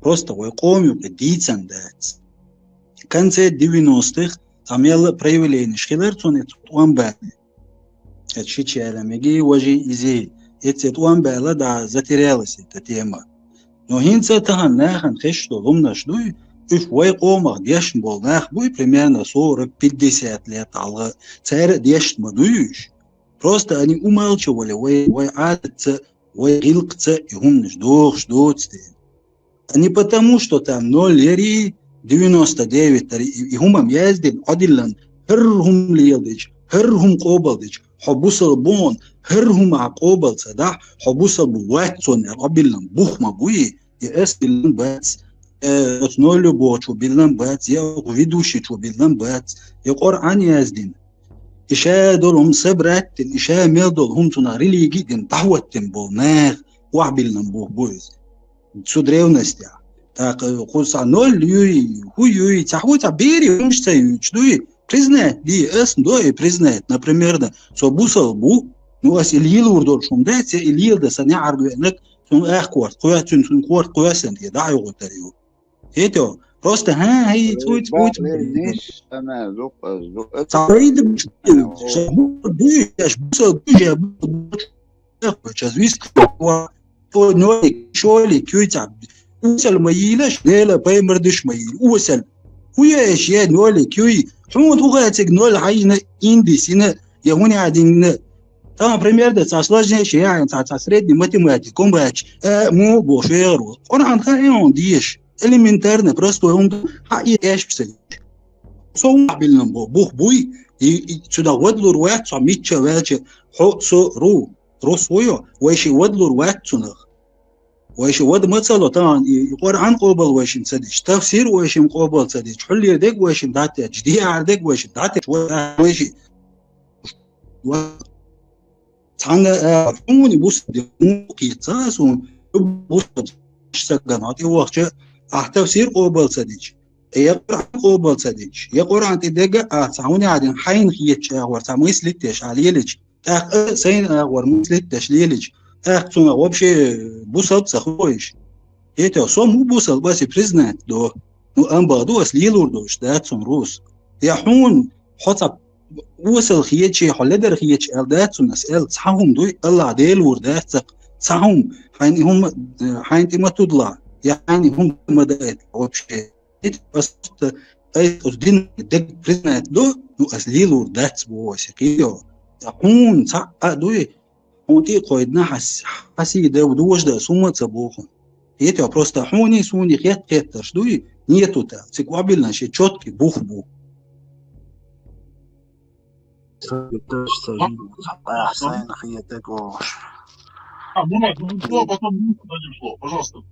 просто ويقوم بديتسن دات كان زي 90 عمل проявление شخيلرتون يتوان بعد هادشي عالمي وجي إزي يتوان بعد دا ذاتي رياليسي تتيما نو هينسا تهان ناخن خشتو ضمنا شدوي اف ويقوم ديش بول ناخ بوي примерно 40-50 лет алга цайр деш мадуюш просто они умалчивали вой адцы вой гилкцы и гумниш дух ждутсти не потому что там 0 99 и гумам яздин одиллан هرهم ليدج هرهم قوبلدج حبوس البون هرهم عقوبل صدح حبوس بواتسون ربلن بوخ مبوي يأس بلن باتس نولو بوچو بلن باتس يا غفيدوشي چو بلن باتس يا قرآن يازدين إشاء دولهم صبرات إشاء ميدول هم تناري ليجي دين دعوتين بولناغ وعبلن بوخ بويز سودريونستيا так قصة نول يوي هو يوي تحوي تعبيري مش تيوي чдуи признает ди эс дои признает например да со бусал бу ну ас илил урдор шумда се илил да сани аргуенек сон ахкварт куятун сон кварт куясен ди да يغو تريو هيتو просто ها هي تويت ليش انا زق تعيد بوي اش بوسال بوجا جازويس تو نوي شولي كيوتا وصل ميلش لا باي مردش ميل وصل ويا اشياء نولي كيوي شو تغاتك نول عينا اندي سينا يهوني عادين طبعا بريمير ده تاسلاجنا شيء يعني تاسريد ماتيماتيكوم باش مو بوشيرو قران خايون ديش элементарно просто он حقي ايش بسل سو بالن بوخ بوي سودا ودلور واحد صميت شواجه حق سو رو سويو ويش ودلور واحد سنخ ويش ود مثلا طبعا القرآن قبل ويش نسدش تفسير ويش مقبل سدش حل يدك ويش دات جديه عندك ويش دات ويش تانا فوني بوس قيصاص بوس سكنات وقت تفسير قبل سدش يقرأ قبل سدش يقرأ أنت دقة تعوني عادين حين خيتش ورتعمل سلتش عليلش سين ورمسلتش ليلش تون вообще бусал сахоиш это сом бусал баси признать до ну амбаду аслилур до штат сом рус яхун حطب وصل خيتشي حلدر خيتش الدات سون اسال صحهم دو الله ديل وردات صحهم حين هم حين ما تطلع يعني هم مدات вообще بس اي دين دك признать до ну аслилур дат بوسي كيو يحون صح دوي هونتي قيدنا حسي ده ودوش ده سومة صبوخن هيتو просто حوني سوني خيت ترشدوي نيتو تا سيكوابلنا شي чёткий бух бу احسن خيتك وش потом дадим слово, пожалуйста.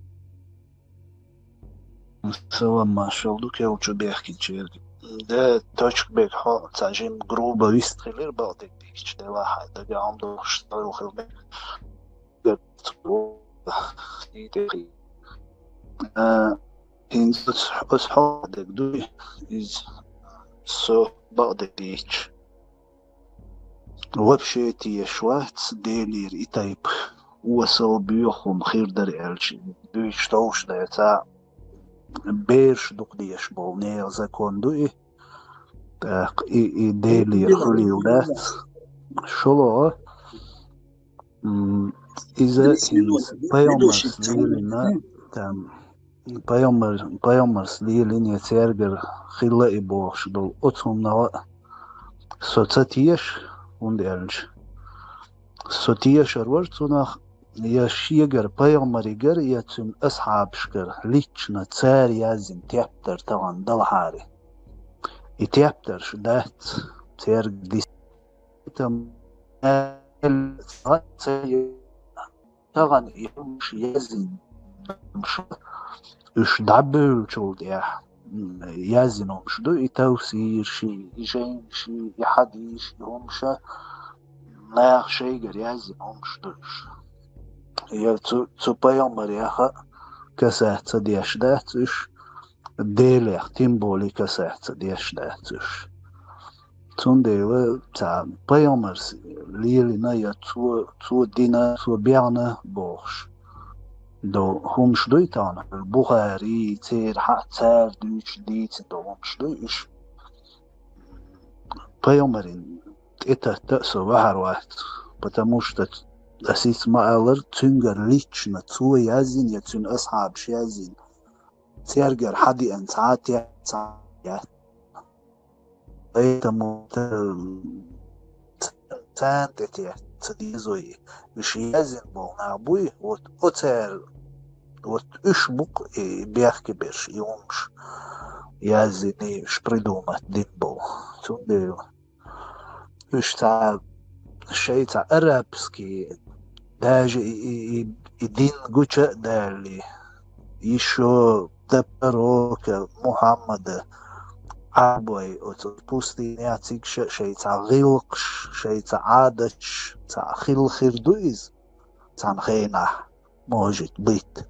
سوى ما شغلك يا وشو بيحكي تشيرك ده توشك بيك حق تعجيم جروبة ويستخيلير بعضك ديش ده واحد ده عنده اشتغل وخلبك ده تروح إنت أصحابك دوي إز سو بعضك ديش وبشيتي يشوات ديلير إتايب وصل بيوخم خير در إلشي دويش توش ده يتاع بيرش دوق ديش بولنير زكون دوي تاق إي ديلير خلي ولات شلو إذا بيومرس ليلنا تام بيومرس ليلين يتيرجر خلا إبوش دول أتهم نوا سوتيش ونديرش سوتيش أرورتونخ يشيجر بيومريجر يتم أصحاب شكر ليتشنا تسار يازم تيابتر طبعا دلحاري يتيابتر شدات تيرج دي تم طبعا يمش يازم مش دعبل شغل يازم مش دو يتوسير شي يجين شي يحديش يمشى ناخ شيجر يازم مش دوش يا تو بيومر يا خا كسات ديش داتش ديلي تيمبولي كسات ديش داتش تون ديل تاع بيومرس ليلي نايا تو دينا تو بيانا بوش دو همش دوی تان البخاري تير حق تار دوش ديت دو همش دوي إش بيومرين إتا تأسو بحر واحد потому что أسيس ما ألر تنجر ليتشنا تسوي يازين يتسون أصحاب شيازين تيرجر حدي أن ساعات поэтому центре تديزوي مش يازن بول نابوي вот оцер вот إيش بق بيحكي برش يومش يازني إيش придумать دين بول تنديو إيش تاع شيء تاع أرابسكي даже и дин гуча дали еще до пророка Мухаммада عبوي وتبوستي نعطيك شيء تاع غلقش شيء تاع عادش تاع خير دويز تاع خينا موجود بيت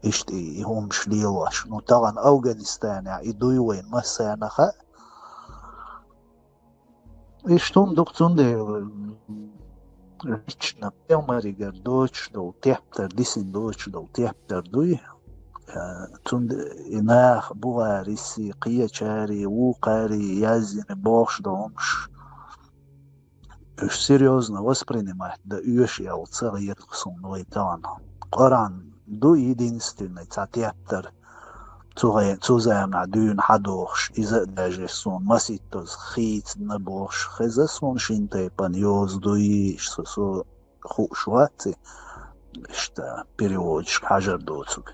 اشتي هم شليواش نو طبعا أفغانستان يعني دوي وين مسانا خا اشتون دكتون دي ريتشنا بيوماريجر دوتش دو تيحتر ديسين دوتش دو تيحتر دوي تون إناخ بوغاريسي قيا وقاري يازين بوش دومش серьезно воспринимать, да еще целый новый талант. Коран до единственный цатептер цузаем на дюн хадош из даже сон маситос хит на бош хеза сон шинте паньоз дуиш со хушвати что переводишь хажар доцуг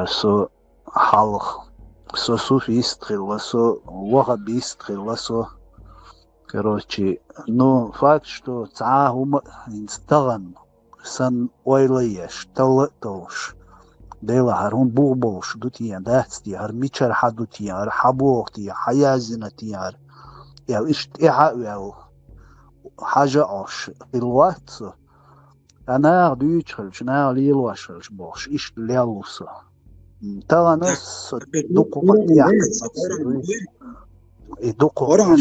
со халх со суфист со вахабист со короче, но факт, что цахум инстаган сан ойлаеш талатош дела харун бугбош дутия дасти хар мичар хадутия хар хабуохтия хаязинатия я ишт яу حاجة أش الوقت أنا أردوش خلش أنا ليلواش خلش باش إيش ليلوسا ترى ناس دقوا دقوا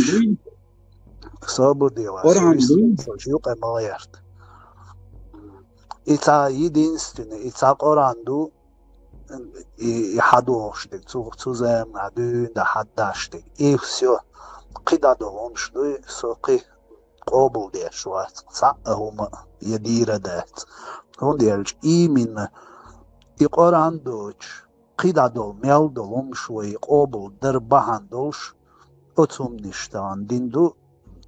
صابر ديواش يوقع مغيرت إتا يدينستن إتا قراندو يحدوش دك تزام عدو ده حداش دك إيه سيو قيدا دوهمش دوي سوقي قابل ديش وات صعهم يدير دات هون ديالج من يقراندوش قيدا دول ميل دولمش ويقابل دربهان دوش أتوم نشتان ديندو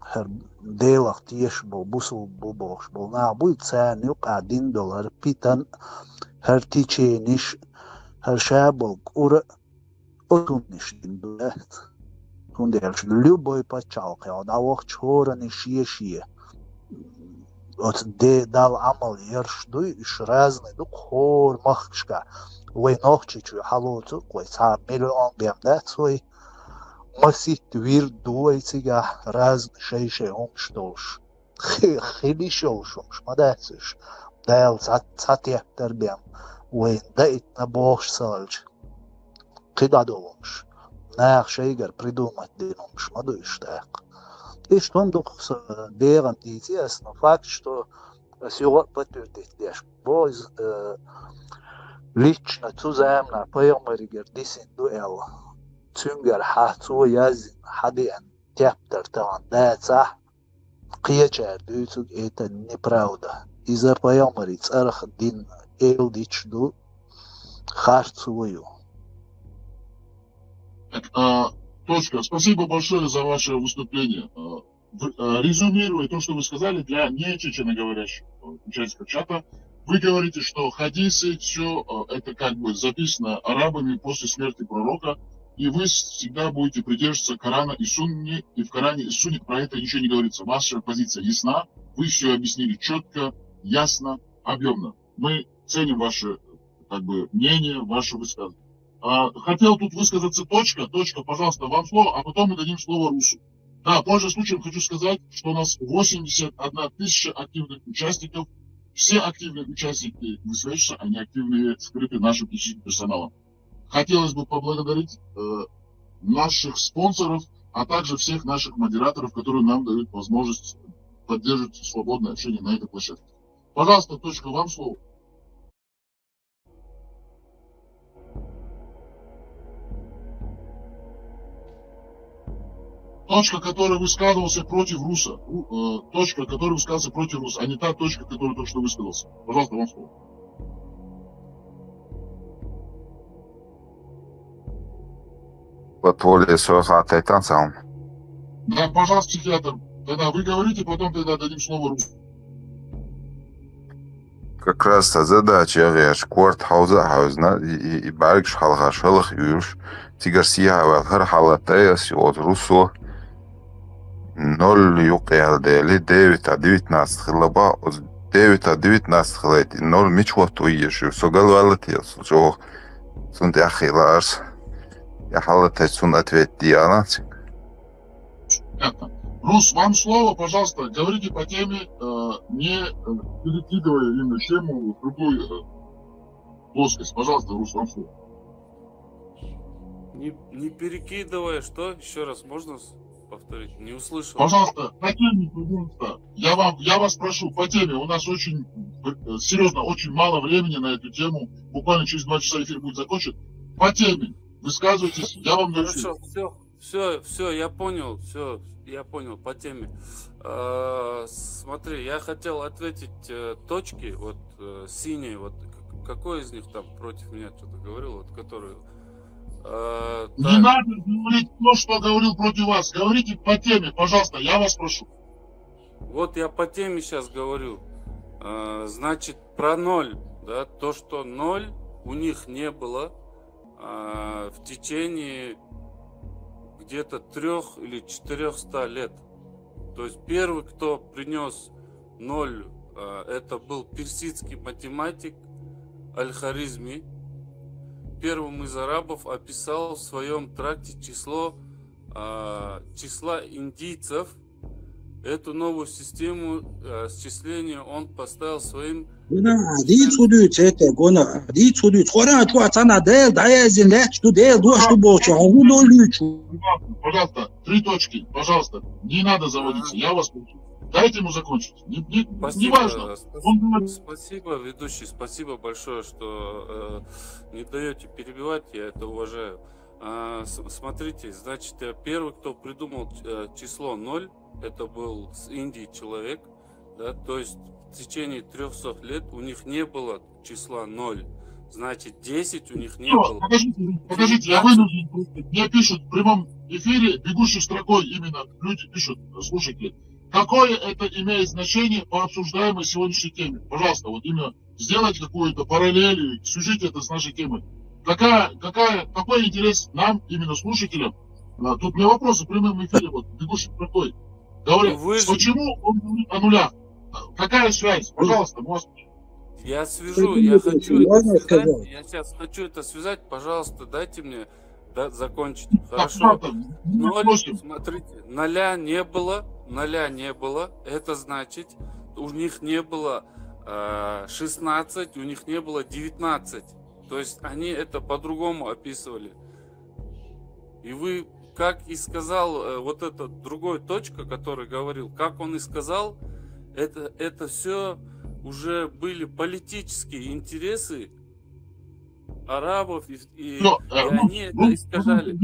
هر ديلق تيش بو بوسو بو بوش بو نعبوي تسان يقع $10 بيتن هر تيچينيش هر شابل قور أتونيش ديندولات هون ديالش لوبوي باتشاوك يا دا وقت شهورني شيه от де дал عمل يرش دوي إش رازني دو خور مخشكا وي نوخشي چو حالوتو وي تا مليون بيمدات وي مسيت وير دوي تيجا رازن شي همش دوش خيلي شوشمش ما داتش دايل ساتيح تربيم وين دايت نبوش سالج قيدا دومش ناخ شيجر придумать دينومش ما دوش داق إيش توندوخ ديران ديتي أسنو فاكت что сегодня подтвердить деш боз лично тузаемна поемаригер дисин дуэл تنجر حاتو يازن حديان تيابتر تان داتا قيجار دوتوك ايتا неправда إذا поемари царах дин элдич ду харцую. Точка. Спасибо большое за ваше выступление. Резюмируя то, что вы сказали для нечеченоговорящих участников чата, вы говорите, что хадисы, все это как бы записано арабами после смерти пророка, и вы всегда будете придерживаться Корана и Сунни, и в Коране и Сунне про это ничего не говорится. Ваша позиция ясна, вы все объяснили четко, ясно, объемно. Мы ценим ваше как бы мнение, ваше высказывание. Хотел тут высказаться точка, пожалуйста, вам слово, а потом мы дадим слово Русу. Да, пользуясь случаем, хочу сказать, что у нас 81 тысяча активных участников. Все активные участники высвечиваются, они активные, скрыты нашим техническим персоналом. Хотелось бы поблагодарить наших спонсоров, а также всех наших модераторов, которые нам дают возможность поддерживать свободное общение на этой площадке. Пожалуйста, точка, вам слово. точка, которая высказывался против Руса, точка, которая высказывался против Руса, а не та точка, которая только что высказался. Пожалуйста, вам слово. Да, пожалуйста, психиатр. Тогда вы говорите, потом тогда дадим слово Русу. Как раз задача веш кварт хауза хаузна и баргш халга шалх юш тигар сия хар халата от Русо 0 юқялдели 9-19 хлаба 9-19 хлайти 0 мичвату еши согалвалати со сунт ахиларс я халата сун ответ Диана. Рус, вам слово, пожалуйста, говорите по теме, не перекидывая именно тему в другую плоскость. Пожалуйста, Рус, вам слово. Не перекидывая, что? Еще раз можно повторить? Не услышал. Пожалуйста, по теме, пожалуйста. Я вас прошу, по теме. У нас очень, серьезно, очень мало времени на эту тему. Буквально через 2 часа эфир будет закончен. По теме. Высказывайтесь, я вам даю. Хорошо, все, я понял, я понял, по теме. Смотри, я хотел ответить точки, вот синие, вот какой из них там против меня что-то говорил, вот который... Не надо говорить то, что говорил против вас. Говорите по теме, пожалуйста, я вас прошу. Вот я по теме сейчас говорю. Значит, про 0, да, то, что 0 у них не было в течение где-то 3 или 400 лет. То есть первый, кто принес 0, это был персидский математик Аль-Харизми. Первым из арабов описал в своем тракте числа индийцев. Эту новую систему счисления он поставил своим... Пожалуйста, 3 точки, пожалуйста, не надо заводиться, я вас прошу. Дайте ему закончить. Не важно. Спасибо, ведущий, спасибо большое, что не даете перебивать, я это уважаю. Смотрите, значит, первый, кто придумал число 0, это был с Индии человек, да, то есть в течение 300 лет у них не было числа 0. Значит, 10 у них не было. Подождите, я вынужден. Мне пишут в прямом эфире, бегущей строкой именно, люди пишут, слушайте, какое это имеет значение по обсуждаемой сегодняшней теме? Пожалуйста, вот именно сделайте какую-то параллель, свяжите это с нашей темой. Какой интерес нам, именно слушателям? Тут у меня вопросы в прямом эфире, вот, бегущей строкой. Говорят, почему он говорит о нулях? Какая связь? Пожалуйста, может. Я свяжу, я хочу это связать, я сейчас хочу это связать, пожалуйста, дайте мне закончить. Хорошо. 0, смотрите, 0 не было, это значит, у них не было 16, у них не было 19. То есть они это по-другому описывали. И вы, как и сказал вот эта другой точка, который говорил, как он и сказал, это все уже были политические интересы арабов, и они это искажали.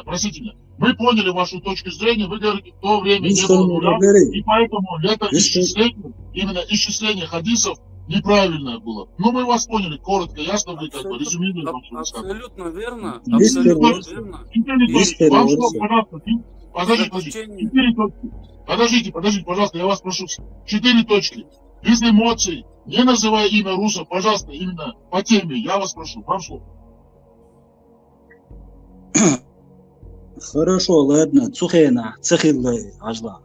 Простите меня. Мы поняли вашу точку зрения, вы говорите, в то время не было нуля, и поэтому это исчисление, именно исчисление хадисов неправильное было. Ну, мы вас поняли, коротко, ясно, вы как бы резюмируете. Абсолютно верно, абсолютно верно. Вам что, пожалуйста, подождите, пожалуйста, я вас прошу. 4 точки. Без эмоций, не называя имя Руса, пожалуйста, именно по теме, я вас прошу, вам слово. Хорошо, ладно, цухена, цехиллы, ажла.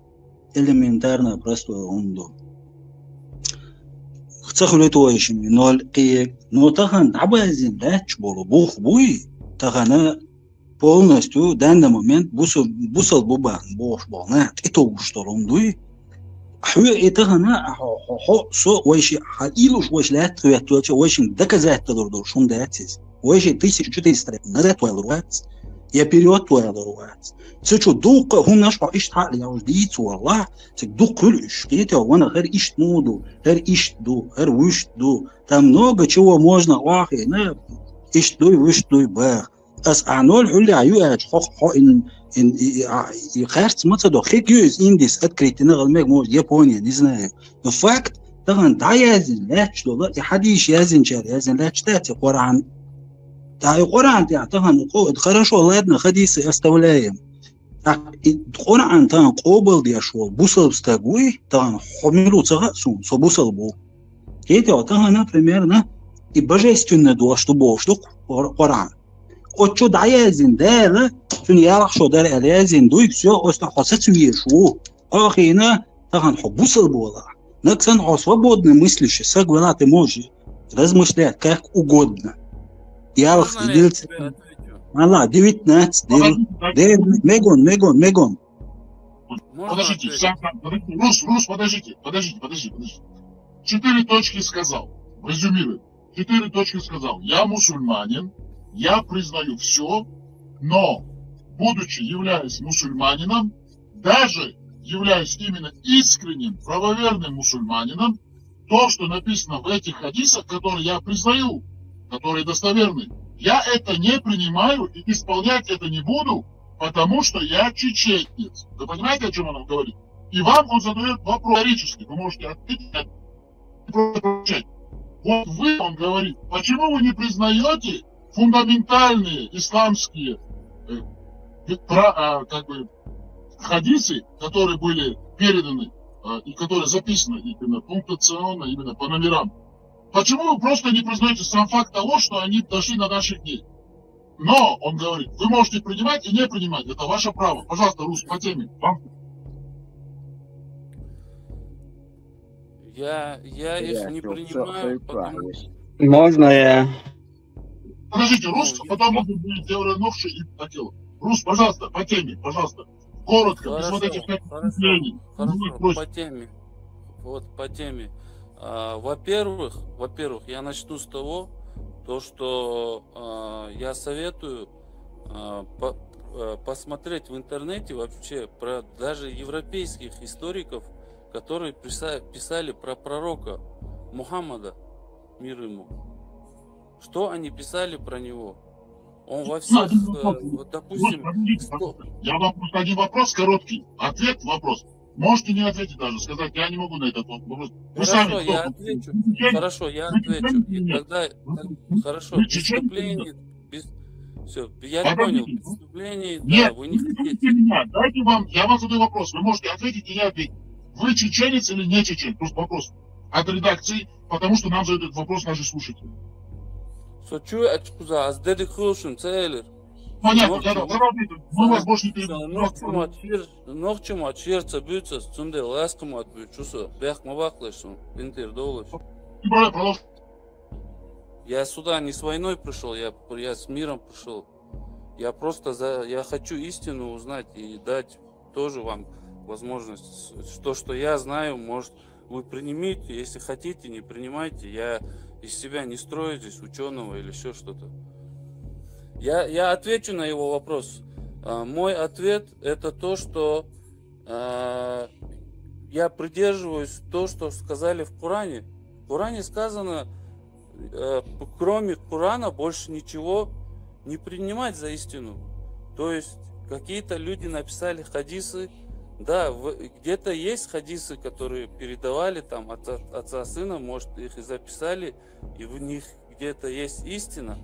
Элементарно, простое умдо. Цехлютующими 0 киек, но тахан абазин дач болу, бух буй, тахана полностью в данный момент бусал бубан, бош болна, это уж что рундуй. Это она, со очень халилуш очень лет, очень доказать то, что он дается. Очень 1400 назад твойлруать, я период твойлруать. Сечу дука, он наш по иштали, я уже дит والله, сек дук кулиш, это он хер ишт нуду, хер иштду, хер виштду, там много чего можно, вахи, не иштду, виштду, бах. As anol hulli ayu ach ho in и кажется, мы это хикюз индис открытый غلمك مو Япония, не знаю. Но факт, طبعا دا يازن لا تشلو и حديش يازن شار يازن لا تشتاتي قرآن دا قرآن طبعا хорошо ладно حديث استولايم قرآن طبعا قبل دي شو بوصل بستاغوي طبعا حملو تغسون سو بوصل بو كيتو طبعا например и божественное дуа что Бог что Коран от что да язин да شون يعرف شو دار الازين دوي все остахосать вешу ахина طبعا حبوصل بولا نكسن свободно мыслящий согласно ты можешь размышлять как угодно يعرف делать Алла 19 Мегон Подождите, Рус, подождите. 4 точки сказал. Резюмирую. 4 точки сказал. Я мусульманин, я признаю все, но, будучи являясь мусульманином, даже являюсь именно искренним, правоверным мусульманином, то, что написано в этих хадисах, которые я признаю, которые достоверны, я это не принимаю и исполнять это не буду, потому что я чеченец. Вы понимаете, о чем он говорит? И вам он задает вопрос риторический. Вы можете ответить. Вот вы, он говорит, почему вы не признаете фундаментальные исламские хадисы, которые были переданы и которые записаны именно пунктуационно, именно по номерам? Почему вы просто не признаете сам факт того, что они дошли до наших дней? Но, он говорит, вы можете принимать и не принимать, это ваше право. Пожалуйста, Рус, по теме. Я их не принимаю, потому что... Можно я? Подождите, Рус, потом можно будет делать новши и хотел. Рус, пожалуйста, по теме, пожалуйста. Коротко, без вот этих мнений. Хорошо, по теме. Вот, по теме. Во-первых, я начну с того, что я советую посмотреть в интернете вообще про даже европейских историков, которые писали про пророка Мухаммада, мир ему. Что они писали про него? Он во всех, допустим... Я вам просто один вопрос короткий. Ответ, вопрос. Можете не ответить даже, сказать, я не могу на этот вопрос. Хорошо, я отвечу. Хорошо, я отвечу. И тогда, хорошо, выступление... Все, я понял. Выступление, да, вы не хотите. Дайте я вам задаю вопрос. Вы можете ответить и не ответить. Вы чеченец или не чеченец? Просто вопрос от редакции, потому что нам задают вопрос наши слушатели. Сочу, очкуза, а с деды хулшим, целер. Понятно, мы вас больше не Нохчему от черца бьются, цунде ласкому от бьются, бях маваклышем, винтер доллар. Я сюда не с войной пришел, я с миром пришел. Я просто я хочу истину узнать и дать тоже вам возможность. То, что я знаю, может, вы примите, если хотите, не принимайте. Я из себя не строю здесь ученого или еще что-то. Я отвечу на его вопрос. Мой ответ это то, что я придерживаюсь то, что сказали в Коране. В Коране сказано, кроме Корана больше ничего не принимать за истину. То есть какие-то люди написали хадисы. Да, где-то есть хадисы, которые передавали там от отца сына, может их и записали, и в них где-то есть истина.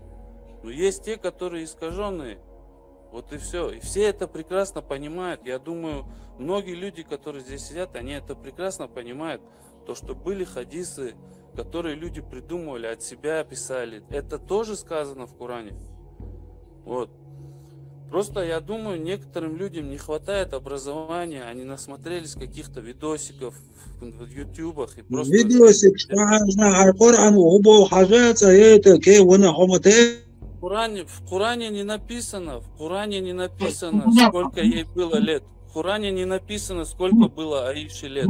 Но есть те, которые искаженные. Вот и все. И все это прекрасно понимают. Я думаю, многие люди, которые здесь сидят, они это прекрасно понимают. То, что были хадисы, которые люди придумывали, от себя писали. Это тоже сказано в Коране. Вот. Просто я думаю, некоторым людям не хватает образования. Они насмотрелись каких-то видосиков в ютубах и просто... Видосик, В Коране не написано, сколько ей было лет. В Коране не написано, сколько было Аише лет.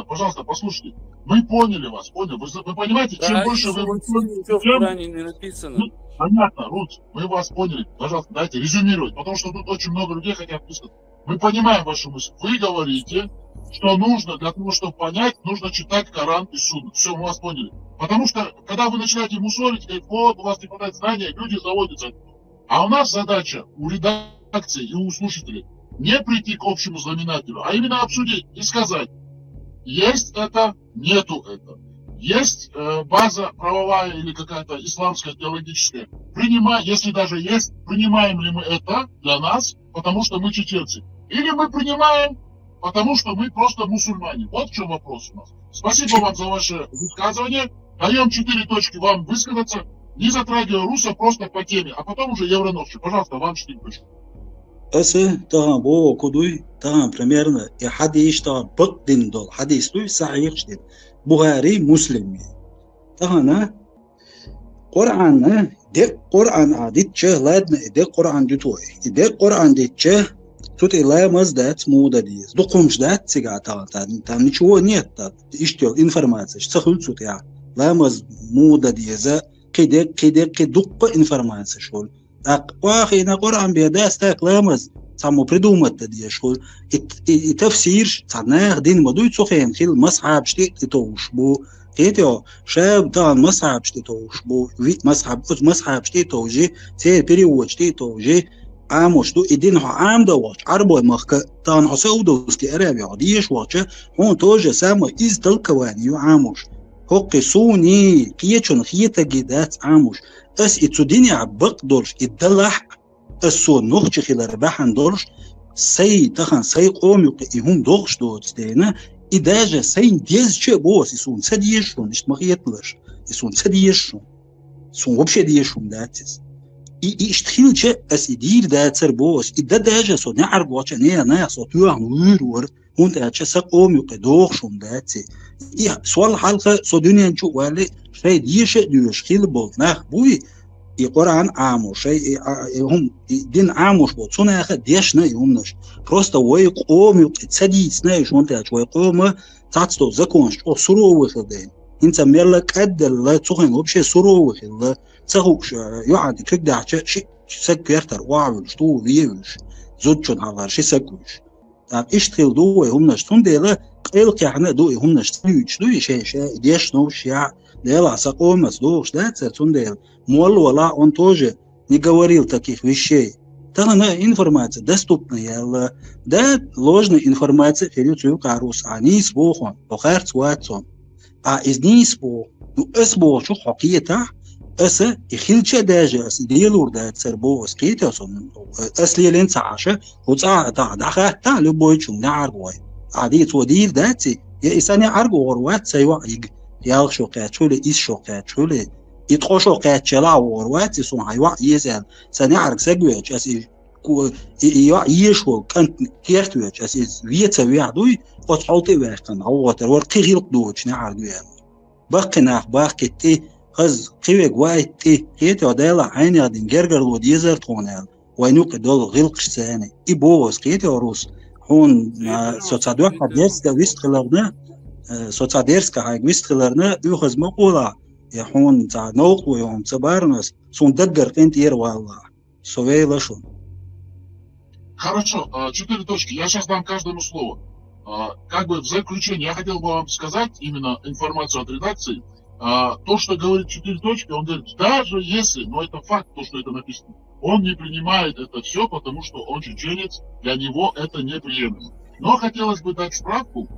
Пожалуйста, послушайте. Мы поняли вас, Вы понимаете, чем больше вы... Ничего в Коране не написано. Понятно, Рут, мы вас поняли. Пожалуйста, дайте резюмировать, потому что тут очень много людей хотят писать. Мы понимаем вашу мысль. Вы говорите, что нужно, для того, чтобы понять, нужно читать Коран и Сунну. Все, мы вас поняли. Потому что, когда вы начинаете мусорить, говорить, вот, у вас не хватает знания, люди заводятся. А у нас задача, у редактора реакция и у слушателей не прийти к общему знаменателю, а именно обсудить и сказать, есть это, нету это. Есть база правовая или какая-то исламская, теологическая. Если даже есть, принимаем ли мы это для нас, потому что мы чеченцы. Или мы принимаем, потому что мы просто мусульмане. Вот в чем вопрос у нас. Спасибо вам за ваше высказывание. Даем 4 точки вам высказаться, не затрагивая руса, просто по теме. А потом уже Евроносчик. Пожалуйста, вам 4 точки. طبعا بو كدوي طبعا примерно и حديث طبعا بقدين دول حديث توي صحيح جدا بخاري مسلم طبعا قرآن ده قرآن عادت شه لادنا ده قرآن دتوي ده قرآن دتشه توت لا مزدات مودا ديز دو قومش دات سيغاتا там ничего нет иште информация сахул сут я لا مز مودا ديزа كده دقة информация шол واخينا قرآن بيداس تاك لامز سامو придумать دي شغل التفسير صناخ دين مدوي تسخين خيل مصحاب شتي توش بو قيتو شاب طبعا مصحاب شتي توش بو مصحاب شتي توجي سير перевод شتي توجي عاموش دو الدين هو عام دوش عربو مخك طبعا حسو دوستي عربي عديش واتش هون توجي سامو إز تلكواني عاموش هوقي سوني قيتشون خيتا جيدات عاموش اس اتسوديني عبق دولش الدلح السو نوخش خلال رباحن دولش سي تخن سي قوم يقيهم دوخش دوتس دينا إداجة سي ديز چه بوس يسون سديشون اشت مخيطلش يسون سديشون سون وبش ديشون داتس اشتخيل چه اس يدير داتسر بوس إداجة سو نعرب واتش نيا سو تيوان ويرور هون تاتش سا قوم يقي دوخشون داتسي سوال حلقة سو دنيا نشو والي شيء ديش ديوش خيل بول ناخ بوي القرآن عاموش شيء هم دين عاموش بول صنع أخذ ديشنا يومناش просто ويقوم يتصدي سنايش وانتاج ويقوم تعطستو زكونش أو سرو وخلدين انت ميرلك أدل لا تسخن وبشي سرو وخلد تسخوش يعد كيك داعش شيء سكيرتر واعول شتو ويوش زوجون على شيء سكوش اشتغل دوه هم نشتون ديلا قيل كحنا دوه هم نشتويش دوه شيء ديش نوش يا ديلا سقوم مسدوش ده تسون ديل مول ولا он тоже не говорил таких вещей. Там информация доступная, да ложная информация передает карус, они спохон, похарц ватсон, а из них спо, ну эсбо что хоккета, эсе и хилче даже эс делур да цербо скитосон, эсли ленцаша, хуца да хата любой чум да аргой, а дит водир дати, я исани аргор ват сайва иг, ял шоқат шуле ис шоқат шуле يتخشوا قاعد شلاع وروات يسون هيوع يزال سنعرق سجوج أسي يوع يشوا كان كيرتوج أسي فيت سويع دوي وتحطي واقن عوض الورقي غير دوج نعرق ويا بقنا باقي تي خز قوي جواي تي هيت ودالا عيني غادي نجرجر وديزر تونال وينوك دول غلق ساني يبوظ قيت روس هون سوتسادوح حديث كويست خلرنا سوتساديرس كهاي كويست خلرنا يخز مقولا يحون تاع نوق ويوم تبارنس سون даггар энтир والله совейла шон. Хорошо, 4 точки. Я сейчас дам каждому слово. Как бы в заключение я хотел бы вам сказать именно информацию от редакции. То, что говорит 4 точки, он говорит, даже если, но это факт, то, что это написано, он не принимает это все, потому что он чеченец, для него это неприемлемо. Но хотелось бы дать справку,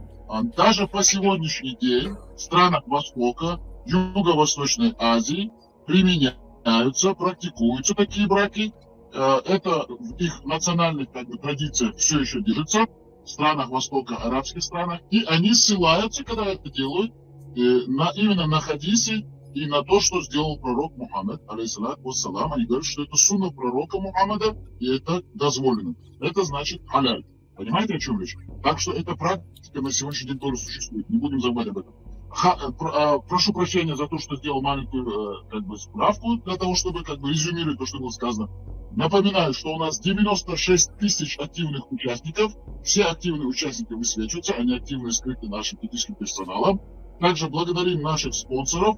даже по сегодняшний день в странах Востока, Юго-Восточной Азии применяются, практикуются такие браки. Это в их национальных традициях все еще держится в странах Востока, арабских странах. И они ссылаются, когда это делают, именно на хадисы и на то, что сделал пророк Мухаммад, алейхиссалату вассалам. Они говорят, что это сунна пророка Мухаммада, и это дозволено. Это значит халяль. Понимаете, о чем речь? Так что эта практика на сегодняшний день тоже существует. Не будем забывать об этом. Прошу прощения за то, что сделал маленькую справку для того, чтобы резюмировать то, что было сказано. Напоминаю, что у нас 96 тысяч активных участников. Все активные участники высвечиваются, они активно скрыты нашим техническим персоналом. Также благодарим наших спонсоров.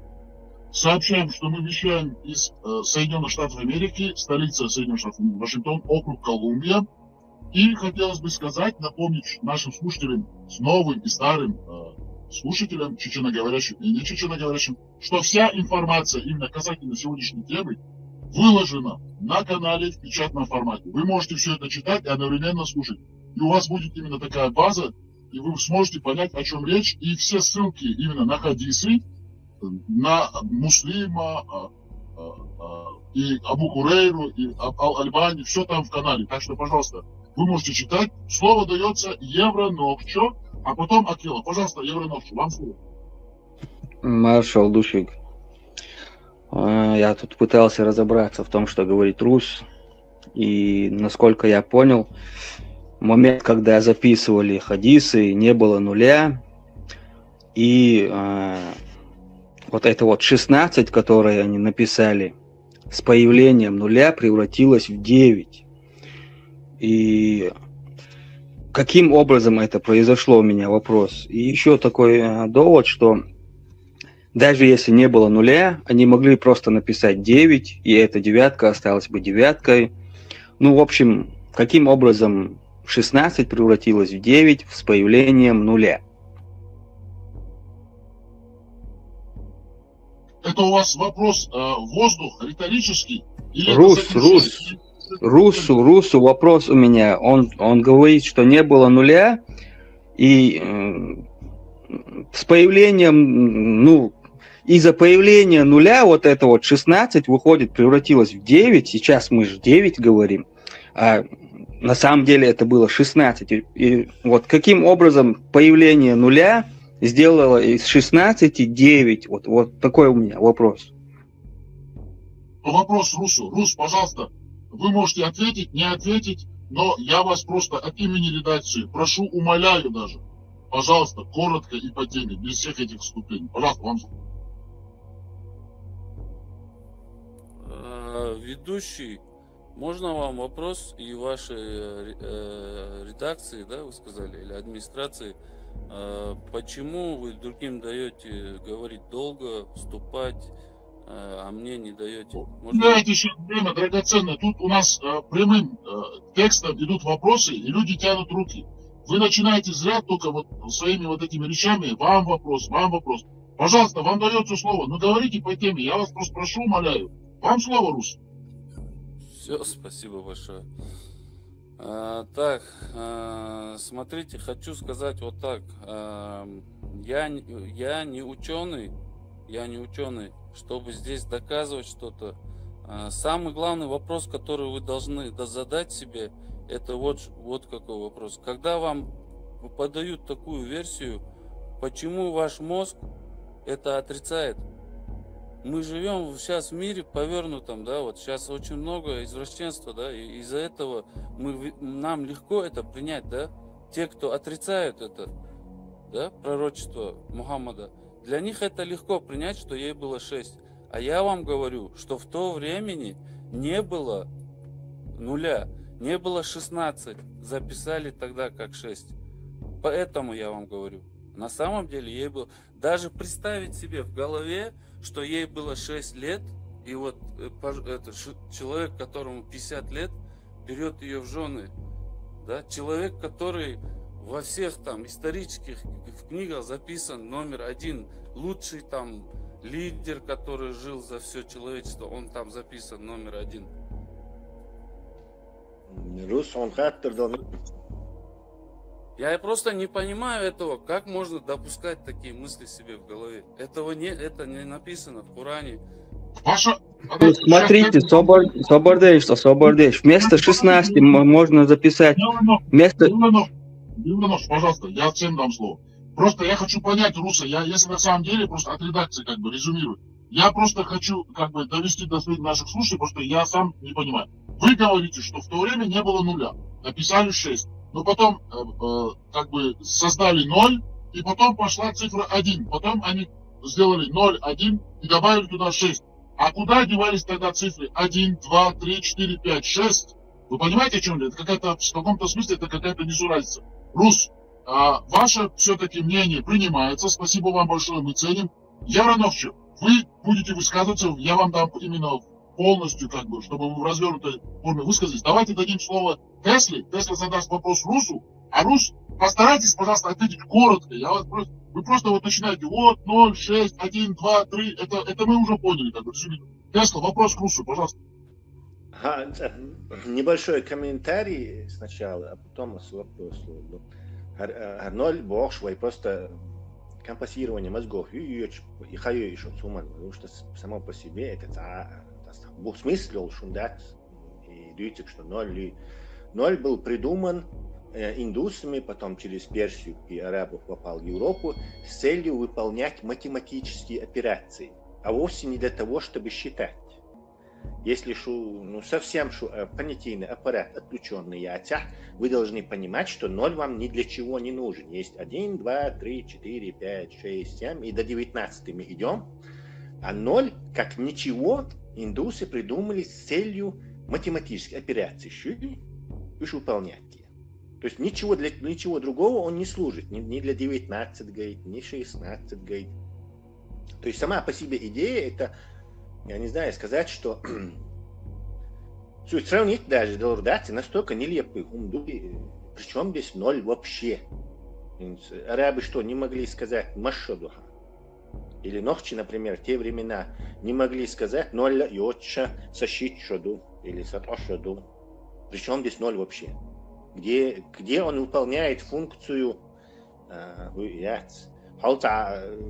Сообщаем, что мы вещаем из Соединенных Штатов Америки, столица Соединенных Штатов Вашингтон, округ Колумбия. И хотелось бы сказать, напомнить нашим слушателям, с новым и старым слушателям, чеченоговорящим и не чеченоговорящим, что вся информация именно касательно сегодняшней темы выложено на канале в печатном формате. Вы можете все это читать и одновременно слушать. И у вас будет именно такая база, и вы сможете понять, о чем речь. И все ссылки именно на хадисы, на Муслима, и Абу Хурейру, и Аль-Альбани, все там в канале. Так что, пожалуйста, вы можете читать. Слово дается Евронокчо, а потом Акила. Пожалуйста, Евронокчо, вам слово. Маршал Душик. Я тут пытался разобраться в том, что говорит Рус. И насколько я понял, в момент, когда записывали хадисы, не было нуля. И вот это вот 16, которые они написали, с появлением нуля превратилось в 9. И каким образом это произошло, у меня вопрос. И еще такой довод, что даже если не было нуля, они могли просто написать 9, и эта девятка осталась бы девяткой. Ну, в общем, каким образом 16 превратилось в 9 с появлением нуля? Это у вас вопрос воздух риторический? Или Русу вопрос у меня. Он говорит, что не было нуля, и с появлением, ну, из-за появления нуля вот это вот 16 выходит, превратилось в 9. Сейчас мы же 9 говорим, а на самом деле это было 16. И вот каким образом появление нуля сделало из 16 9? Вот такой у меня вопрос. Вопрос Русу. Рус, пожалуйста, вы можете ответить, не ответить, но я вас просто от имени редакции прошу, умоляю даже, пожалуйста, коротко и по теме, без всех этих вступлений. Пожалуйста, вам. Ведущий, можно вам вопрос и вашей редакции, да, вы сказали, или администрации, почему вы другим даете говорить долго, вступать, а мне не даете? Дайте еще время драгоценное. Тут у нас прямым текстом идут вопросы, и люди тянут руки. Вы начинаете зря только вот своими вот этими речами. Вам вопрос, вам вопрос. Пожалуйста, вам дается слово. Ну говорите по теме. Я вас просто прошу, умоляю. Вам слово, Рус. Все, спасибо большое. Смотрите, хочу сказать вот так. Я не ученый, чтобы здесь доказывать что-то. Самый главный вопрос, который вы должны задать себе, это вот какой вопрос. Когда вам подают такую версию, почему ваш мозг это отрицает? Мы живем сейчас в мире повернутом, да, вот сейчас очень много извращенства, да, и из-за этого нам легко это принять, да. Те, кто отрицают это, да, пророчество Мухаммада, для них это легко принять, что ей было 6. А я вам говорю, что в то времени не было нуля, не было 16, записали тогда как 6. Поэтому я вам говорю, на самом деле ей было... Даже представить себе в голове, что ей было 6 лет, и вот это человек, которому 50 лет, берет ее в жены, да, человек, который во всех там исторических книгах записан номер 1, лучший там лидер, который жил за все человечество, он там записан номер 1. Я просто не понимаю этого, как можно допускать такие мысли себе в голове. Это не написано в Коране. Смотрите, Собордеевич, вместо 16 можно записать... Пожалуйста, я всем дам слово. Просто я хочу понять, Руса, если на самом деле просто от редакции как бы резюмирую, я просто хочу как бы довести до своих наших слушателей, потому что я сам не понимаю. Вы говорите, что в то время не было нуля, написали 6. Но потом как бы создали 0, и потом пошла цифра 1. Потом они сделали 0, 1 и добавили туда 6. А куда девались тогда цифры 1, 2, 3, 4, 5, 6? Вы понимаете, о чем это? Это в каком-то смысле это какая-то несуразица. Рус, ваше все-таки мнение принимается. Спасибо вам большое, мы ценим. Евронокчо, вы будете высказываться, я вам дам именно полностью, как бы, чтобы вы в развернутой форме высказались. Давайте дадим слово Тесле. Тесла задаст вопрос Русу, а Рус, постарайтесь, пожалуйста, ответить коротко. Я вас просто, вы просто вот начинаете, вот, 0, 6, 1, 2, 3, это мы уже поняли, как бы, все. Тесла, вопрос к Русу, пожалуйста. Небольшой комментарий сначала, а потом вопрос. Ноль бог просто компасирование мозгов и хаю еще суман, потому что само по себе это смысл шундат и дюйцик, что ноль был придуман индусами, потом через Персию и арабов попал в Европу с целью выполнять математические операции, а вовсе не для того, чтобы считать. Если совсем понятийный аппарат отключенный яйца, вы должны понимать, что ноль вам ни для чего не нужен. Есть 1, 2, 3, 4, 5, 6, 7, и до 19 мы идем. А ноль, как ничего, индусы придумали с целью математической операции. Уж выполнять. То есть ничего другого он не служит. Ни для 19 гейт, ни 16 гейт. То есть сама по себе идея это... Я не знаю сказать, что сравнить даже дордати настолько нелепый причем здесь ноль вообще. Арабы что, не могли сказать машадуха? Или нохчи, например, в те времена не могли сказать ноль йотша сашит шаду или сатошаду. Причем здесь ноль вообще? Где он выполняет функцию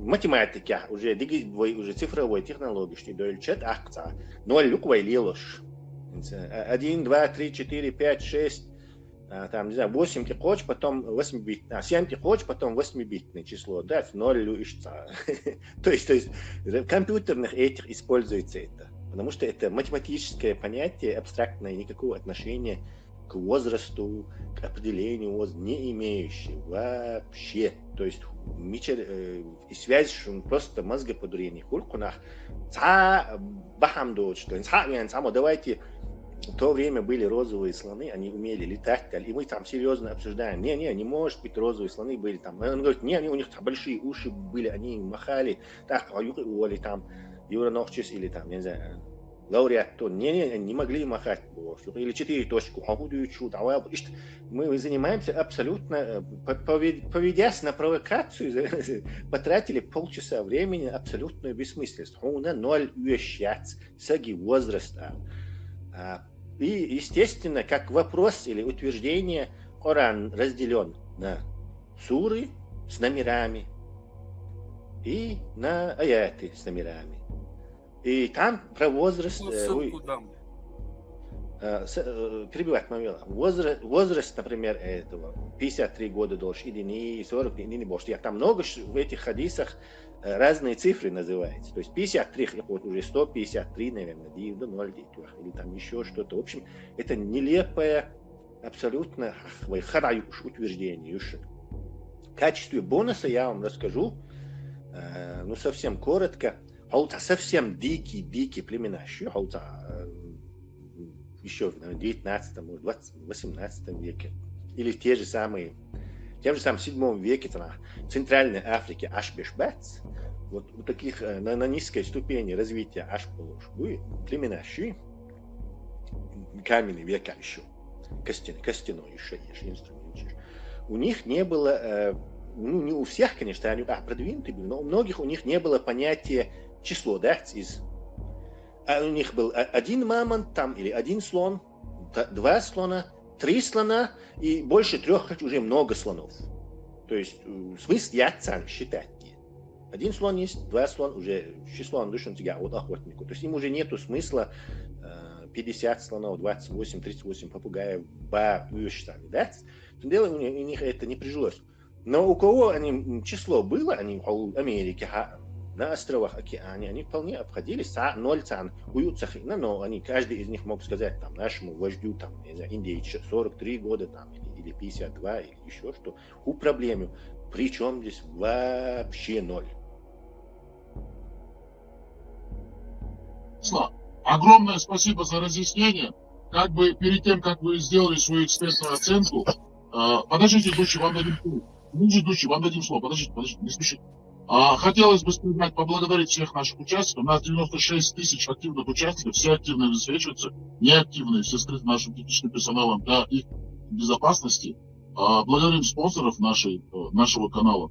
математика, уже цифровой технологии, что дольчет акция, 0 луквой лилош. 1, 2, 3, 4, 5, 6, там, не знаю, 8 ты хочешь, потом 8 бит, 7 ты хочешь, потом 8-битное число, да, 0 люишца. То есть в компьютерных этих используется это, потому что это математическое понятие, абстрактное, никакого отношения к возрасту, к определению возраста не имеющее вообще. То есть связь просто мозгоподурение. Давайте в то время были розовые слоны, они умели летать, и мы там серьезно обсуждаем. Не может быть, розовые слоны были там. Он говорит, у них там большие уши были, они махали, так, или там Юра Нохчис, или там, я не знаю, лауреат, то не могли махать. Или 4 точки. Мы занимаемся абсолютно, поведясь на провокацию, потратили полчаса времени абсолютную бессмысленность. Ноль уещать, саги возраста. И, естественно, как вопрос или утверждение, Коран разделен на суры с номерами и на аяты с номерами. И там про возраст... перебивать момент. Возраст, например, этого 53 года должен, или не 40, или не больше. Там много в этих хадисах разные цифры называются. То есть 53, вот уже 153, наверное, 0, или там еще что-то. В общем, это нелепое, абсолютно утверждение. В качестве бонуса я вам расскажу, совсем коротко, совсем дикие племена, еще в 19, 18 веке, или в тем же самом 7 веке в Центральной Африке Ашбешбац, вот у таких на низкой ступени развития Ашболош племена каменный века еще, костяной еще инструмент. У них не было, не у всех, конечно, они продвинутые были, но у многих у них не было понятия число, да, у них был 1 мамонт там, или 1 слон, 2 слона, 3 слона, и больше 3 уже много слонов. То есть смысл яйца считать. 1 слон есть, 2 слона, уже число он душен тебя от охотнику. То есть им уже нету смысла 50 слонов, 28, 38 попугаев, считали, да? Дело у них это не прижилось. Но у кого число было, они в Америке, на островах океане, они вполне обходились 0 цан, но они, каждый из них мог сказать там, нашему вождю, там, не знаю, Индии 43 года там, или 52, или еще что, у проблемы. Причем здесь вообще 0. Огромное спасибо за разъяснение. Как бы перед тем, как вы сделали свою экспертную оценку, подождите, ведущий, вам дадим слово. Подождите, не спешите. Хотелось бы поблагодарить всех наших участников. У нас 96 тысяч активных участников, все активные высвечиваются, неактивные, все скрыты нашим техническим персоналом для их безопасности. Благодарим спонсоров нашего канала.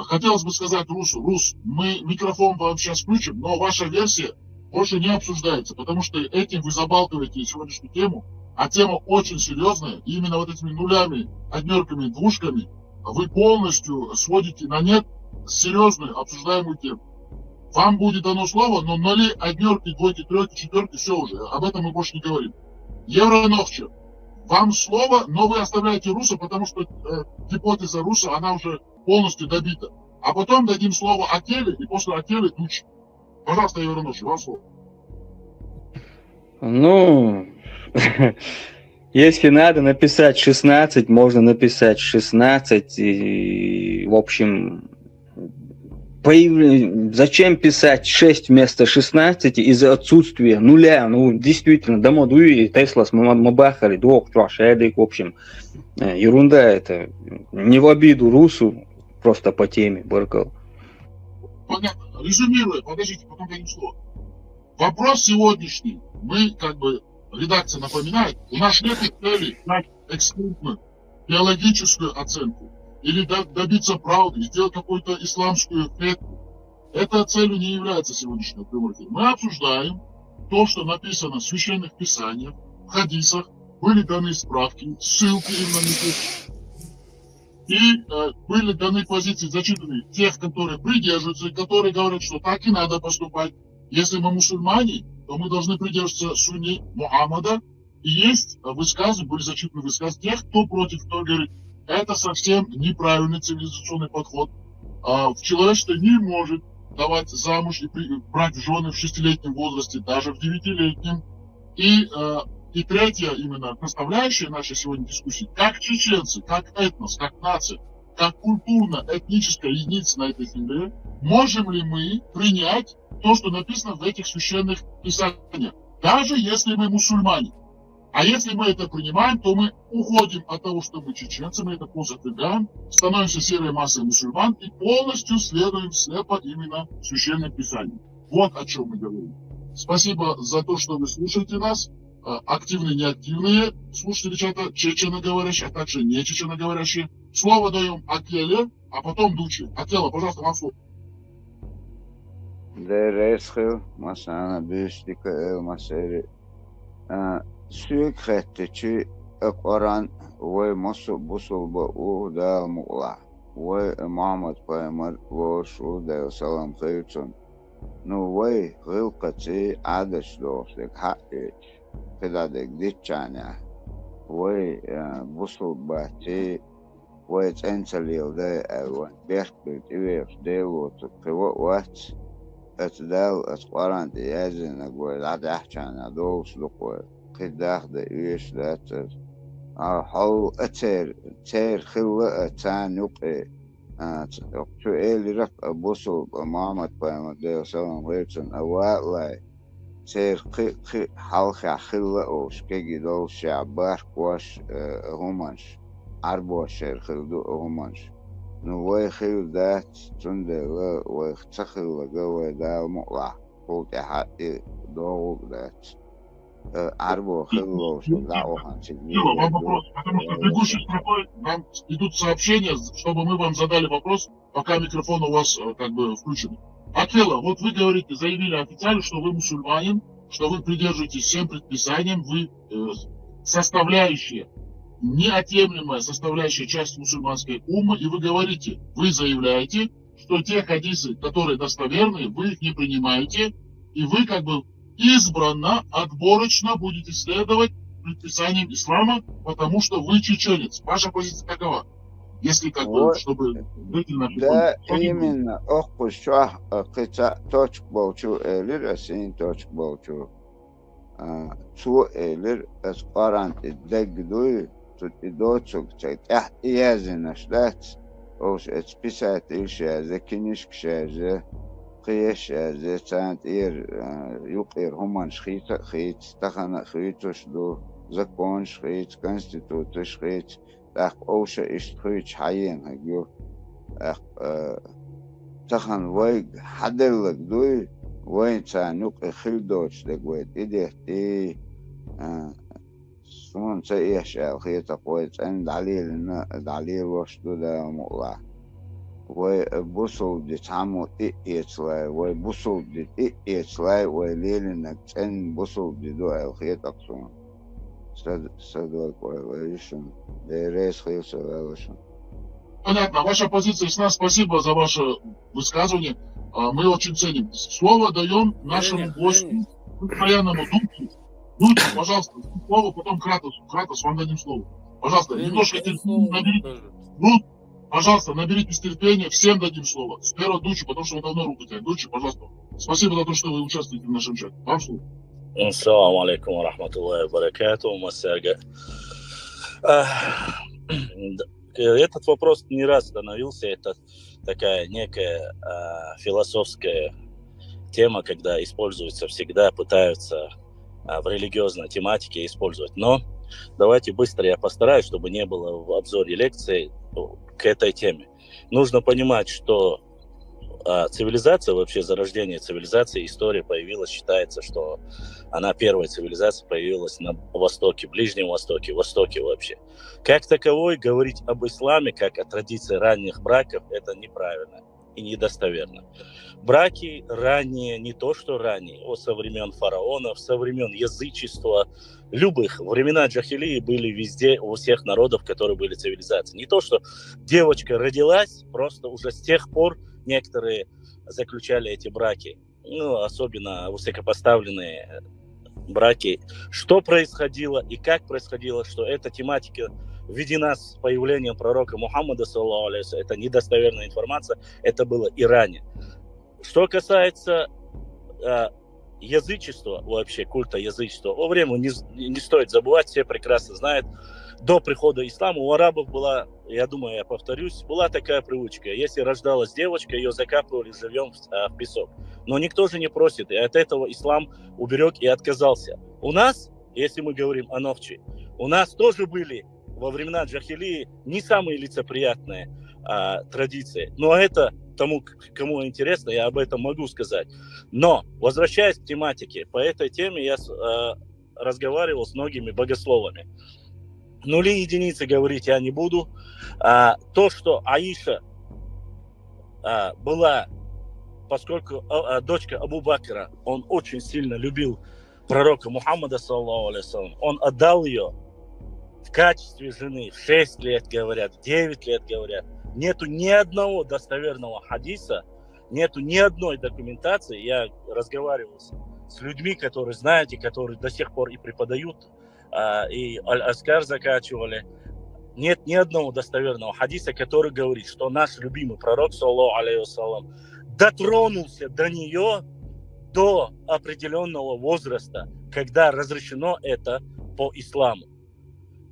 Хотелось бы сказать Рус, мы микрофон вам сейчас включим, но ваша версия больше не обсуждается, потому что этим вы забалтываете сегодняшнюю тему, а тема очень серьезная, и именно вот этими нулями, однерками, двушками вы полностью сводите на нет серьезную обсуждаемую тему. Вам будет дано слово, но нули, однерки, двойки, тройки, четверки, все уже, об этом мы больше не говорим. Евро-Новчер. Вам слово, но вы оставляете Руса, потому что гипотеза Руса, она уже полностью добита. А потом дадим слово Акеле, и после Акеле Туч. Пожалуйста, Евро-Новчер, вам слово. Ну, если надо написать 16, можно написать 16. И, в общем, зачем писать 6 вместо 16 из-за отсутствия нуля? Ну, действительно, домоду и Теслас Мабахали, двух, в общем, ерунда это. Не в обиду Русу, просто по теме, Баркал. Понятно. Резюмируя, подождите, потом дадим слово. Вопрос сегодняшний. Мы, как бы, редакция напоминает, у нас нет цели дать экспертную, теологическую оценку или добиться правды, сделать какую-то исламскую фетву. Эта целью не является сегодняшнего прямой эфир. Мы обсуждаем то, что написано в священных писаниях, в хадисах, были даны справки, ссылки им на них, и были даны позиции, зачитаны тех, которые придерживаются, которые говорят, что так и надо поступать. Если мы мусульмане, то мы должны придерживаться сунни Мухаммада. И есть высказывания, были зачитаны высказывания тех, кто против, кто говорит, это совсем неправильный цивилизационный подход. В человечестве не может давать замуж и брать в жены в 6-летнем возрасте, даже в 9-летнем. И третья именно составляющая нашей сегодня дискуссии, как чеченцы, как этнос, как нация, как культурно-этническая единица на этой земле, можем ли мы принять то, что написано в этих священных писаниях, даже если мы мусульмане. А если мы это принимаем, то мы уходим от того, что мы чеченцы, мы это просто отвергаем, становимся серой массой мусульман и полностью следуем слепо именно священным писаниям. Вот о чем мы говорим. Спасибо за то, что вы слушаете нас. Активные, неактивные слушатели чата, чеченоговорящие, а также не чеченоговорящие. Слово даем Акеле, а потом Дуче. Акела, пожалуйста, вам слово. Дересхил, масана бюстика эл масери. Сүйек хэттичи Коран вой мосу бусулба у дал мула. Вой Мухаммад паймар вошу дал салам хайцун. Ну вой хилкати адаш дослик хаич. Кедадек дитчаня. Вой бусулба ти вой ценцалил дай эван. Бехбил тивеш дейлоту кево вац. Этдал Коран диязин агой ладахчаня доус лукой. قداخ ده إيش لاتر حاو تير خلة تان يقع شو اللي رك بوصل محمد بيعمل ده سلام غيرتن أوائل تير حلقة خلة أو شكي دول شعبار واش همانش عربوش شير خلدو همانش نوي خل دات تندل ويختخل لجوا ده مقلع فوق حقي دوغ دات Арбо, Хеллоу, вам вопрос, потому что бегущей строкой нам идут сообщения, чтобы мы вам задали вопрос, пока микрофон у вас как бы включен. Акела, вот вы говорите, заявили официально, что вы мусульманин, что вы придерживаетесь всем предписаниям, вы составляющая, неотъемлемая составляющая часть мусульманской уммы, и вы говорите, вы заявляете, что те хадисы, которые достоверные, вы их не принимаете, и вы как бы избранно, отборочно будете следовать предписаниям ислама, потому что вы чеченец. Ваша позиция такова. Если как бы, чтобы длительно... Да, именно. Ох, пусть точку болчу элир, асин точку болчу. Цу элир, ас карант иддэгдуй, тут идоцуг чайт. Иязина шлац, ош эцписат ишазе, кинишк шазе, قيش زي سانت يقير همانش خيت تخنا خيتوش دو زكونش خيت كونستيتوتش خيت تاق أوشا إش خيت حيين هجو تخن ويج حدلك دوي وين سان يقي خلدوش دقويت إديه تي سمون سيئش الخيط قويت أن دليل وش دو دا مقلع وبوصل دعمو إيشلاي وبوصل إيشلاي وليلنا كان بوصل بدو خيط أقصون صدق ويشون درس خيط سوالشون. Понятно. Ваша позиция ясна. Спасибо за ваше высказывание. Мы очень ценим. Слово даем нашему гостю, постоянному Дучу. Дучу, пожалуйста, слово, потом Кратос, вам дадим слово. Пожалуйста, немножко терпения наберите. Пожалуйста, наберитесь терпения, всем дадим слово. Сперва Дучу, потому что вы давно руку тянете. Дучу, пожалуйста. Спасибо за то, что вы участвуете в нашем чате. Вам слово. Ассаламу алейкум ва рахматуллахи ва баракатуху, Масяга. Этот вопрос не раз становился. Это такая некая философская тема, когда используется всегда, пытаются в религиозной тематике использовать. Но давайте быстро я постараюсь, чтобы не было в обзоре лекции к этой теме. Нужно понимать, что цивилизация, вообще зарождение цивилизации, история появилась, считается, что она первая цивилизация появилась на Востоке, Ближнем Востоке, Востоке вообще. Как таковой говорить об исламе, как о традиции ранних браков, это неправильно и недостоверно. Браки ранее, не то что ранее, со времен фараонов, со времен язычества, любых. Времена джахилии были везде, у всех народов, которые были цивилизацией. Не то, что девочка родилась, просто уже с тех пор некоторые заключали эти браки, особенно высокопоставленные браки. Что происходило и как происходило, что эта тематика введена с появлением пророка Мухаммада, саллаллаху алейхи ва саллям, это недостоверная информация, это было и ранее. Что касается язычества, вообще культа язычества, во время не стоит забывать, все прекрасно знают, до прихода ислама у арабов была, я думаю, я повторюсь, была такая привычка. Если рождалась девочка, ее закапывали живьем в песок. Но никто же не просит, и от этого ислам уберег и отказался. У нас, если мы говорим о Новче, у нас тоже были во времена джахилии не самые лицеприятные традиции. Но это тому, кому интересно, я об этом могу сказать. Но, возвращаясь к тематике, по этой теме я разговаривал с многими богословами. Нули и единицы говорить я не буду. То, что Аиша была, поскольку дочка Абу Бакра, он очень сильно любил пророка Мухаммада, саллаллаху алейхи ва саллям, он отдал ее в качестве жены в 6 лет, говорят, в 9 лет, говорят. Нету ни одного достоверного хадиса, нету ни одной документации. Я разговаривал с людьми, которые знаете, которые до сих пор и преподают, и Аль-Аскар закачивали. Нет ни одного достоверного хадиса, который говорит, что наш любимый пророк, саллаллаху алейхи ва саллям, дотронулся до нее до определенного возраста, когда разрешено это по исламу.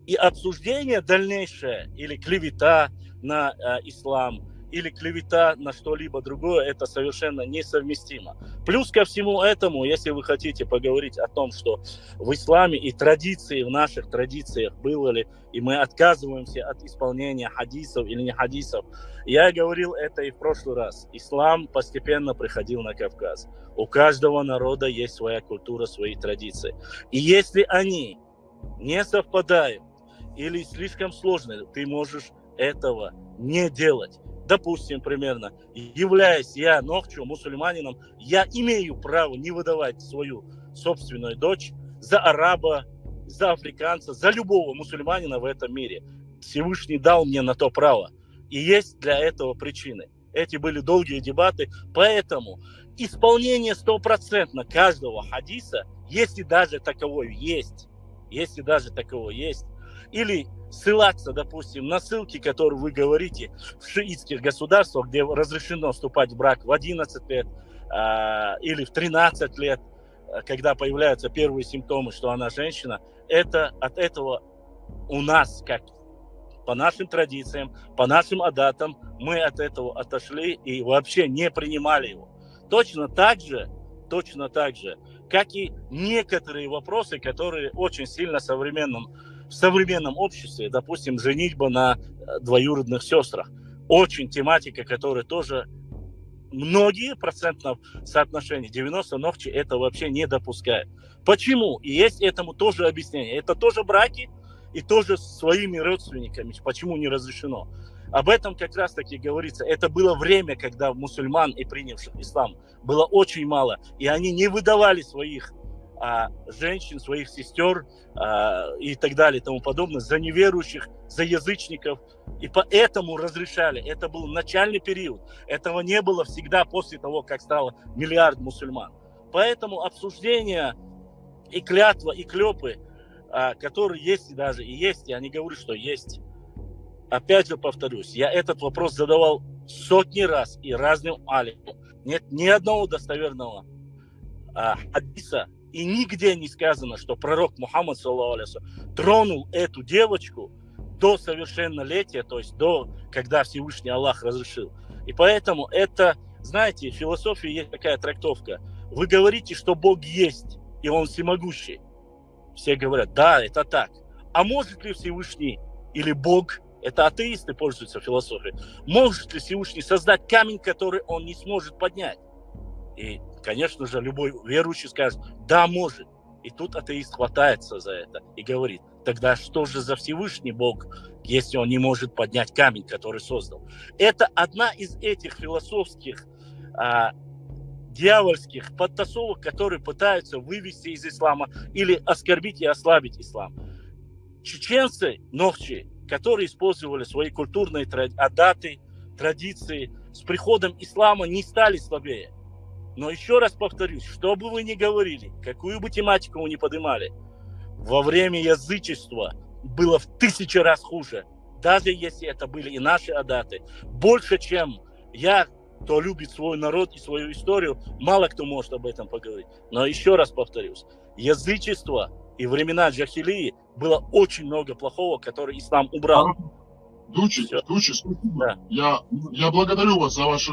И обсуждение дальнейшее, или клевета на ислам, или клевета на что-либо другое, это совершенно несовместимо. Плюс ко всему этому, если вы хотите поговорить о том, что в исламе и традиции, в наших традициях было ли, и мы отказываемся от исполнения хадисов или не хадисов, я говорил это и в прошлый раз. Ислам постепенно приходил на Кавказ. У каждого народа есть своя культура, свои традиции. И если они не совпадают или слишком сложные, ты можешь этого не делать. Допустим, примерно, являясь я Нохчу мусульманином, я имею право не выдавать свою собственную дочь за араба, за африканца, за любого мусульманина в этом мире. Всевышний дал мне на то право. И есть для этого причины. Эти были долгие дебаты, поэтому исполнение 100% каждого хадиса, если даже таковой есть, или ссылаться, допустим, на ссылки, которые вы говорите в шиитских государствах, где разрешено вступать в брак в 11 лет или в 13 лет, когда появляются первые симптомы, что она женщина, это от этого у нас, как по нашим традициям, по нашим адатам, мы от этого отошли и вообще не принимали его. Точно так же, как и некоторые вопросы, которые очень сильно в современном обществе, допустим, женитьба на двоюродных сестрах. Очень тематика, которая тоже многие процентном соотношении, 90 Нохчи это вообще не допускают. Почему? И есть этому тоже объяснение. Это тоже браки и тоже с своими родственниками. Почему не разрешено? об этом как раз таки говорится. Это было время, когда мусульман и принявших ислам было очень мало, и они не выдавали своих женщин, своих сестер и так далее и тому подобное за неверующих, за язычников, и поэтому разрешали. Это был начальный период. Этого не было всегда после того, как стало миллиард мусульман. Поэтому обсуждение и клятва, и клепы, которые есть даже и есть, я не говорю, что есть. Опять же повторюсь, я этот вопрос задавал сотни раз и разным алимам. Нет ни одного достоверного хадиса, и нигде не сказано, что пророк Мухаммад, саллаллаху алейхи ва саллям, тронул эту девочку до совершеннолетия, то есть до, когда Всевышний Аллах разрешил. И поэтому это, знаете, в философии есть такая трактовка. Вы говорите, что Бог есть, и Он всемогущий. Все говорят, да, это так. А может ли Всевышний или Бог, это атеисты пользуются философией, может ли Всевышний создать камень, который Он не сможет поднять? И, конечно же, любой верующий скажет, да, может. И тут атеист хватается за это и говорит, тогда что же за Всевышний Бог, если Он не может поднять камень, который создал? Это одна из этих философских, дьявольских подтасовок, которые пытаются вывести из ислама или оскорбить и ослабить ислам. Чеченцы, нохчи, которые использовали свои культурные адаты, традиции, с приходом ислама не стали слабее. Но еще раз повторюсь, что бы вы ни говорили, какую бы тематику вы ни поднимали, во время язычества было в 1000 раз хуже. Даже если это были и наши адаты. Больше, чем я, кто любит свой народ и свою историю, мало кто может об этом поговорить. Но еще раз повторюсь, язычество и времена джахилии было очень много плохого, который ислам убрал. Дучи, спасибо. Да. Я благодарю вас за ваше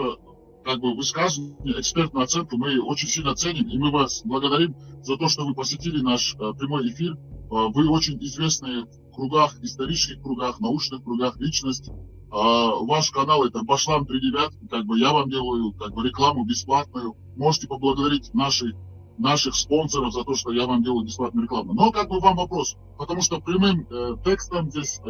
высказывание, экспертную оценку. Мы очень сильно ценим, и мы вас благодарим за то, что вы посетили наш прямой эфир. Вы очень известные в кругах, исторических кругах, научных кругах личность. Ваш канал — это Башлан 39. Я вам делаю рекламу бесплатную. Можете поблагодарить наших спонсоров за то, что я вам делаю бесплатную рекламу. Но вам вопрос, потому что прямым текстом здесь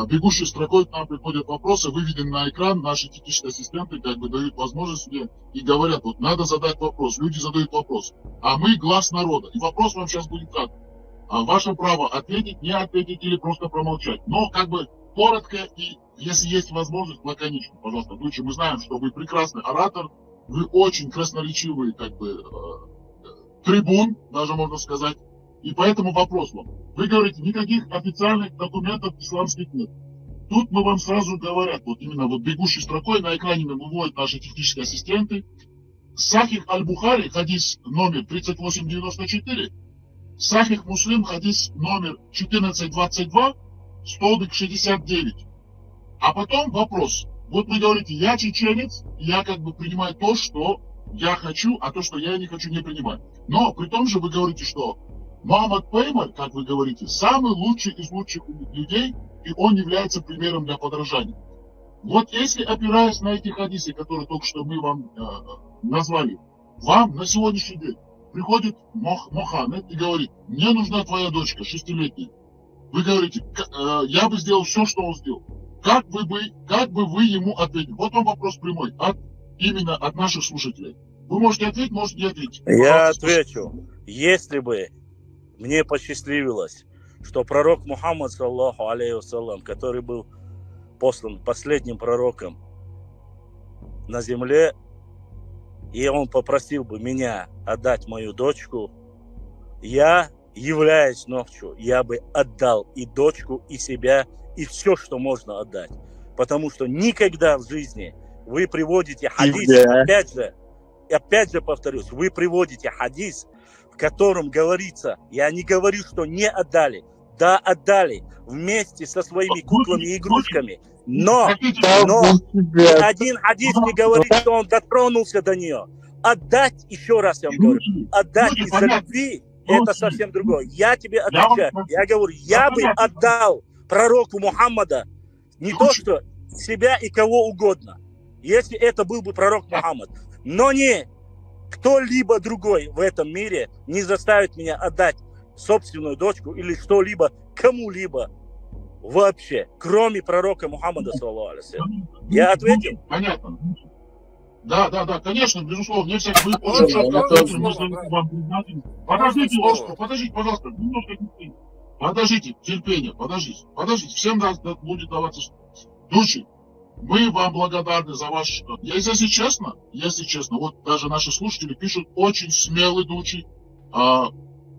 бегущей строкой к нам приходят вопросы, выведены на экран, наши технические ассистенты дают возможность мне и говорят, надо задать вопрос, люди задают вопрос, а мы глаз народа, и вопрос вам сейчас будет так. Ваше право ответить, не ответить или просто промолчать. Но коротко и, если есть возможность, лаконично, пожалуйста. Дучи, мы знаем, что вы прекрасный оратор, вы очень красноречивый трибун, даже можно сказать. И поэтому вопрос вам. Вы говорите, никаких официальных документов исламских нет. Тут мы вам сразу говорят, именно бегущей строкой на экране выводят наши технические ассистенты. Сахих Аль-Бухари, хадис номер 3894, Сахих Муслим, хадис номер 1422, столбик 69. А потом вопрос. Вы говорите, я чеченец, я принимаю то, что я хочу, а то, что я не хочу, не принимаю. Но при том же вы говорите, что Мухаммад Пеймар, как вы говорите, самый лучший из лучших людей, и он является примером для подражания. Если, опираясь на эти хадисы, которые только что мы вам назвали, вам на сегодняшний день приходит Мухаммед и говорит, мне нужна твоя дочка, 6-летняя. Вы говорите, я бы сделал все, что он сделал. Как бы вы ему ответили? Вот он вопрос прямой, именно от наших слушателей. Вы можете ответить, можете не ответить. Я отвечу. Если бы мне посчастливилось, что пророк Мухаммад, саллаллаху алейхи ва саллям, который был послан последним пророком на земле, и он попросил бы меня отдать мою дочку, я, являясь ночью, я бы отдал и дочку, и себя, и все, что можно отдать. Потому что никогда в жизни вы приводите хадис, опять же повторюсь, вы приводите хадис, в котором говорится, я не говорю, что не отдали, да, отдали вместе со своими куклами и игрушками, но один хадис не говорит, что он дотронулся до нее. Отдать, еще раз я вам говорю, отдать из-за любви, это совсем другое. Я тебе отвечаю, я говорю, я бы отдал пророку Мухаммада не то, что себя и кого угодно, если это был бы пророк Мухаммад, но не кто-либо другой в этом мире не заставит меня отдать собственную дочку или что-либо кому-либо вообще, кроме пророка Мухаммада, саллаллаху алейхи вассалям? Я ответил? Понятно. Да, конечно, безусловно. Не всех вы очень четко ответили, мы вам признательны. Подождите, Ложко, подождите, пожалуйста, немножко терпения. Подождите, терпение, подождите. Всем будет даваться души. Мы вам благодарны за ваш... Если честно, вот даже наши слушатели пишут, очень смелый Дучи,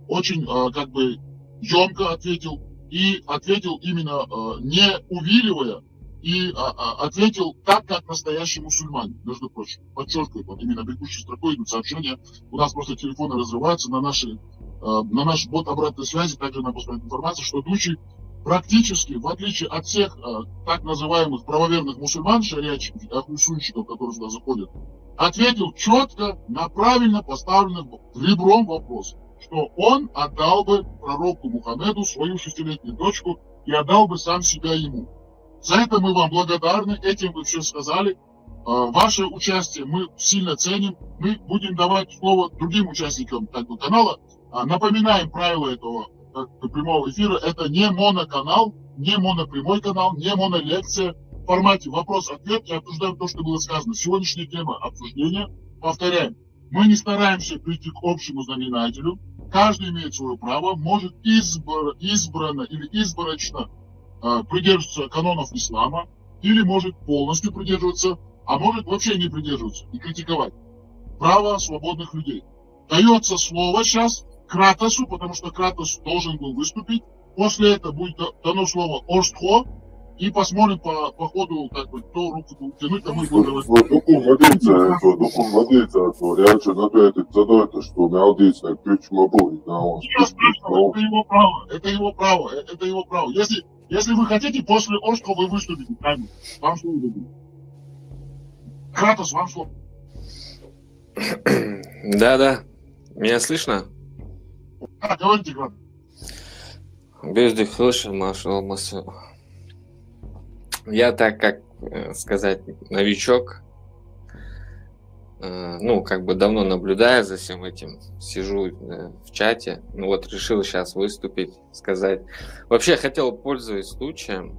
очень как бы емко ответил, и ответил именно не увиливая, и ответил так, как настоящий мусульманин, между прочим. Подчеркиваю, вот именно бегущей строкой идут сообщения. У нас просто телефоны разрываются на наш бот обратной связи, также нам поступает информация, что Дучи практически, в отличие от всех так называемых правоверных мусульман, шариатчиков, ахлюсунщиков, которые сюда заходят, ответил четко на правильно поставленный ребром вопрос, что он отдал бы пророку Мухаммеду свою 6-летнюю дочку и отдал бы сам себя ему. За это мы вам благодарны, этим вы все сказали. Ваше участие мы сильно ценим. Мы будем давать слово другим участникам канала. Напоминаем правила этого прямого эфира. Это не моноканал, не монопрямой канал, не монолекция. В формате вопрос-ответ и обсуждаем то, что было сказано. Сегодняшняя тема обсуждения. Повторяем, мы не стараемся прийти к общему знаменателю. Каждый имеет свое право, может избранно или изборочно придерживаться канонов ислама, или может полностью придерживаться, а может вообще не придерживаться и критиковать. Право свободных людей. Дается слово сейчас Кратосу, потому что Кратос должен был выступить. После этого будет дано слово Орстхо, и посмотрим по ходу, как бы, кто руку тянуть, а мы будем... Я что ответить за это, что Малдийцная ключма будет на он. Это его право. Если вы хотите, после Орстхо вы выступите. Вам слово дадут. Кратос, вам слово. Да. Меня слышно? Да, говорите, Кратос. Бездых слышал, машал. Я, так как сказать, новичок, как бы давно наблюдаю за всем этим, сижу в чате, вот решил сейчас выступить, сказать. Вообще хотел, пользуясь случаем,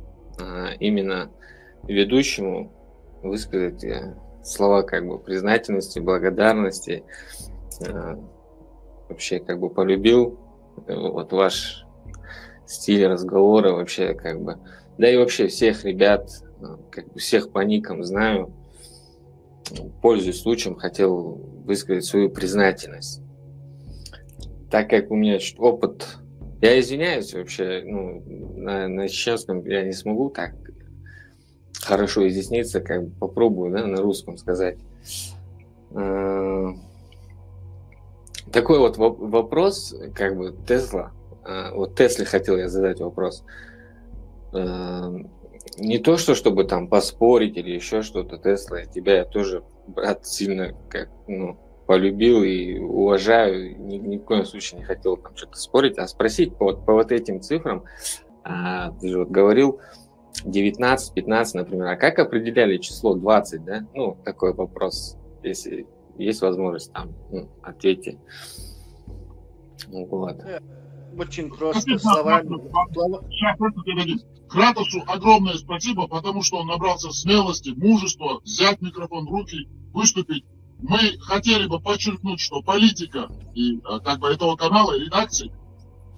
именно ведущему высказать слова как бы признательности, благодарности. Вообще как бы полюбил вот ваш стиль разговора, вообще как бы. Да и вообще всех ребят, как бы всех по никам знаю. Пользуясь случаем, хотел высказать свою признательность. Так как у меня опыт... Я извиняюсь вообще, на чеченском я не смогу так хорошо изъясниться, как бы попробую, на русском сказать. Такой вот вопрос, как бы Тесла. Вот Тесле хотел я задать вопрос. Не то, чтобы там поспорить или еще что-то, Тесла, тебя я тоже, брат, сильно полюбил и уважаю, ни в коем случае не хотел там что-то спорить, а спросить по вот этим цифрам. Ты же вот говорил 19, 15, например, а как определяли число 20, да? Такой вопрос, если есть возможность там ответить. Вот. Очень просто словами. Кратосу огромное спасибо, потому что он набрался смелости, мужества, взять микрофон в руки, выступить. Мы хотели бы подчеркнуть, что политика и как бы этого канала и редакции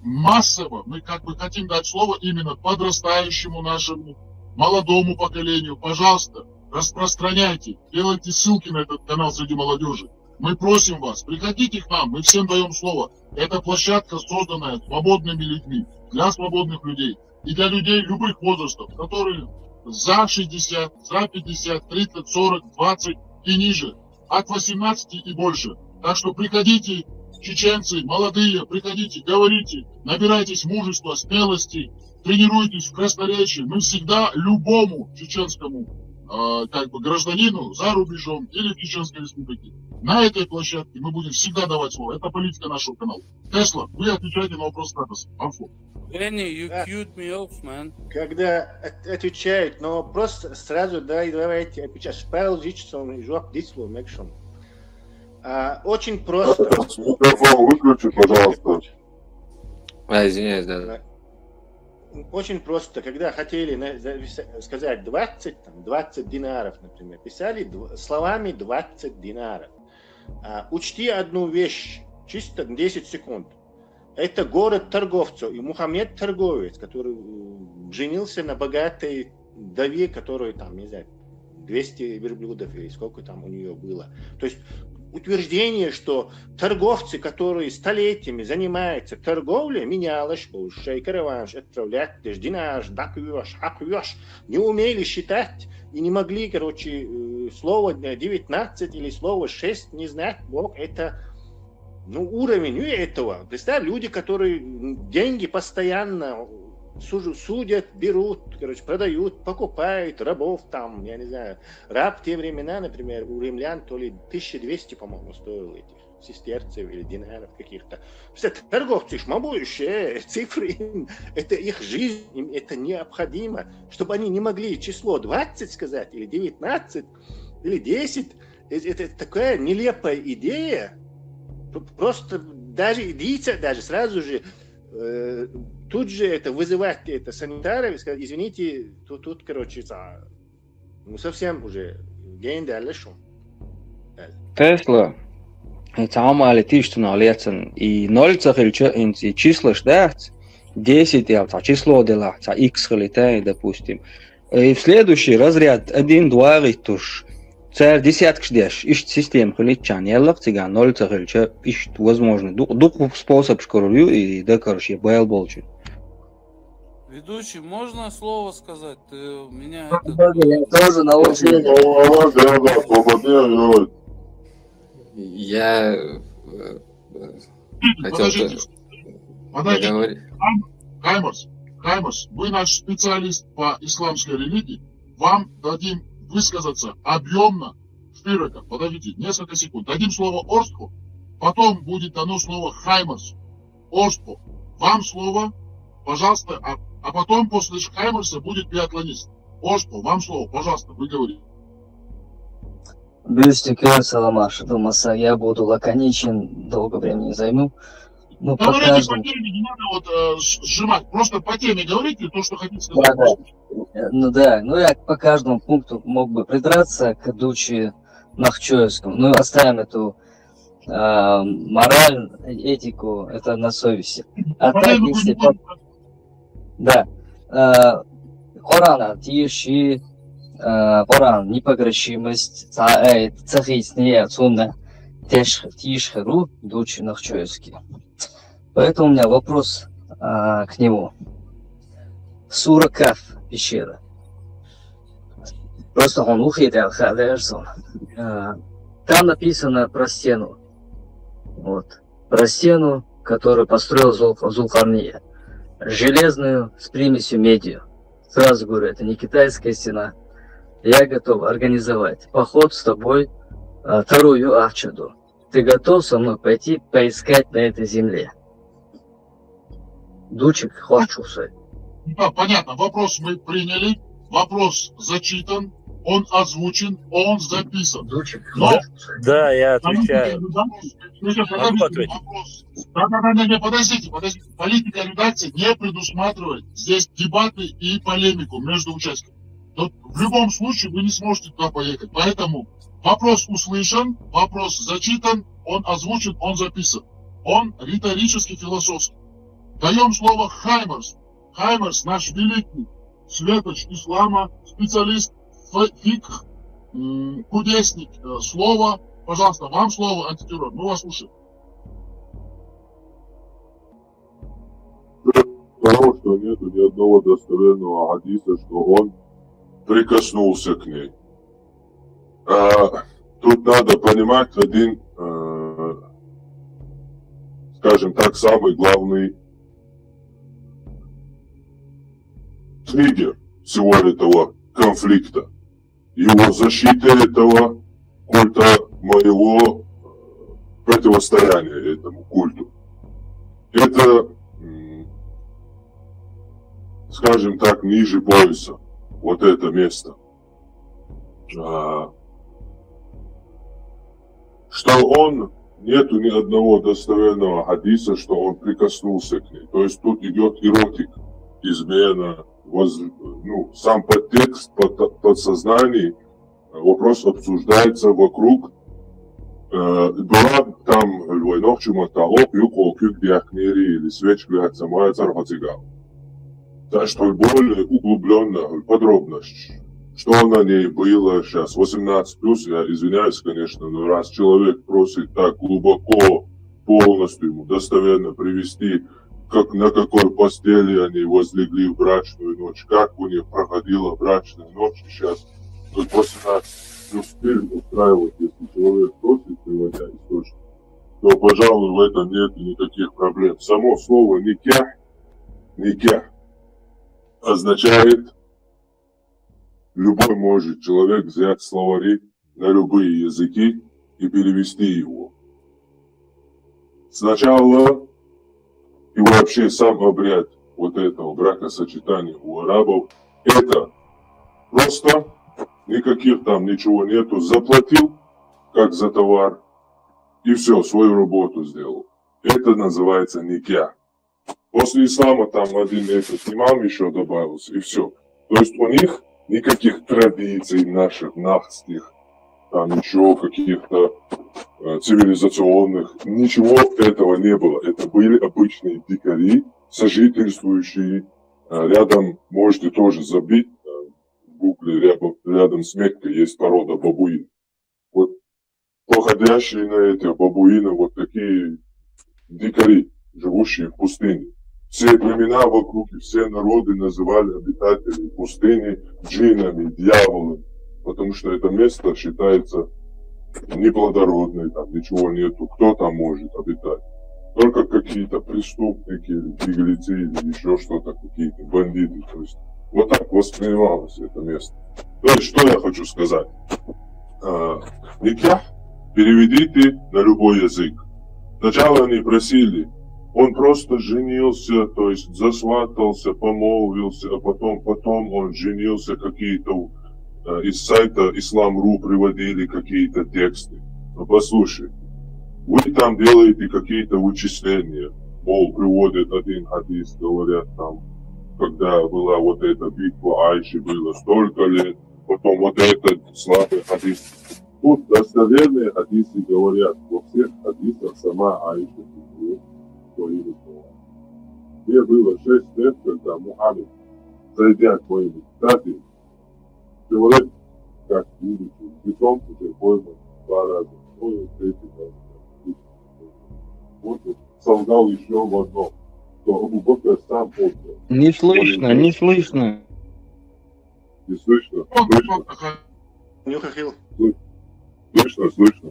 массово, мы как бы хотим дать слово именно подрастающему нашему молодому поколению. Пожалуйста, распространяйте, делайте ссылки на этот канал среди молодежи. Мы просим вас, приходите к нам, мы всем даем слово. Это площадка, созданная свободными людьми, для свободных людей и для людей любых возрастов, которые за 60, за 50, 30, 40, 20 и ниже, от 18 и больше. Так что приходите, чеченцы, молодые, приходите, говорите, набирайтесь мужества, смелости, тренируйтесь в красноречии. Мы всегда любому чеченскому гражданину за рубежом или в Чеченской Республике на этой площадке мы будем всегда давать слово. Это политика нашего канала. Тесла, вы отвечаете на вопрос Кратоса. Danny, you queued me off, man. Когда отвечают, но просто сразу давайте отвечать. Павел Зичсон и Жоп Дисло Мекшон. Очень просто. Микрофон выключи, пожалуйста. Извиняюсь, да. очень просто. Когда хотели сказать 20 динаров, например, писали словами 20 динаров. Учти одну вещь, чисто 10 секунд. Это город торговцев, и Мухаммед торговец, который женился на богатой вдове, которой там, не знаю, 200 верблюдов или сколько там у нее было. То есть утверждение, что торговцы, которые столетиями занимаются торговлей, менялось, шейкараванш, отправлять, динаш, даквёш, аквёш, не умели считать и не могли, короче, слово 19 или слово 6 не знать, Бог, это уровень этого. Представь, люди, которые деньги постоянно судят, берут, короче, продают, покупают рабов там, я не знаю. Раб в те времена, например, у римлян то ли 1200, по-моему, стоил этих сестерцев или динаров каких-то. Торговцы шмабующие, цифры, это их жизнь, им это необходимо, чтобы они не могли число 20 сказать, или 19, или 10. Это такая нелепая идея. Просто даже идите, даже сразу же тут же это вызывать это санитаров и сказать, извините, тут короче, совсем уже гейндерле шум. Tesla, تعامل تيجتنا ليتن и 0 и число ждать 10 или число дела, x хлетай, допустим. И в следующий разряд 1, 2 ритуш. Царь десяток ждешь, ищет систему хлечан, яллах цыган, 0 хлеча, ищет возможно. Дух способ шкурю и да, короче, байл болчу. Ведущий, можно слово сказать? Ты меня тоже на очереди. Я хотел поговорить. Хаймарс, вы наш специалист по исламской религии. Вам дадим высказаться объемно, широко. Подождите, несколько секунд. Дадим слово Орсту, потом будет дано слово Хаймарсу. Орсту, вам слово, пожалуйста, а потом после Хаймарса будет биатлонист. Орсту, вам слово, пожалуйста, вы говорите. Бюстикер Саламаш, думаса, я буду лаконичен, долго времени не займу. Ну, говорите по теме, не надо вот сжимать, просто по теме говорите то, что хотите сказать. Да. Я по каждому пункту мог бы придраться к Дучи Махчоевскому. Оставим эту мораль, этику, это на совести. А так, если... Да. Корана, тиши, Коран, непогрешимость, цахисния, цунна, тишхеру, Дучи Махчоевский. Поэтому у меня вопрос к нему. Сура Каф, пещера. Просто он ухитрил Хадерсон. Там написано про стену. Вот. Про стену, которую построил Зулкарния. Железную с примесью меди. Сразу говорю, это не китайская стена. Я готов организовать поход с тобой вторую Арчаду. Ты готов со мной пойти поискать на этой земле? Дучик, хочу сказать. Да, понятно, вопрос мы приняли, вопрос зачитан, он озвучен, он записан. Дучик, но... Да, я отвечаю. Могу ответить? Подождите. Политика редакции не предусматривает здесь дебаты и полемику между участниками. Но в любом случае вы не сможете туда поехать. Поэтому вопрос услышан, вопрос зачитан, он озвучен, он записан. Он риторически философский. Даем слово Хаймарсу. Хаймарс, наш великий светоч ислама, специалист фикх, кудесник. Слово, пожалуйста, вам слово, антитеррор. Мы вас слушаем. Потому что нету ни одного достоверного хадиса, что он прикоснулся к ней. Тут надо понимать один, скажем так, самый главный триггер всего этого конфликта. Его защита этого культа, моего противостояния этому культу. Это, скажем так, ниже пояса. Вот это место. Что он, нету ни одного достоверного хадиса, что он прикоснулся к ней. То есть тут идет эротика. измена, сам подтекст, подсознание, вопрос обсуждается вокруг. Была там львойнох чумоталоп, юколкюк диахнери или свечка самая цархоцигал. Так что более углубленно, подробность. Что на ней было сейчас, 18+, я извиняюсь, конечно, но раз человек просит так глубоко, полностью ему достоверно привести, как на какой постели они возлегли в брачную ночь, как у них проходила брачная ночь, сейчас тут 18+ фильм устраивать, если человек просит, приводя источник, то, пожалуй, в этом нет никаких проблем. Само слово «никях» означает, любой может человек взять словари на любые языки и перевести его. Сначала и вообще сам обряд вот этого бракосочетания у арабов, это просто никаких там ничего нету, заплатил как за товар и все, свою работу сделал. Это называется никях. После ислама там один этот имам еще добавился и все. То есть у них никаких традиций наших, нахских, там еще каких-то цивилизационных, ничего этого не было. Это были обычные дикари, сожительствующие рядом, можете тоже забить, в гугле рядом с Меккой есть порода бабуин. Вот походящие на эти бабуины, вот такие дикари, живущие в пустыне. Все племена вокруг и все народы называли обитателей пустыни джиннами, дьяволами, потому что это место считается неплодородной, там ничего нету, кто там может обитать? Только какие-то преступники, или беглецы, или еще что-то, какие-то бандиты. То есть вот так воспринималось это место. То есть что я хочу сказать? Никях переведите на любой язык. Сначала они просили, он просто женился, то есть засватался, помолвился, а потом он женился, какие-то из сайта Ислам.ру приводили какие-то тексты. Но послушай, вы там делаете какие-то вычисления, мол, приводят один хадис, говорят там, когда была вот эта битва Айши, было столько лет, потом вот этот слабый хадис. Тут достоверные хадисы говорят, во всех хадисах сама Айша своими словами. Мне было 6 лет, когда Мухаммед, зайдя к моему статуе, человек, как видите, питомцы, уже пойман 2 раза. Он третий раз. Вот солгал еще в одном, что Абу Бакр сам отдал. Не слышно, не слышно. Не слышно? Слышно? Слышно.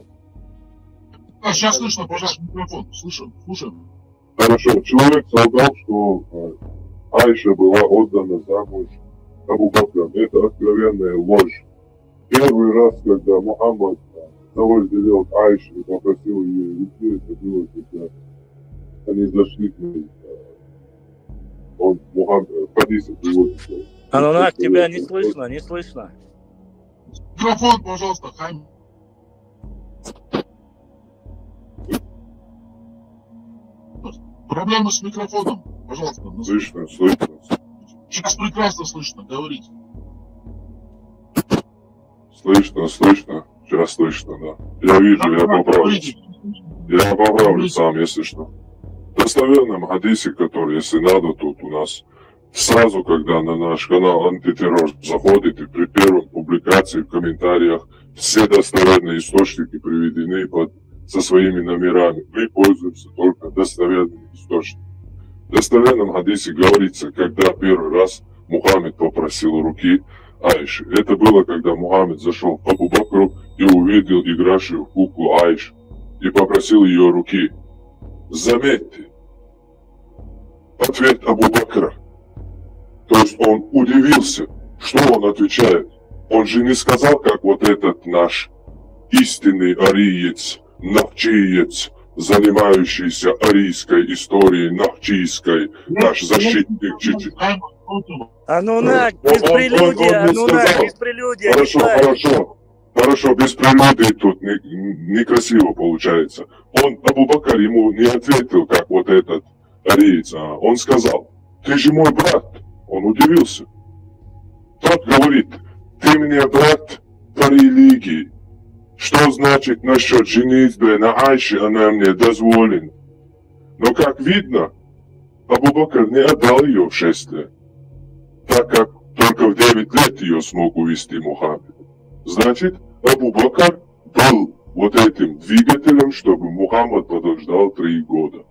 Сейчас слышно, пожалуйста, микрофон. Слушаем. Хорошо. Человек солгал, что Айша была отдана замуж Абу Бакром. Это откровенная ложь. Первый раз, когда Мухаммад велел Айше и попросил ее руки, это было, когда они зашли к ней. Он Мухаммад в хадисе приводит. Анунак, тебя не слышно. Микрофон, пожалуйста, Хайм. Проблемы с микрофоном, пожалуйста. Слышно. Сейчас прекрасно слышно, говорите. Слышно. Сейчас слышно, да. Я вижу, я поправлюсь. Я поправлю сам, если что. В достоверном хадисе, который, если надо, тут у нас сразу, когда на наш канал Антитеррор заходите, при первой публикации в комментариях все достоверные источники приведены со своими номерами. Мы пользуемся только достоверными источниками. В достоверном хадисе говорится, когда первый раз Мухаммед попросил руки Айши. Это было, когда Мухаммед зашел к Абу Бакру и увидел игравшую в куклу Айшу и попросил ее руки. Заметьте, ответ Абу Бакра. То есть он удивился, что он отвечает. Он же не сказал, как вот этот наш истинный ариец, нахчиец, занимающийся арийской историей, нахчийской, наш защитник чечи. Анунак, без прелюдии. Хорошо, без прелюдии тут некрасиво получается. Абу Бакр ему не ответил, как вот этот ариец, он сказал, ты же мой брат. Он удивился. Тот говорит: ты мне брат по религии. Что значит насчет женитьбы на Айше, она мне дозволена? Но, как видно, Абу Бакр не отдал ее в 6 лет, так как только в 9 лет ее смог увести Мухаммед. Значит, Абу Бакр был вот этим двигателем, чтобы Мухаммад подождал 3 года.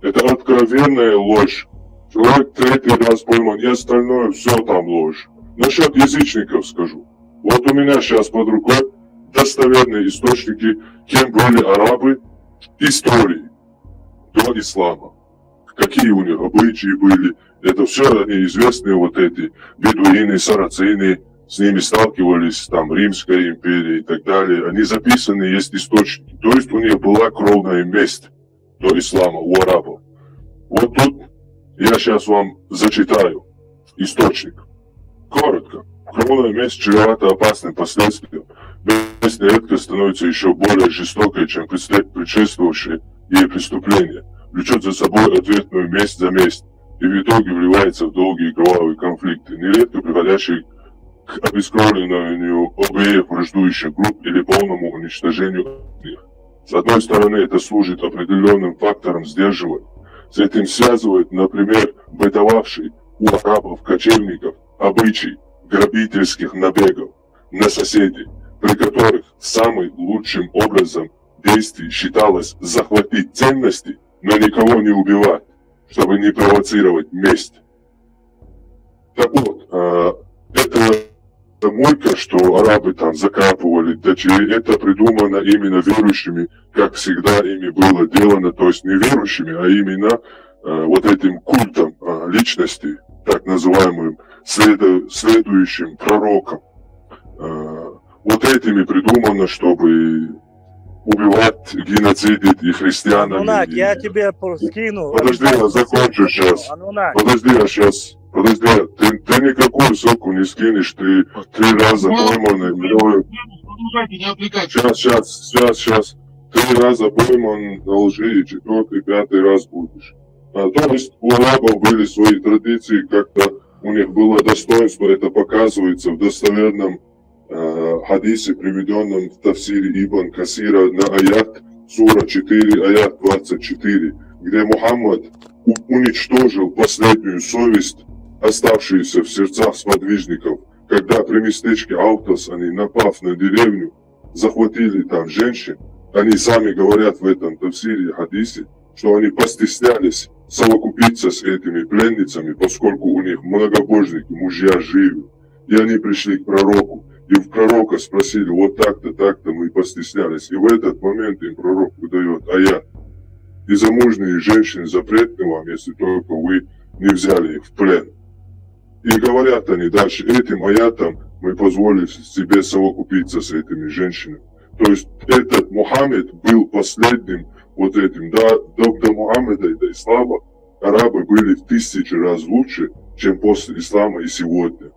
Это откровенная ложь. Человек 3-й раз пойман, и остальное все там ложь. Насчет язычников скажу. Вот у меня сейчас под рукой достоверные источники, кем были арабы истории до ислама. Какие у них обычаи были. Это все они известные, вот эти бедуины, сарацины, с ними сталкивались, там, Римская империя и так далее. Они записаны, есть источники. То есть у них была кровная месть до ислама у арабов. Вот тут я сейчас вам зачитаю источник. Коротко. Кровная месть чревата опасным последствием. Месть нередко становится еще более жестокой, чем предшествовавшие ей преступления. Влечет за собой ответную месть за месть и в итоге вливается в долгие кровавые конфликты, нередко приводящие к обескровлению обеих враждующих групп или полному уничтожению их. С одной стороны, это служит определенным фактором сдерживания. С этим связывает, например, бытовавший у арабов-кочевников обычай грабительских набегов на соседей, при которых самым лучшим образом действий считалось захватить ценности, но никого не убивать, чтобы не провоцировать месть. Так вот, это мойка, что арабы там закапывали дочерей, это придумано именно верующими, как всегда ими было делано, то есть не верующими, а именно вот этим культом личности, так называемым следующим пророком. Вот этими придумано, чтобы убивать, геноцидить и христианами. Анунак, я тебе скину. Подожди, я закончу сейчас. Подожди, я сейчас. Подожди, ты никакую ссылку не скинешь, ты 3 раза пойман. Сейчас. 3 раза пойман на лжи, и 4-й, 5-й раз будешь. То есть у арабов были свои традиции, как-то у них было достоинство, это показывается в достоверном хадисе, приведенном в тафсире Ибн Касира на аят, сура 4, аят 24, где Мухаммад уничтожил последнюю совесть, оставшуюся в сердцах сподвижников, когда при местечке Аутас они, напав на деревню, захватили там женщин. Они сами говорят в этом тафсире хадисе, что они постеснялись совокупиться с этими пленницами, поскольку у них многобожники, мужья живы. И они пришли к пророку, и в пророка спросили: вот так-то мы постеснялись. И в этот момент им пророк выдает аят: и замужние женщины запретны вам, если только вы не взяли их в плен. И говорят они дальше: этим аятом мы позволили себе совокупиться с этими женщинами. То есть этот Мухаммед был последним вот этим. До Мухаммеда и до ислама арабы были в 1000 раз лучше, чем после ислама и сегодня,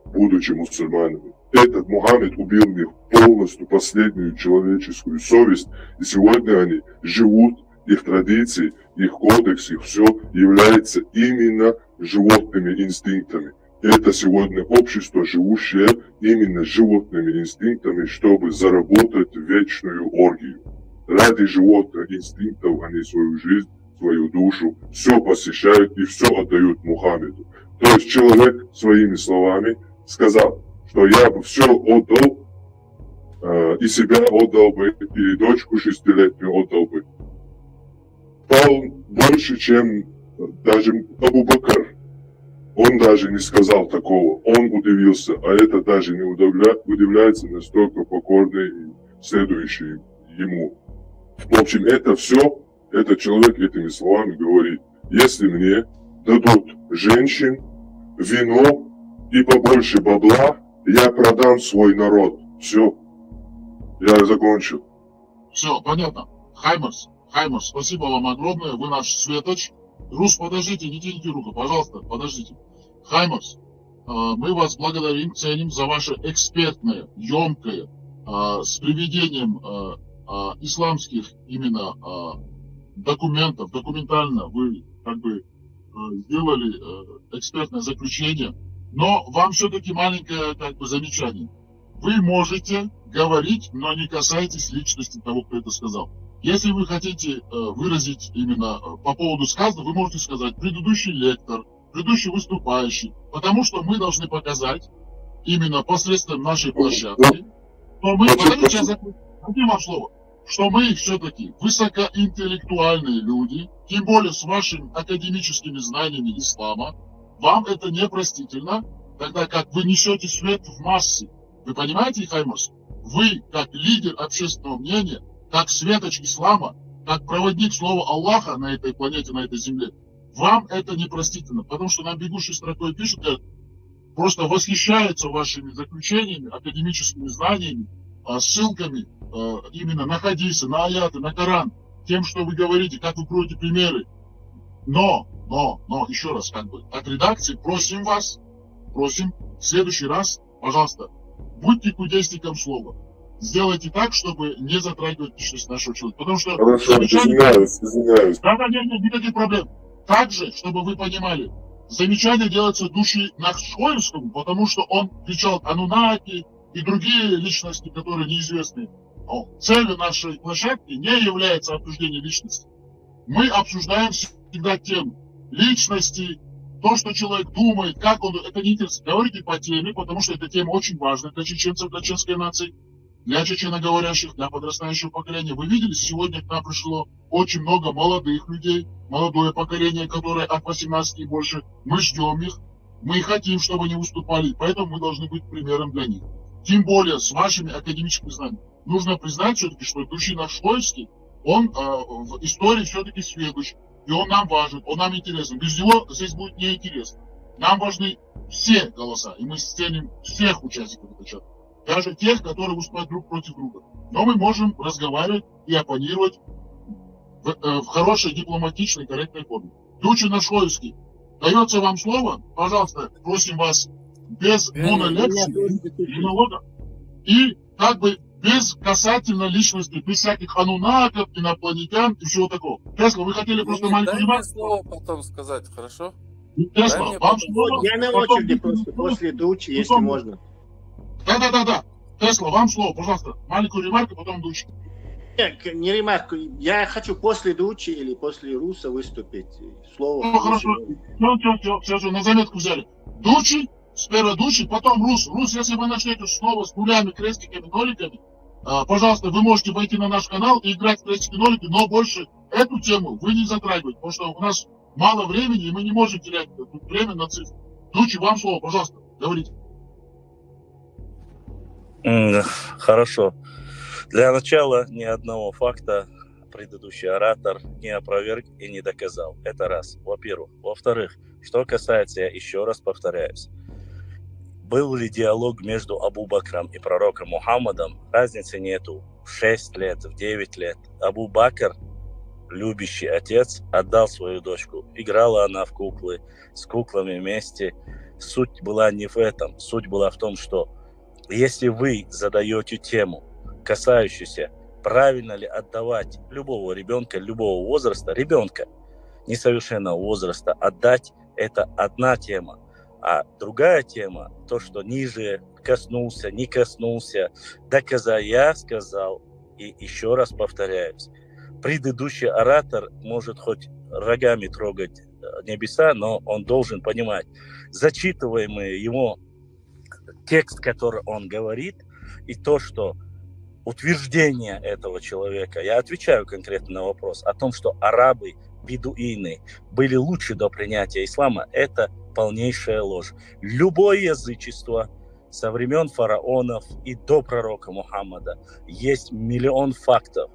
будучи мусульманами. Этот Мухаммед убил в них полностью последнюю человеческую совесть, и сегодня они живут, их традиции, их кодекс, их все является именно животными инстинктами. Это сегодня общество, живущее именно животными инстинктами, чтобы заработать вечную оргию. Ради животных инстинктов они свою жизнь, свою душу, все посещают и все отдают Мухаммеду. То есть человек своими словами сказал, что я бы все отдал, и себя отдал бы, и дочку 6-летнюю отдал бы. Пал больше, чем даже Абу Бакр. Он даже не сказал такого, он удивился, а это даже не удивляется, настолько покорный и следующий ему. В общем, это все, этот человек этими словами говорит: если мне дадут женщин, вино и побольше бабла, я продам свой народ. Все, я закончил. Все, понятно. Хаймерс, спасибо вам огромное, вы наш светоч. Рус, подождите, не тяните руку, пожалуйста, подождите. Хаймерс, мы вас благодарим, ценим за ваше экспертное, емкое, с приведением исламских именно документов, документально вы как бы сделали экспертное заключение, но вам все-таки маленькое замечание. Вы можете говорить, но не касайтесь личности того, кто это сказал. Если вы хотите выразить именно по поводу сказанного, вы можете сказать предыдущий лектор, предыдущий выступающий, потому что мы должны показать именно посредством нашей площадки, что мы, что мы все-таки высокоинтеллектуальные люди, тем более с вашими академическими знаниями ислама. Вам это непростительно, тогда как вы несете свет в массы. Вы понимаете, Ихаймас? Вы, как лидер общественного мнения, как светоч ислама, как проводник слова Аллаха на этой планете, на этой земле, вам это непростительно, потому что нам бегущей строкой пишут, говорят, просто восхищаются вашими заключениями, академическими знаниями, ссылками именно на хадисы, на аяты, на Коран, тем, что вы говорите, как вы приводите примеры. Но, еще раз, от редакции просим вас, в следующий раз, пожалуйста, будьте кудесником слова. Сделайте так, чтобы не затрагивать личность нашего человека. Потому что... Хорошо, извиняюсь. Да, нет, никаких проблем. Также, чтобы вы понимали, замечание делается Души Нахшоевскому, потому что он кричал Анунаки и другие личности, которые неизвестны. Целью нашей площадки не является обсуждение личности. Мы обсуждаем всегда тему личности, то, что человек думает, как он, это не интересно. Говорите по теме, потому что эта тема очень важна для чеченцев, для чеченской нации, для чеченоговорящих, для подрастающего поколения. Вы видели, сегодня к нам пришло очень много молодых людей, молодое поколение, которое от 18 и больше. Мы ждем их, мы хотим, чтобы они выступали, поэтому мы должны быть примером для них. Тем более с вашими академическими знаниями. Нужно признать все-таки, что Души Нахшоевский, он в истории все-таки сведущ, и он нам важен, он нам интересен. Без него здесь будет неинтересно. Нам важны все голоса, и мы ценим всех участников этого чата. Даже тех, которые выступают друг против друга. Но мы можем разговаривать и оппонировать в хорошей, дипломатичной, корректной форме. Души Нахшоевский, дается вам слово, пожалуйста, просим вас без монолекции, монолога, и без касательно личности, без всяких анунаков, инопланетян и всего такого. Тесла, вы хотели просто маленькую ремарку? Дай мне слово потом сказать, хорошо? Тесла, вам слово. Я на очереди просто после Дучи, если можно. Да. Тесла, вам слово, пожалуйста. Маленькую ремарку, потом Дучи. Нет, не ремарку. Я хочу после Дучи или после Руса выступить. Слово. Хорошо. Все, на заметку взяли. Дучи, сперва Дучи, потом Рус. Рус, если вы начнете снова с нулями, крестиками, ноликами, пожалуйста, вы можете войти на наш канал и играть в крестики, нолики, но больше эту тему вы не затрагиваете, потому что у нас мало времени, и мы не можем терять время на цифры. Дучи, вам слово, пожалуйста, говорите. Хорошо. Для начала ни одного факта предыдущий оратор не опроверг и не доказал. Это раз. Во-первых. Во-вторых, что касается, я еще раз повторяюсь, был ли диалог между Абу Бакром и пророком Мухаммадом, разницы нету. В 6 лет, в 9 лет. Абу Бакр, любящий отец, отдал свою дочку. Играла она в куклы, с куклами вместе. Суть была не в этом. Суть была в том, что если вы задаете тему, касающуюся, правильно ли отдавать любого ребенка, любого возраста, ребенка несовершенного возраста, отдать, это одна тема. А другая тема, то, что ниже коснулся, не коснулся, доказал, я сказал, и еще раз повторяюсь, предыдущий оратор может хоть рогами трогать небеса, но он должен понимать, зачитываемый ему текст, который он говорит, и то, что утверждение этого человека, я отвечаю конкретно на вопрос, о том, что арабы, бедуины были лучше до принятия ислама, это полнейшая ложь. Любое язычество со времен фараонов и до пророка Мухаммада есть миллион фактов.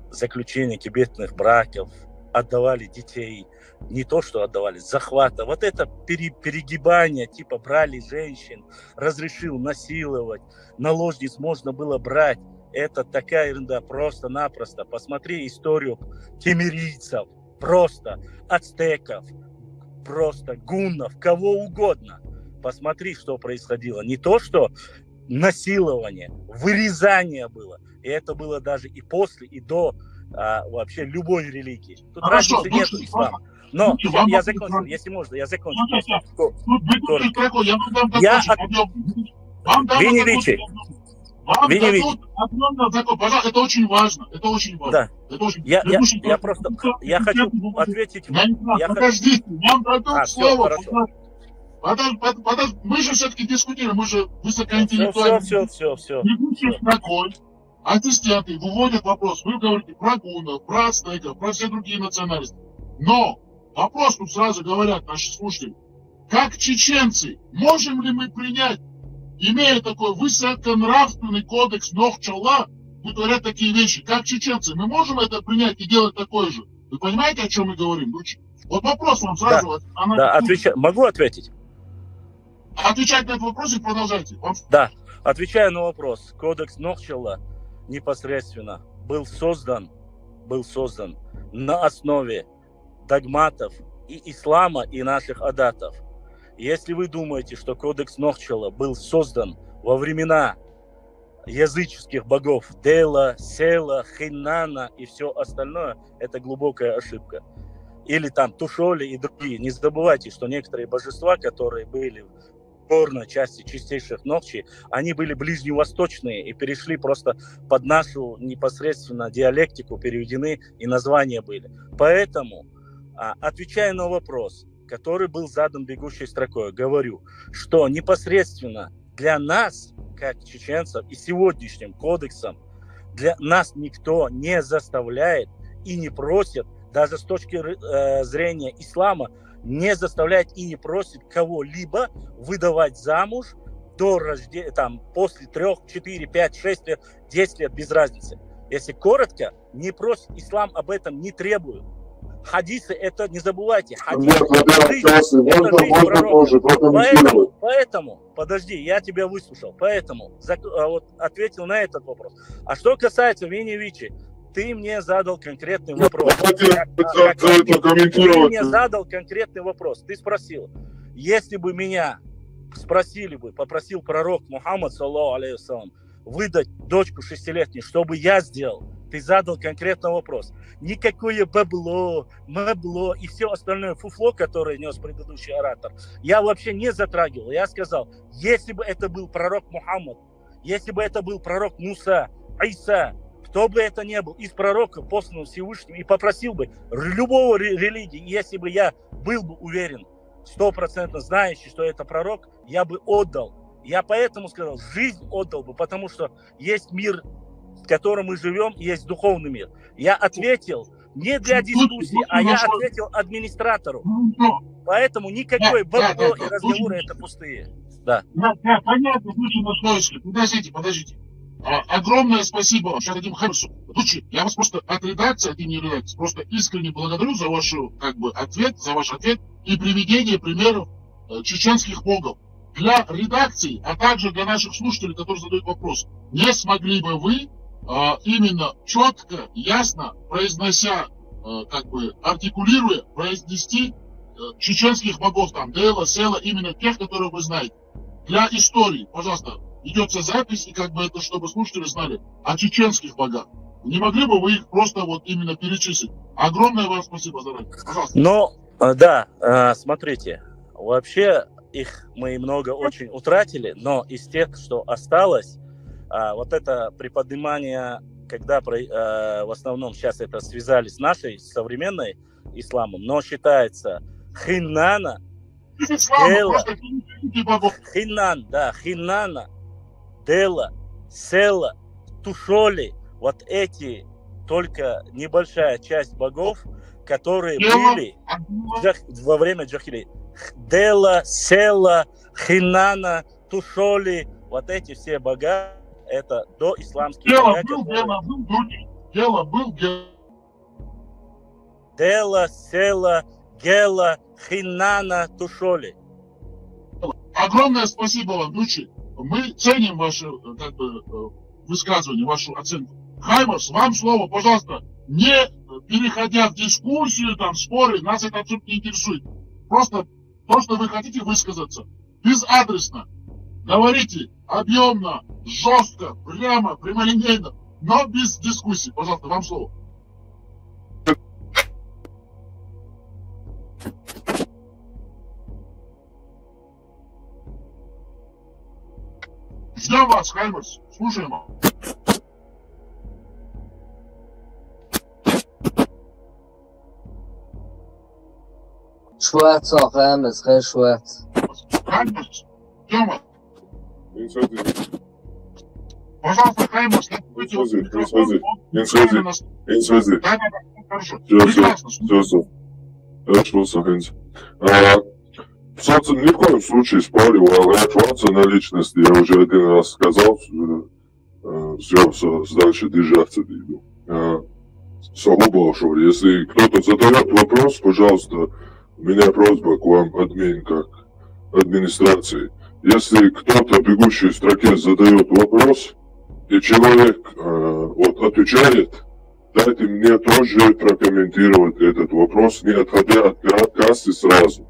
Заключение кибетных браков, отдавали детей, не то что отдавали, захвата. Вот это перегибание, типа брали женщин, разрешил насиловать, наложниц можно было брать. Это такая ерунда, просто-напросто. Посмотри историю кемерийцев, просто ацтеков, просто гуннов, кого угодно. Посмотри, что происходило. Не то, что насилование, вырезание было. И это было даже и после, и до вообще любой религии. Тут разницы нет ислама. Но я закончил, если можно, я закончу. Вини Вичи. Пожалуйста, это очень важно. Это очень важно. Да. Я хочу ответить. Подождите, вам дадут слово. Мы же все-таки дискутируем, мы же высокоинтеллектуальные. Все. Такой. Ассистенты выводят вопрос. Вы говорите про гуннов, про ацтеков, про все другие национальности. Но вопрос тут сразу говорят наши слушатели. Как чеченцы, можем ли мы принять, имея такой высоконравственный кодекс Нохчалла, говорят такие вещи, как чеченцы, мы можем это принять и делать такое же? Вы понимаете, о чем мы говорим? Вот вопрос вам сразу. Да, могу ответить? Отвечать на этот вопрос и продолжайте. Да, отвечая на вопрос. Кодекс Нохчалла непосредственно был создан на основе догматов и ислама, и наших адатов. Если вы думаете, что кодекс Нохчалла был создан во времена языческих богов Дела, Села, Хиннана и все остальное, это глубокая ошибка. Или там Тушоли и другие. Не забывайте, что некоторые божества, которые были в горной части чистейших ночи, они были ближневосточные и перешли просто под нашу непосредственно диалектику, переведены и названия были. Поэтому, отвечая на вопрос, который был задан бегущей строкой, говорю, что непосредственно для нас, как чеченцев, и сегодняшним кодексом, для нас никто не заставляет и не просит, даже с точки зрения ислама, не заставляет и не просит кого-либо выдавать замуж до рождения, там, после 3, 4, 5, 6 лет, 10 лет, без разницы. Если коротко, не просит, ислам об этом не требует. Хадисы, это не забывайте, хадисы, это жизнь пророка. Поэтому, подожди, я тебя выслушал, поэтому вот ответил на этот вопрос. А что касается Вини Вичи, ты мне задал конкретный вопрос. Ты мне задал конкретный вопрос. Ты спросил, если бы меня спросили бы, попросил пророк Мухаммад, саллаллаху алейхи вассалям, выдать дочку 6-летней, что бы я сделал? Ты задал конкретный вопрос. Никакое бабло, мабло и все остальное фуфло, которое нес предыдущий оратор, я вообще не затрагивал. Я сказал, если бы это был пророк Мухаммад, если бы это был пророк Муса, Иса, кто бы это ни был из пророков, посланного Всевышним, и попросил бы любого религии, если бы я был бы уверен, 100% знающий, что это пророк, я бы отдал. Я поэтому сказал, жизнь отдал бы, потому что есть мир, в котором мы живем, и есть духовный мир. Я ответил не для дискуссии, а я ответил администратору. Поэтому никакой бабло и разговоры это пустые. Да. Понятно, подождите. Огромное спасибо Шарадим Хамсу. Я вас просто от редакции, от имени редакции, просто искренне благодарю за вашу ответ, за ваш ответ и приведение примеров чеченских богов. Для редакции, а также для наших слушателей, которые задают вопрос, не смогли бы вы именно четко, ясно, произнося, артикулируя, произнести чеченских богов, там, Дела, Села, именно тех, которые вы знаете. Для истории, пожалуйста, идется запись, и это, чтобы слушатели знали о чеченских богах. Не могли бы вы их просто вот именно перечислить? Огромное вам спасибо заранее. Пожалуйста. Ну, да, смотрите, вообще их мы много очень утратили, но из тех, что осталось, вот это приподнимание, когда в основном сейчас это связали с нашей современной исламом, но считается Хиннана, Хиннана, Дела, Села, Тушоли, вот эти только небольшая часть богов, которые были во время джахилии. Дела, Села, Хиннана, Тушоли, вот эти все бога, это до исламских бога. Дела, Села, Гела, Хиннана, Тушоли. Огромное спасибо вам, Дучи. Мы ценим ваше высказывание, вашу оценку. Хаймарс, вам слово, пожалуйста, не переходя в дискуссию, споры, нас это абсолютно не интересует. Просто то, что вы хотите высказаться, безадресно. Говорите объемно, жестко, прямо, прямолинейно, но без дискуссий. Пожалуйста, вам слово. Ждем вас, Хаймерс. Слушаем вас. Schwarz auch, Hermes, recht schwarz. Хаймерс, ждем вас. Пожалуйста, Хаймерс, связи. Да, хорошо. Хорошо, Сахенц. Собственно, ни в коем случае спорил, ориентироваться на личность, я уже один раз сказал, все, дальше держаться иду. Сугубо, что если кто-то задает вопрос, пожалуйста, у меня просьба к вам, админ, как администрации. Если кто-то в бегущей строке задает вопрос, и человек отвечает, дайте мне тоже прокомментировать этот вопрос, не отходя от кассы сразу.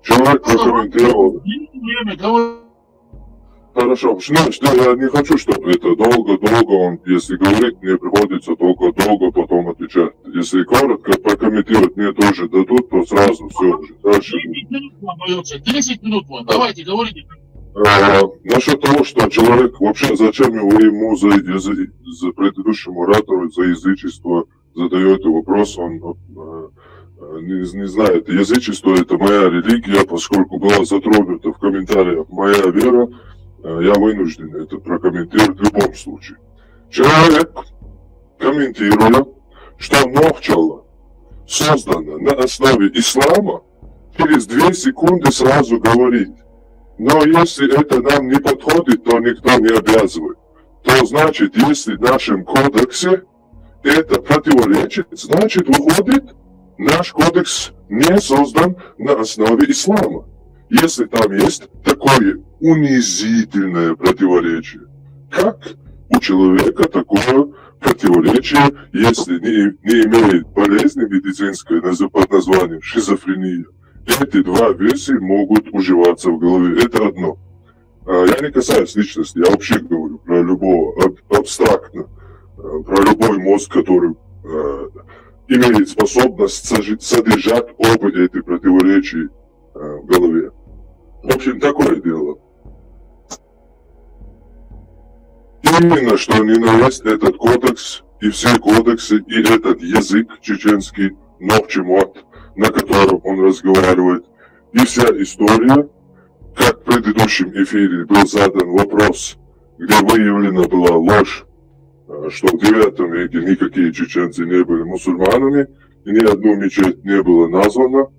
Человек прокомментировал. Хорошо, значит, я не хочу, чтобы это долго, он, если говорит, мне приходится долго потом отвечать. Если коротко прокомментировать мне тоже дадут, то сразу все уже. Дальше. 10 минут вам, давайте, говорите. Насчет того, что человек, вообще зачем ему за предыдущему оратору, за язычество задает вопрос, он не знает. Язычество — это моя религия, поскольку была затронута в комментариях моя вера, я вынужден это прокомментировать в любом случае. Человек, комментируя, что Нохчала создано на основе ислама, через 2 секунды сразу говорит: но если это нам не подходит, то никто не обязывает. То значит, если в нашем кодексе это противоречит, значит, выходит, наш кодекс не создан на основе ислама. Если там есть такое унизительное противоречие, как у человека такое противоречие, если не имеет болезни медицинской под названием шизофрения, эти 2 версии могут уживаться в голове. Это одно. Я не касаюсь личности, я вообще говорю про любого, абстрактно, про любой мозг, который имеет способность содержать оба эти противоречия в голове. В общем, такое дело. Именно что ни на есть этот кодекс, и все кодексы, и этот язык чеченский, Нохчемот, на котором он разговаривает, и вся история, как в предыдущем эфире был задан вопрос, где выявлена была ложь, что в 9 веке никакие чеченцы не были мусульманами, и ни одну мечеть не было названо,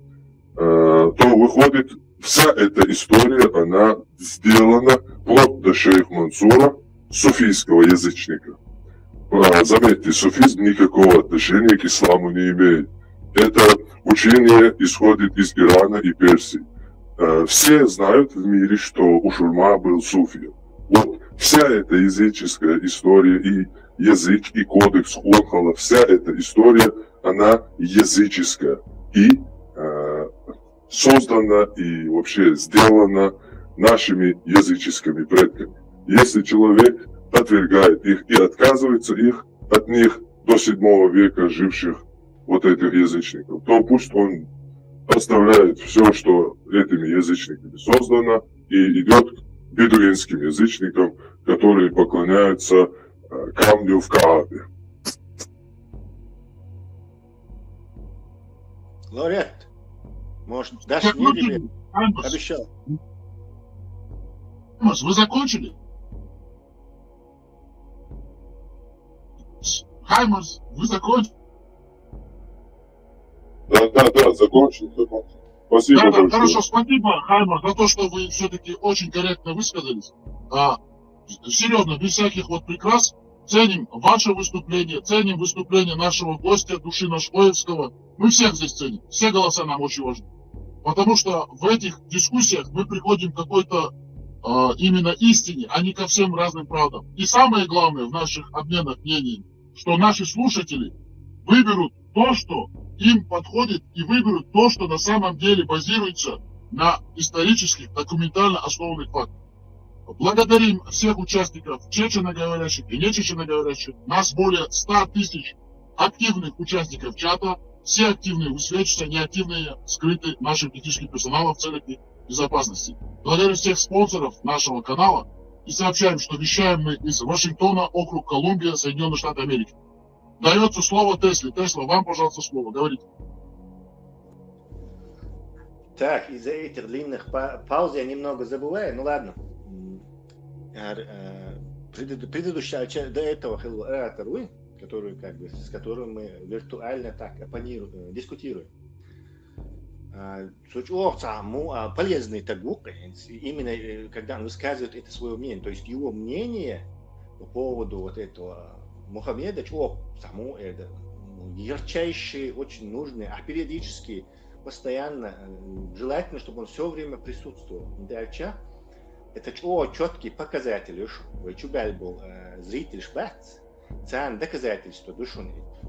то выходит, вся эта история, она сделана вплоть до шейх Мансура, суфийского язычника. Заметьте, суфизм никакого отношения к исламу не имеет. Это учение исходит из Ирана и Персии. Все знают в мире, что Ушурма был суфием. Вот вся эта языческая история, и язык, и кодекс Хонхала, вся эта история, она языческая. И создана и вообще сделана нашими языческими предками. Если человек отвергает их и отказывается от них до 7 века живших вот этих язычников, то пусть он оставляет все, что этими язычниками создано, и идет к бедуинским язычникам, которые поклоняются камню в Каабе. Лауреат, может, дашь мне или обещал? Вы закончили? Хаймерс, вы закончили? Да, закончил. Спасибо большое. Хорошо, спасибо, Хаймерс, за то, что вы все-таки очень корректно высказались. Серьезно, без всяких прикрас. Ценим ваше выступление, ценим выступление нашего гостя, Душина Шпоевского. Мы всех здесь ценим, все голоса нам очень важны. Потому что в этих дискуссиях мы приходим к какой-то именно истине, а не ко всем разным правдам. И самое главное в наших обменах мнениями, что наши слушатели выберут то, что им подходит, и выберут то, что на самом деле базируется на исторических, документально основанных фактах. Благодарим всех участников, чеченоговорящих и нечеченоговорящих. Нас более 100 тысяч активных участников чата. Все активные высвечиваются, неактивные скрыты нашим техническим персоналом в целях безопасности. Благодарю всех спонсоров нашего канала. и сообщаем, что вещаем мы из Вашингтона, округ Колумбия, Соединенные Штаты Америки. Дается слово Тесле. Тесла, вам, пожалуйста, слово. Говорите. Так, из-за этих длинных пауз я немного забываю. Ну ладно. Предыдущая часть до этого ораторы, который, как бы, с которым мы виртуально так дискутируем. Полезный тагук, именно когда он высказывает это свое мнение, то есть его мнение по поводу вот этого Мухаммеда, саму это ярчайшие, очень нужные, а периодически, постоянно, желательно, чтобы он все время присутствовал. Это четкий показатель, был зритель Шбац, доказательство,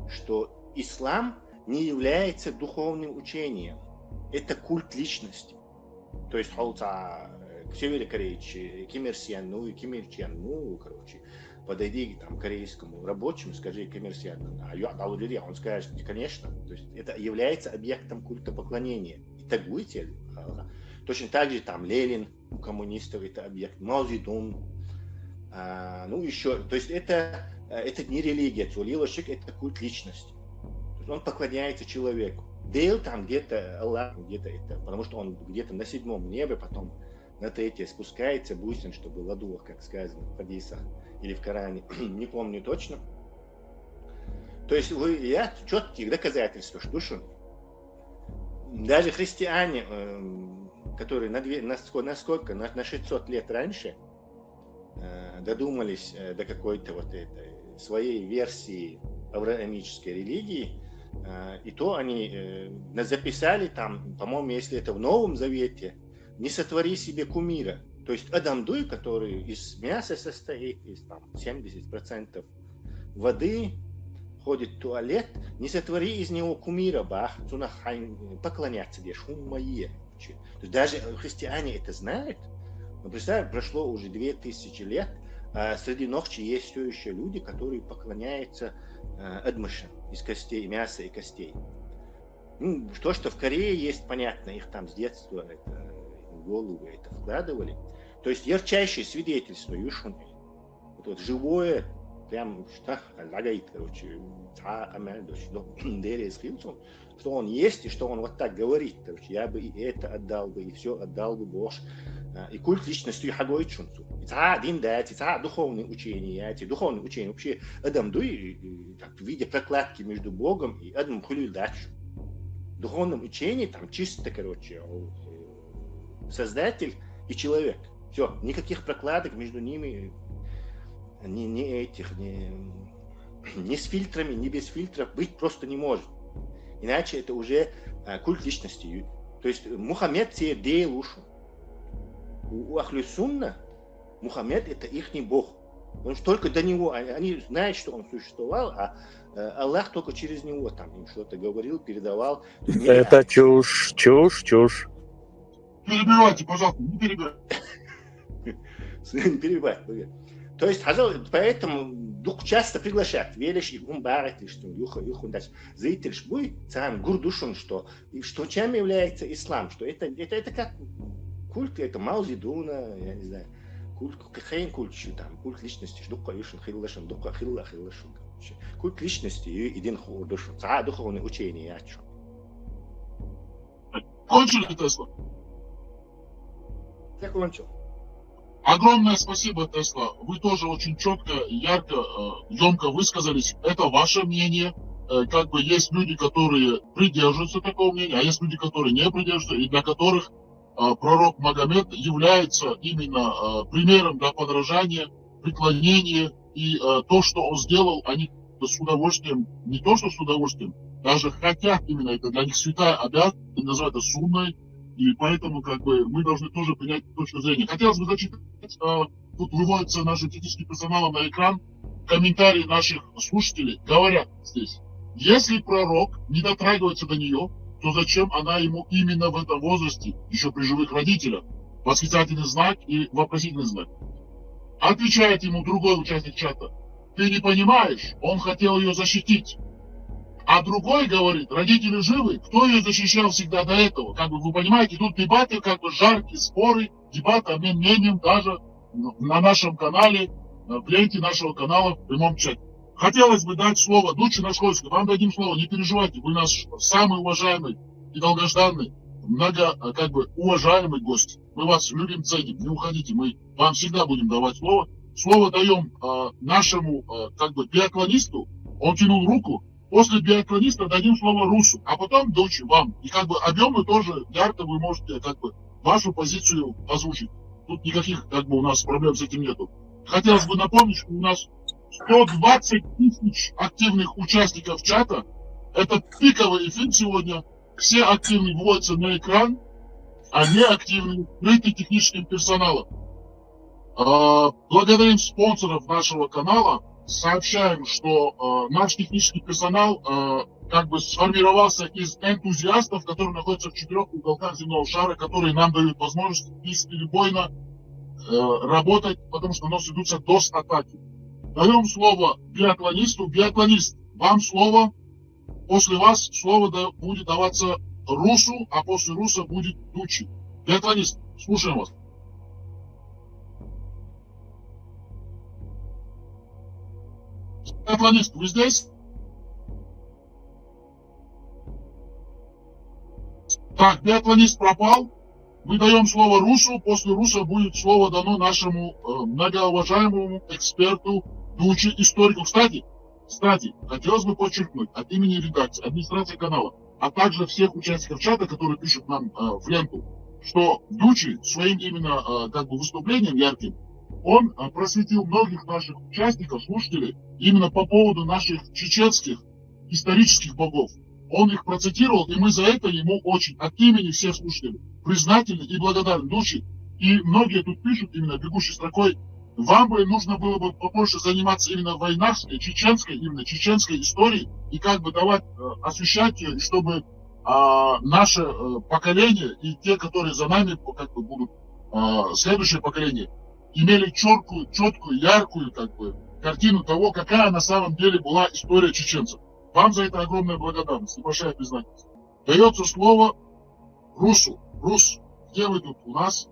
что ислам не является духовным учением. Это культ личности. То есть северокорейцы, Ким Ир Сен, Ким Ир Чен, короче, подойди там, к корейскому рабочему, скажи Ким Ир Сен, он скажет, конечно. То есть это является объектом культа поклонения. И так будете. Точно так же там Ленин у коммунистов это объект, Мао Цзэдун, еще. То есть это не религия, это культ личности. Он поклоняется человеку. Дейл там где-то Аллах, где-то это, потому что он где-то на 7-м небе, потом на 3-е спускается, бусин, чтобы ладуах, как сказано в хадисах или в Коране, не помню точно. То есть я четкие доказательства, что даже христиане, которые на 600 лет раньше додумались до какой-то вот этой своей версии авраамической религии, и то они записали там, по-моему, если это в Новом Завете, не сотвори себе кумира. То есть Адам Дуй, который из мяса состоит, из там 70% воды, ходит в туалет, не сотвори из него кумира, поклоняться тебе, шуммае. То есть даже христиане это знают. Но представь, прошло уже 2000 лет, а среди ночи есть все еще люди, которые поклоняются адмышам из костей, мяса и костей. То, что в Корее есть, понятно, их там с детства это, в голову это вкладывали. То есть ярчайшее свидетельство, вот живое, прям, короче, что он есть и что он вот так говорит. Короче, я бы и это отдал бы, и все отдал бы Бог. И культ личности хагойчунцу. Это духовные учения. Эти духовные учения вообще Адам Дуй в виде прокладки между Богом и Адам Хулюдачу. В духовном учении там чисто, короче, Создатель и человек. Все, никаких прокладок между ними, ни с фильтрами, ни без фильтров быть просто не может. Иначе это уже культ личности. То есть Мухаммед себе деял ушу. У Ахлю Сунна Мухаммед это ихний Бог. Потому что только до него, они знают, что он существовал, а Аллах только через него там им что-то говорил, передавал. Это чушь. Перебивайте, пожалуйста, не перебивайте. Не перебивать. То есть, поэтому дух часто приглашает. Велиш и гумбарит, и что юхундаш. Зритель шбуй, цан гурдушун, что чем является ислам, что это как культ, это Мао Цзэдуна, я не знаю, культ личности, культ личности и один худушун, духовное учение, я чё. Кончили, Тесла? Я кончил. Огромное спасибо, Тесла. Вы тоже очень четко, ярко, емко высказались. Это ваше мнение. Как бы есть люди, которые придерживаются такого мнения, а есть люди, которые не придерживаются, и для которых пророк Магомед является именно примером для подражания, преклонения, и то, что он сделал, они с удовольствием, не то что с удовольствием, даже хотят именно это, для них святая обязанность, называют это сунной, и поэтому как бы мы должны тоже принять точку зрения. Хотелось бы зачитать, тут выводится нашим техническим персоналом на экран комментарии наших слушателей, говорят здесь, если пророк не дотрагивается до нее, то зачем она ему именно в этом возрасте, еще при живых родителях? Восклицательный знак и вопросительный знак. Отвечает ему другой участник чата. Ты не понимаешь, он хотел ее защитить. А другой говорит, родители живы, кто ее защищал всегда до этого? Как бы вы понимаете, тут дебаты, как бы жаркие споры, дебаты, обмен мнением, даже на нашем канале, в ленте нашего канала в прямом чате. Хотелось бы дать слово Дуче Нашхойской. Вам дадим слово, не переживайте. Вы наш самый уважаемый и долгожданный, уважаемый гость. Мы вас любим, ценим. Не уходите, мы вам всегда будем давать слово. Слово даем нашему биатлонисту. Он тянул руку. После биатлониста дадим слово Русу, а потом Дуче вам. И объемы тоже ярко вы можете вашу позицию озвучить. Тут никаких у нас проблем с этим нету. Хотелось бы напомнить, что у нас 120 тысяч активных участников чата. Это пиковый эфир сегодня. Все активные выводятся на экран, а не активные скрыты техническим персоналом. Благодарим спонсоров нашего канала. Сообщаем, что наш технический персонал сформировался из энтузиастов, которые находятся в 4 уголках земного шара, которые нам дают возможность бесперебойно работать, потому что у нас идутся DOS-атаки. Даем слово биатлонисту. Биатлонист, вам слово. После вас слово будет даваться Русу, а после Руса будет Дуче. Биатлонист, слушаем вас. Биатлонист, вы здесь? Так, биатлонист пропал. Мы даем слово Русу. После Руса будет слово дано нашему многоуважаемому эксперту Дуче, историку. Кстати, хотелось бы подчеркнуть от имени редакции, администрации канала, а также всех участников чата, которые пишут нам в ленту, что Дуче своим именно выступлением ярким, он просветил многих наших участников, слушателей, именно по поводу наших чеченских исторических богов. Он их процитировал, и мы за это ему очень от имени всех слушателей признательны и благодарны Дуче. И многие тут пишут именно бегущей строкой: вам бы нужно было бы побольше заниматься именно войнарской, чеченской историей и давать, освещать ее, чтобы наше поколение и те, которые за нами будут, следующее поколение, имели четкую, яркую картину того, какая на самом деле была история чеченцев. Вам за это огромная благодарность и большая признательность. Дается слово Русу. Рус, где вы тут у нас?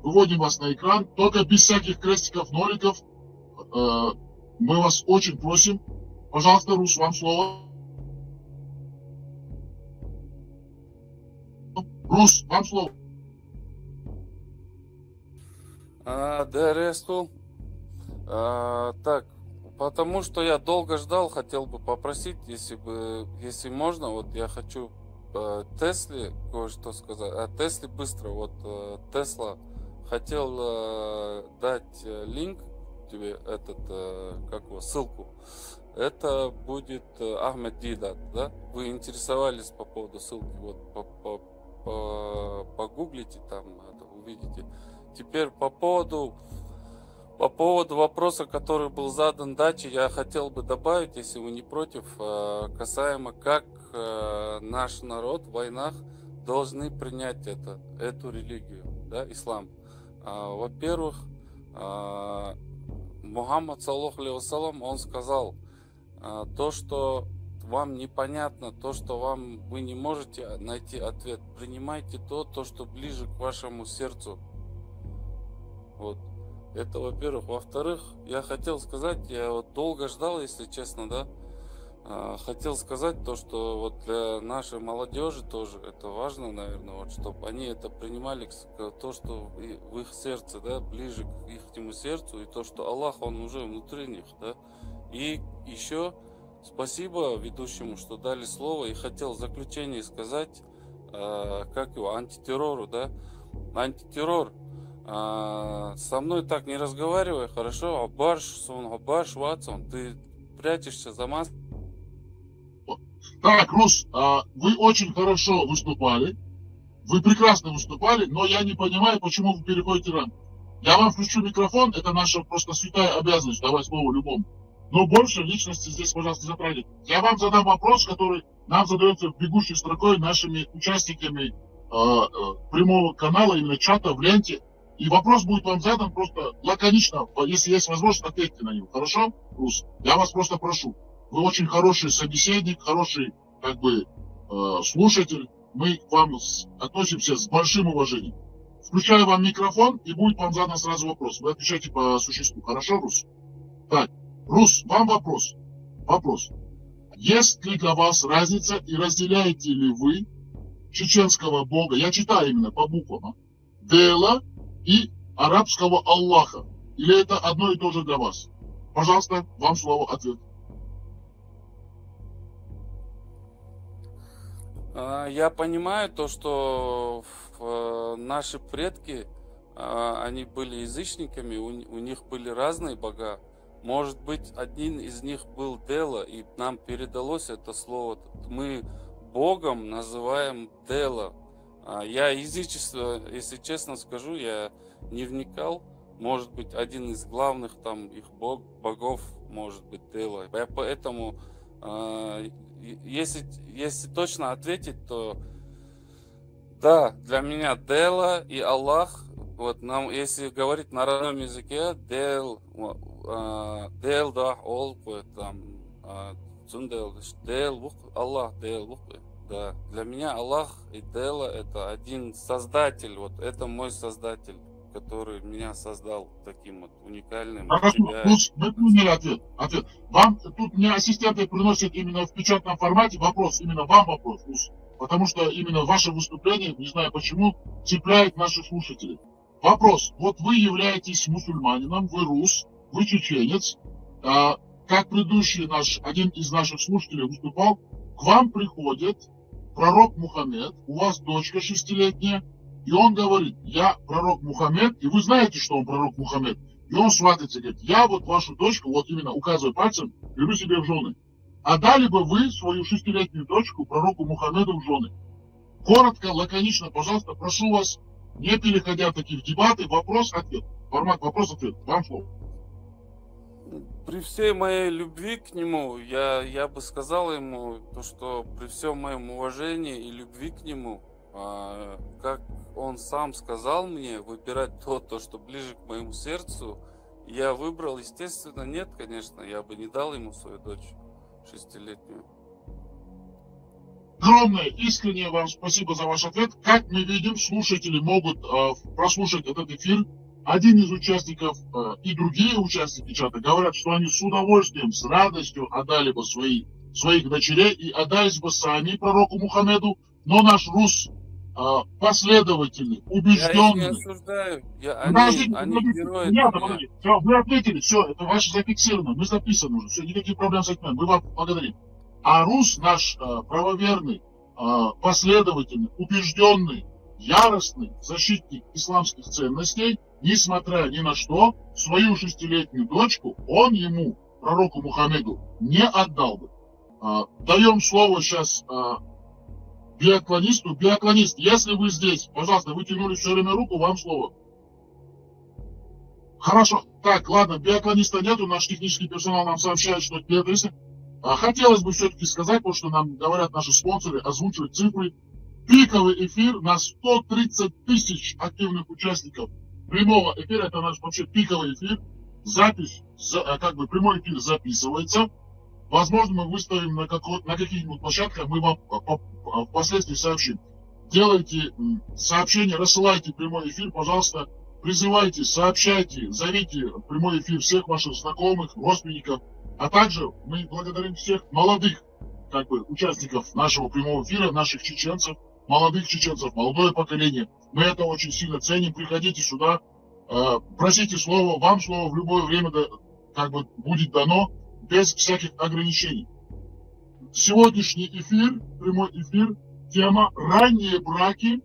Выводим вас на экран, только без всяких крестиков, ноликов. Мы вас очень просим. Пожалуйста, Рус, вам слово. Рус, вам слово. Дересту. Так, потому что я долго ждал, хотел бы попросить, если можно, вот я хочу Тесле кое-что сказать. О Тесле быстро. Вот Тесла хотел дать линк тебе, ссылку. Это будет Ахмед Дидат, да? Вы интересовались по поводу ссылки, вот погуглите там, увидите. Теперь по поводу вопроса, который был задан Даче, я хотел бы добавить, если вы не против, касаемо как наш народ в войнах должны принять эту религию, да, ислам. Во-первых, Мухаммад, саллаху алейхи вассалам, он сказал, то, что вам непонятно, то, что вы не можете найти ответ, принимайте то, что ближе к вашему сердцу. Вот. Это, во-первых. Во-вторых, я хотел сказать, я вот долго ждал, если честно, да, хотел сказать то, что вот для нашей молодежи тоже это важно, наверное, вот, чтобы они это принимали, то, что в их сердце, да, ближе к их сердцу, и то, что Аллах, Он уже внутри них, да. И еще спасибо ведущему, что дали слово, и хотел в заключение сказать, антитеррору, да, антитеррор. Со мной так не разговаривай, хорошо? Аббаш, Ватсон, ты прячешься за маской. Так, Рус, вы очень хорошо выступали. Вы прекрасно выступали, но я не понимаю, почему вы переходите рамки. Я вам включу микрофон, это наша просто святая обязанность давать слово любому. Но больше личности здесь, пожалуйста, не затрагивайте. Я вам задам вопрос, который нам задается бегущей строкой нашими участниками прямого канала, именно чата в ленте. И вопрос будет вам задан просто лаконично, если есть возможность, ответьте на него. Хорошо, Рус? Я вас просто прошу. Вы очень хороший собеседник, хороший слушатель. Мы к вам относимся с большим уважением. включаю вам микрофон, и будет вам задан сразу вопрос. Вы отвечаете по существу. Хорошо, Рус? Так, Рус, вам вопрос. Вопрос. Есть ли для вас разница и разделяете ли вы чеченского бога, я читаю именно по буквам, Дела и арабского Аллаха? Или это одно и то же для вас? Пожалуйста, вам слово, ответ. Я понимаю то, что наши предки, они были язычниками, у них были разные бога. Может быть, один из них был Дела, и нам передалось это слово. Мы Богом называем Дела. Я язычество, если честно скажу, я не вникал. Может быть, один из главных там их богов может быть Дела. Поэтому, если точно ответить, то да, для меня Дела и Аллах, вот нам, если говорить на родном языке, Дел, да, ол, там, Дел, Аллах, Дел, да. Для меня Аллах и Дела это один создатель, вот это мой создатель, который меня создал таким вот уникальным. Хорошо, вы поняли ответ. Вам тут мне ассистенты приносят именно в печатном формате вопрос, именно вам вопрос, потому что именно ваше выступление, не знаю почему, цепляет наших слушателей. Вопрос. Вот вы являетесь мусульманином, вы рус, вы чеченец. Как предыдущий один из наших слушателей выступал, к вам приходит пророк Мухаммед, у вас дочка 6-летняя, и он говорит, я пророк Мухаммед, и вы знаете, что он пророк Мухаммед. И он сватается, говорит, я вот вашу дочку, вот именно указывая пальцем, беру себе в жены. Отдали бы вы свою 6-летнюю дочку пророку Мухаммеду в жены? Коротко, лаконично, пожалуйста, прошу вас, не переходя в таких дебаты, вопрос-ответ. Формат вопрос-ответ. Вам слово. При всей моей любви к нему, я бы сказал ему, то, что при всем моем уважении и любви к нему, как он сам сказал мне, выбирать то, что ближе к моему сердцу, я выбрал, естественно, нет, конечно, я бы не дал ему свою дочь 6-летнюю. Огромное, искренне вам спасибо за ваш ответ. Как мы видим, слушатели могут прослушать этот эфир. Один из участников и другие участники чата говорят, что они с удовольствием, с радостью отдали бы своих дочерей и отдались бы сами пророку Мухаммеду. Но наш рус последовательный, убежденный. Я их не осуждаю. Они герои. Все, вы ответили, все, это ваше зафиксировано, мы записаны уже, все, никаких проблем с этим, мы вам благодарим. А рус наш правоверный, последовательный, убежденный, яростный защитник исламских ценностей, несмотря ни на что, свою 6-летнюю дочку он ему, пророку Мухаммеду, не отдал бы. Даем слово сейчас биатлонисту. Биатлонист, если вы здесь, пожалуйста, вы тянули все время руку, вам слово. Хорошо. Так, ладно, биатлониста нету, наш технический персонал нам сообщает, что биатлонисты. Хотелось бы все-таки сказать, потому что нам говорят наши спонсоры, озвучивать цифры. Пиковый эфир на 130 тысяч активных участников прямого эфира. Это наш вообще пиковый эфир. Запись, прямой эфир записывается. Возможно, мы выставим на каких-нибудь площадках, мы вам впоследствии сообщим. Делайте сообщения, рассылайте прямой эфир, пожалуйста, призывайте, сообщайте, зовите в прямой эфир всех ваших знакомых, родственников. А также мы благодарим всех молодых участников нашего прямого эфира, наших чеченцев, молодых чеченцев, молодое поколение. Мы это очень сильно ценим. Приходите сюда, просите слово, вам слово в любое время будет дано, без всяких ограничений. Сегодняшний эфир, прямой эфир, тема «Ранние браки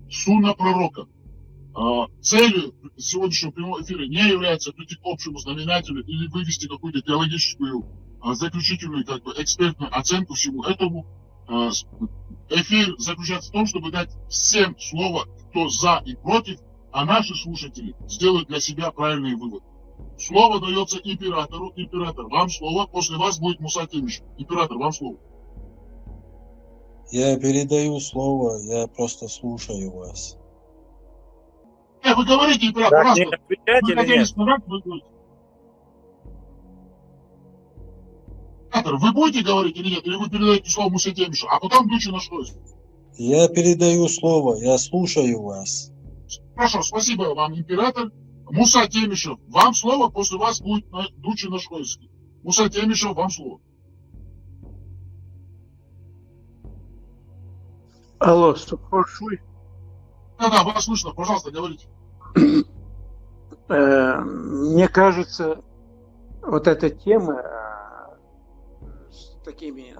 сунна пророка». Целью сегодняшнего прямого эфира не является прийти к общему знаменателю или вывести какую-то теологическую, заключительную, экспертную оценку всему этому. Эфир заключается в том, чтобы дать всем слово, кто за и против, а наши слушатели сделают для себя правильные выводы. Слово дается императору. Император, вам слово. После вас будет Муса Темиш. Император, вам слово. Я передаю слово, я просто слушаю вас. Вы говорите, император, пожалуйста. Вы хотели сказать, вы будете. Император, вы будете говорить или нет? Или вы передаете слово Мусе Темишу, а потом Дучи наш гость? Я передаю слово, я слушаю вас. Хорошо, спасибо вам, император. Муса Темишев, вам слово, после вас будет Дучи Нашкольский. Муса Темишев, вам слово. Алло, спрашивай. Да, вас слышно, пожалуйста, говорите. Мне кажется, вот эта тема с такими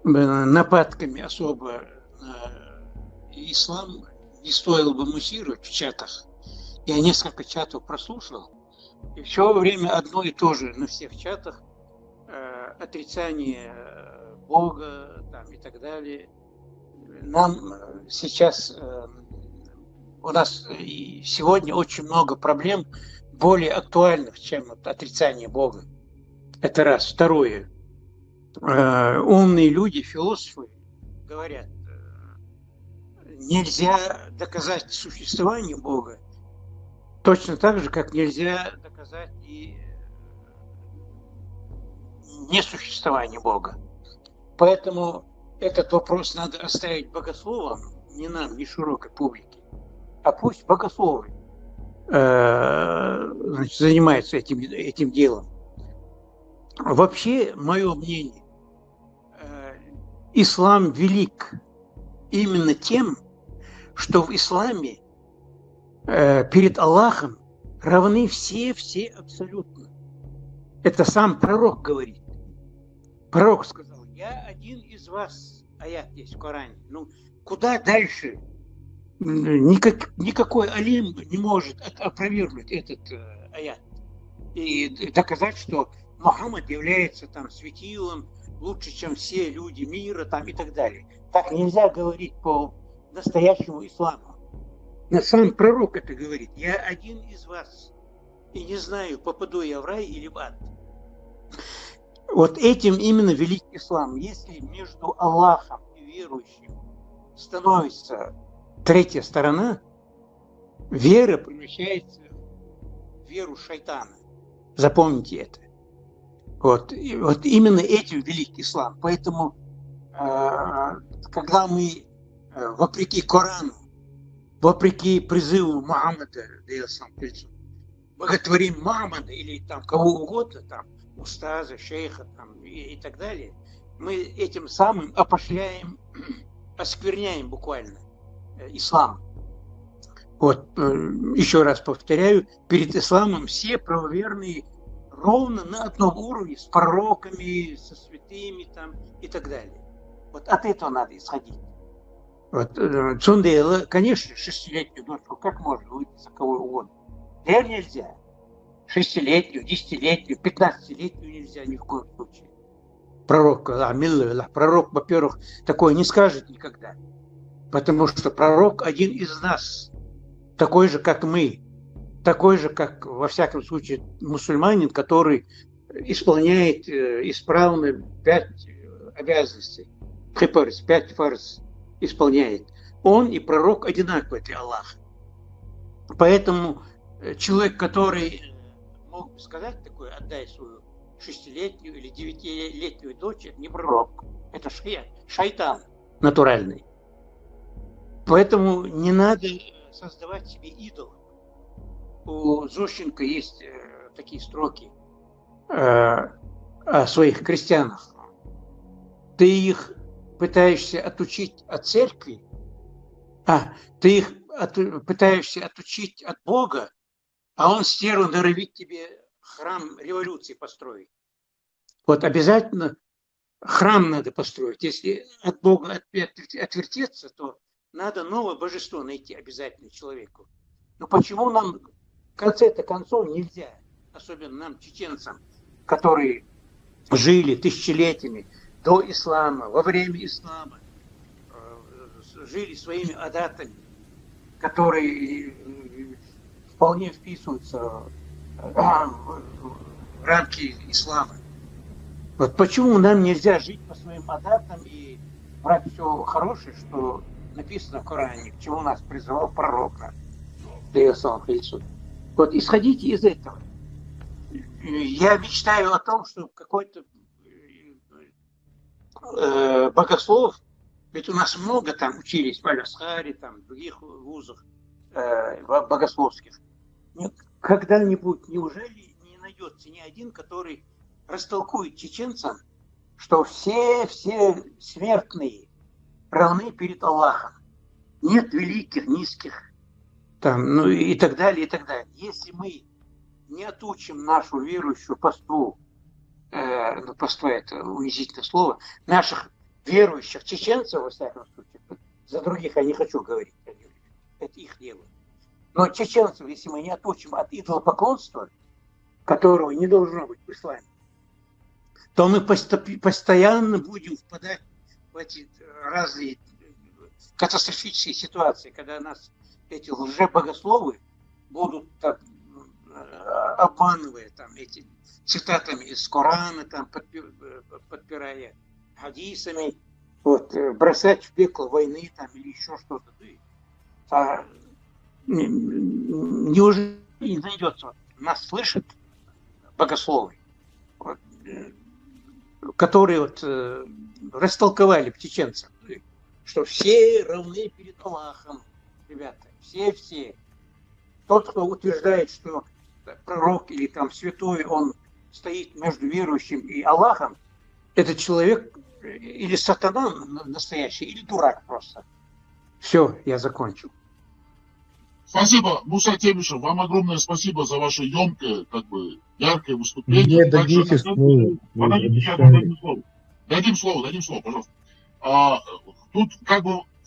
нападками особо на ислам не стоило бы муссировать в чатах. Я несколько чатов прослушал, и все время одно и то же на всех чатах: отрицание Бога там, и так далее. Нам сейчас, у нас сегодня очень много проблем более актуальных, чем отрицание Бога. Это раз. Второе. Умные люди, философы говорят, нельзя доказать существование Бога точно так же, как нельзя доказать и несуществование Бога. Поэтому этот вопрос надо оставить богословам, не нам, не широкой публике, а пусть богословы занимаются этим делом. Вообще, мое мнение, ислам велик именно тем, что в исламе перед Аллахом равны все абсолютно. Это сам пророк говорит. Пророк сказал: я один из вас. Аят есть в Коране. Ну, куда дальше? Никакой алим не может опровергнуть этот аят и доказать, что Мухаммад является там светилом, лучше, чем все люди мира там, и так далее. Так нельзя говорить по настоящему исламу. Но сам пророк это говорит: я один из вас, и не знаю, попаду я в рай или в ад. Вот этим именно велик ислам. Если между Аллахом и верующим становится третья сторона, вера превращается в веру шайтана. Запомните это. Вот именно этим велик ислам. Поэтому, когда мы, вопреки Корану, вопреки призыву Мухаммада, боготворим Мухаммада или там кого угодно, там, устаза, шейха там, и так далее, мы этим самым опошляем, оскверняем буквально ислам. Вот, еще раз повторяю, перед исламом все правоверные ровно на одном уровне, с пророками, со святыми там, и так далее. Вот от этого надо исходить. Вот, Цундейла, конечно, 6-летнюю дочку как можно выйти за кого угодно? Теперь нельзя. 6-летнюю, 10-летнюю, 15-летнюю нельзя ни в коем случае. Пророк, во-первых, такое не скажет никогда. Потому что пророк один из нас, такой же, как мы, такой же, как, во всяком случае, мусульманин, который исполняет исправно 5 обязанностей, 5 фарз исполняет. Он и пророк одинаковы для Аллаха. Поэтому человек, который мог бы сказать такое: отдай свою 6-летнюю или 9-летнюю дочь, это не пророк, это шайтан натуральный. Поэтому не надо создавать себе идолов. У Зощенко есть такие строки о своих крестьянах. Ты их пытаешься отучить от церкви, ты их пытаешься отучить от Бога, а он стерва норовит тебе храм революции построить. Вот обязательно храм надо построить. Если от Бога отвертеться, то надо новое божество найти обязательно человеку. Но почему нам в конце-то концов нельзя, особенно нам, чеченцам, которые жили тысячелетиями до ислама, во время ислама, жили своими адатами, которые вполне вписываются в рамки ислама. Вот почему нам нельзя жить по своим адатам и брать все хорошее, что написано в Коране, к чему нас призывал пророк. Вот исходите из этого. Я мечтаю о том, что какой-то богослов Ведь у нас много там учились в Аль-Асхаре, там, в других вузах богословских. Когда-нибудь неужели не найдется ни один, который растолкует чеченцам, что все смертные равны перед Аллахом? Нет великих, низких, там, ну и так далее, и так далее. Если мы не отучим нашу верующую паству, паства это унизительное слово, наших верующих чеченцев, во всяком случае, за других я не хочу говорить, это их дело. Но чеченцев, если мы не отучим от идолопоклонства, которого не должно быть в исламе, то мы постоянно будем впадать в эти разные катастрофические ситуации, когда нас эти лжебогословы будут так, обманывая там, эти цитатами из Корана, там, подпирая хадисами, вот, бросать в пекло войны там, или еще что-то. Неужели не найдется? Нас слышат богословы, вот, которые вот, растолковали в чеченцам, что все равны перед Аллахом, ребята, все. Тот, кто утверждает, что пророк или там святой, он стоит между верующим и Аллахом, этот человек или сатана настоящий, или дурак просто. Все, я закончил. Спасибо, Муса Темишев, вам огромное спасибо за ваше емкое, яркое выступление. Дадите слово. Дадим слово, пожалуйста. Тут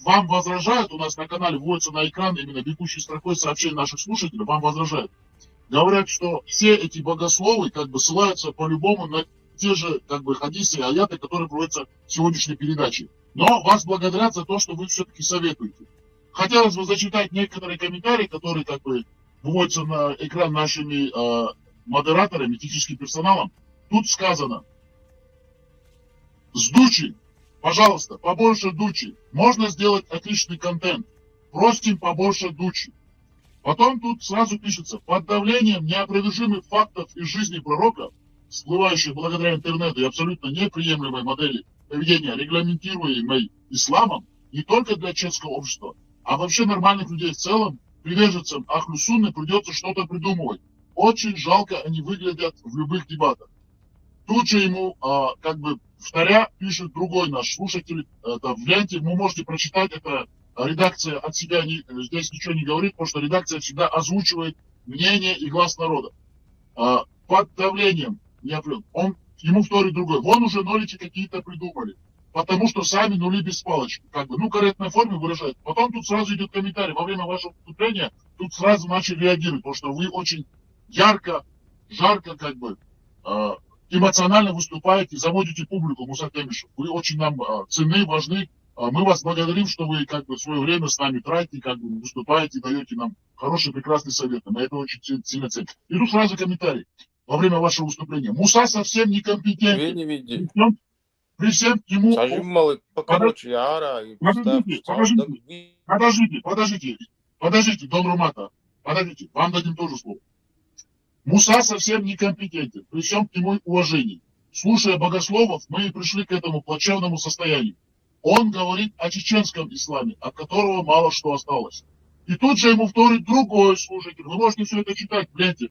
вам возражают, у нас на канале вводится на экран именно бегущей строкой сообщений наших слушателей, вам возражают. Говорят, что все эти богословы ссылаются по-любому на те же хадисы и аяты, которые проводятся в сегодняшней передаче. Но вас благодарят за то, что вы все-таки советуете. Хотелось бы зачитать некоторые комментарии, которые выводятся на экран нашими модераторами, техническим персоналом. Тут сказано: с Дучи, пожалуйста, побольше Дучи. Можно сделать отличный контент. Просим побольше Дучи. Потом тут сразу пишется: под давлением неопровержимых фактов из жизни пророка, всплывающих благодаря интернету и абсолютно неприемлемой модели поведения, регламентируемой исламом, не только для чешского общества, а вообще нормальных людей в целом, приверженцам Ахлю Сунны придется что-то придумывать. Очень жалко они выглядят в любых дебатах. Тут же ему, повторя, пишет другой наш слушатель, в ленте, вы можете прочитать, это редакция от себя здесь ничего не говорит, потому что редакция всегда озвучивает мнение и глаз народа. Под давлением, ему вторит другой, вон уже нолики какие-то придумали, потому что сами нули без палочки. Корректной форме выражает. Потом тут сразу идет комментарий. Во время вашего выступления тут сразу начали реагировать, потому что вы очень жарко, эмоционально выступаете, заводите публику, Муса Темишев. Вы очень нам ценны, важны. Мы вас благодарим, что вы свое время с нами тратите, выступаете, даете нам хорошие, прекрасные советы. Мы это очень сильно ценим. И тут сразу комментарий во время вашего выступления. Муса совсем некомпетентен. При всем ему... Подождите, Дон Румата. Подождите, вам дадим тоже слово. Муса совсем некомпетентен, при всем к нему уважении. Слушая богословов, мы и пришли к этому плачевному состоянию. Он говорит о чеченском исламе, от которого мало что осталось. И тут же ему вторит другой слушатель. Вы можете все это читать в ленте.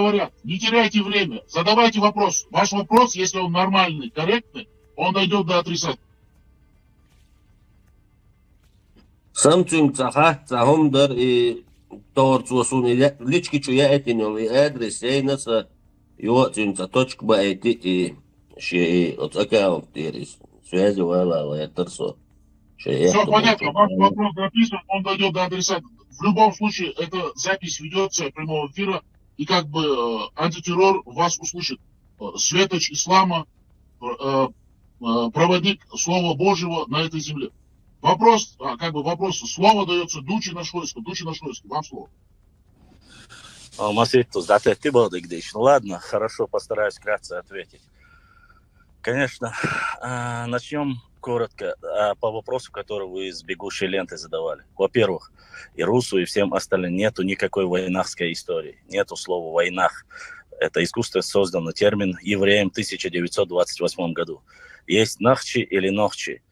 говорят. Не теряйте время, задавайте вопрос. Ваш вопрос, если он нормальный, корректный, он дойдет до адресата. Самцунг цаха, цахом дар и торцвосун лички я этинёвый адрес, наса его цунца точка ба эти шеи от аккаунт терис. Связи вала я торсо. Все понятно, ваш вопрос записан, он дойдет до адресата. В любом случае, эта запись ведется прямого эфира, и как бы антитеррор вас услышит. Светоч ислама, проводник Слова Божьего на этой земле. Вопрос, слово дается Дучи Нашойску. Вам слово. Ну ладно, хорошо, постараюсь вкратце ответить. Конечно, начнем коротко по вопросу, который вы с бегущей ленты задавали. Во-первых, и Русу, и всем остальным нету никакой войнахской истории. Нету слова «войнах». Это искусственно созданный термин евреям в 1928 году. Есть нахчи или нохчи,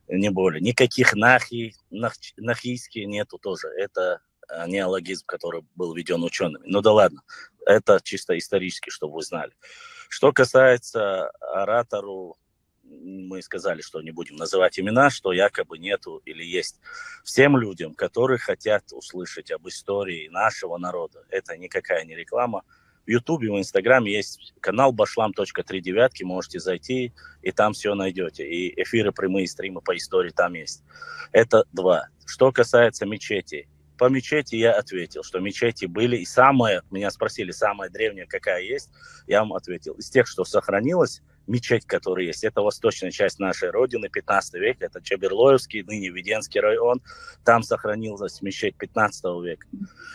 не более. Никаких нахийских нету тоже. Это неологизм, который был введен учеными. Ну да ладно, это чисто исторически, чтобы вы знали. Что касается оратору, мы сказали, что не будем называть имена, что якобы нету или есть. Всем людям, которые хотят услышать об истории нашего народа, это никакая не реклама. В Ютубе, в Инстаграме есть канал bashlam.39, можете зайти, и там все найдете. И эфиры, прямые стримы по истории там есть. Это два. Что касается мечетей. По мечети я ответил, что мечети были, и меня спросили, самая древняя какая есть, я вам ответил. Из тех, что сохранилось, мечеть, которая есть, это восточная часть нашей родины, 15 век, это Чаберлоевский, ныне Веденский район, там сохранилась мечеть 15 века.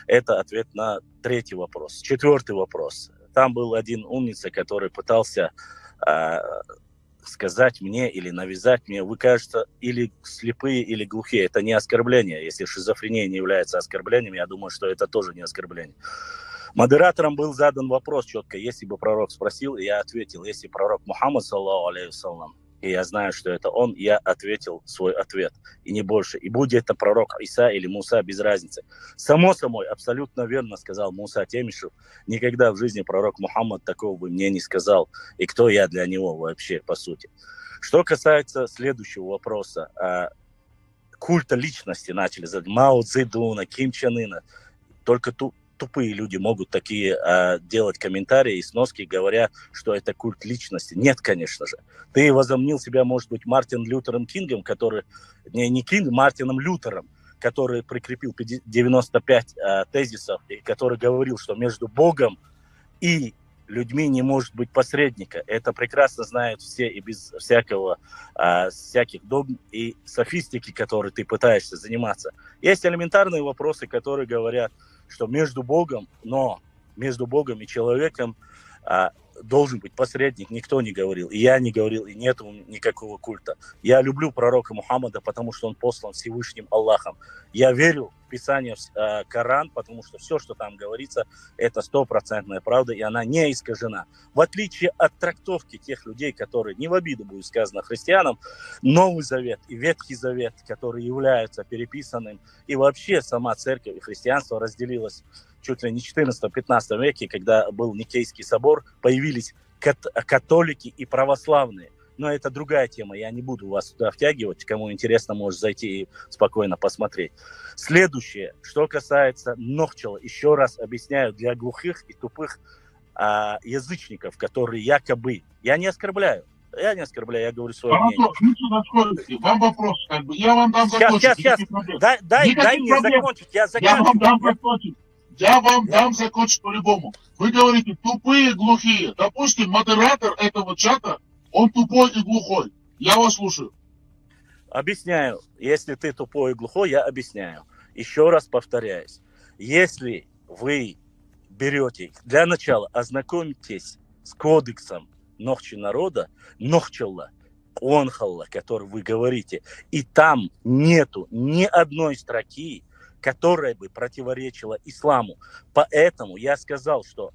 Это ответ на третий вопрос. Четвертый вопрос. Там был один умница, который пытался сказать мне или навязать мне, вы, кажется, или слепые, или глухие. Это не оскорбление. Если шизофрения не является оскорблением, я думаю, что это тоже не оскорбление. Модератором был задан вопрос четко. Если бы пророк спросил, я ответил. Если пророк Мухаммад, саллаху алейхиссалям, и я знаю, что это он, я ответил свой ответ. И не больше. И будь это пророк Иса или Муса, без разницы. Само собой, абсолютно верно сказал Муса Темишев. Никогда в жизни пророк Мухаммад такого бы мне не сказал. И кто я для него вообще, по сути. Что касается следующего вопроса. Культа личности начали задать. Мао Цзэдуна, Ким Чен Ына. Только тупые люди могут такие делать комментарии и сноски, говоря, что это культ личности. Нет, конечно же. Ты возомнил себя, может быть, Мартин Лютером Кингом, который... Не Кингом, Мартином Лютером, который прикрепил 95 тезисов, и который говорил, что между Богом и людьми не может быть посредника. Это прекрасно знают все и без всяких догм и софистики, которые ты пытаешься заниматься. Есть элементарные вопросы, которые говорят, что между Богом и человеком должен быть посредник. Никто не говорил, и я не говорил, и нету никакого культа. Я люблю пророка Мухаммада, потому что он послан Всевышним Аллахом. Я верю в Писание, в Коран, потому что все, что там говорится, это 100% правда, и она не искажена. В отличие от трактовки тех людей, которые, не в обиду будет сказано христианам, Новый Завет и Ветхий Завет, которые являются переписанным, и вообще сама церковь и христианство разделилось чуть ли не в 14-15 веке, когда был Никейский собор, появились католики и православные. Но это другая тема, я не буду вас туда втягивать. Кому интересно, может зайти и спокойно посмотреть. Следующее, что касается Нохчела, еще раз объясняю для глухих и тупых язычников, которые якобы... Я не оскорбляю, я говорю свое мнение. Вам вопрос, я вам дам закончить. Сейчас, дай мне закончить, я заканчиваю. Я вам дам закончить по-любому. Вы говорите, тупые, глухие. Допустим, модератор этого чата, он тупой и глухой. Я вас слушаю. Объясняю. Если ты тупой и глухой, я объясняю. Еще раз повторяюсь. Если вы берете, для начала ознакомьтесь с кодексом Нохчи народа, Нохчелла, Онхалла, который вы говорите, и там нету ни одной строки, которая бы противоречила исламу. Поэтому я сказал, что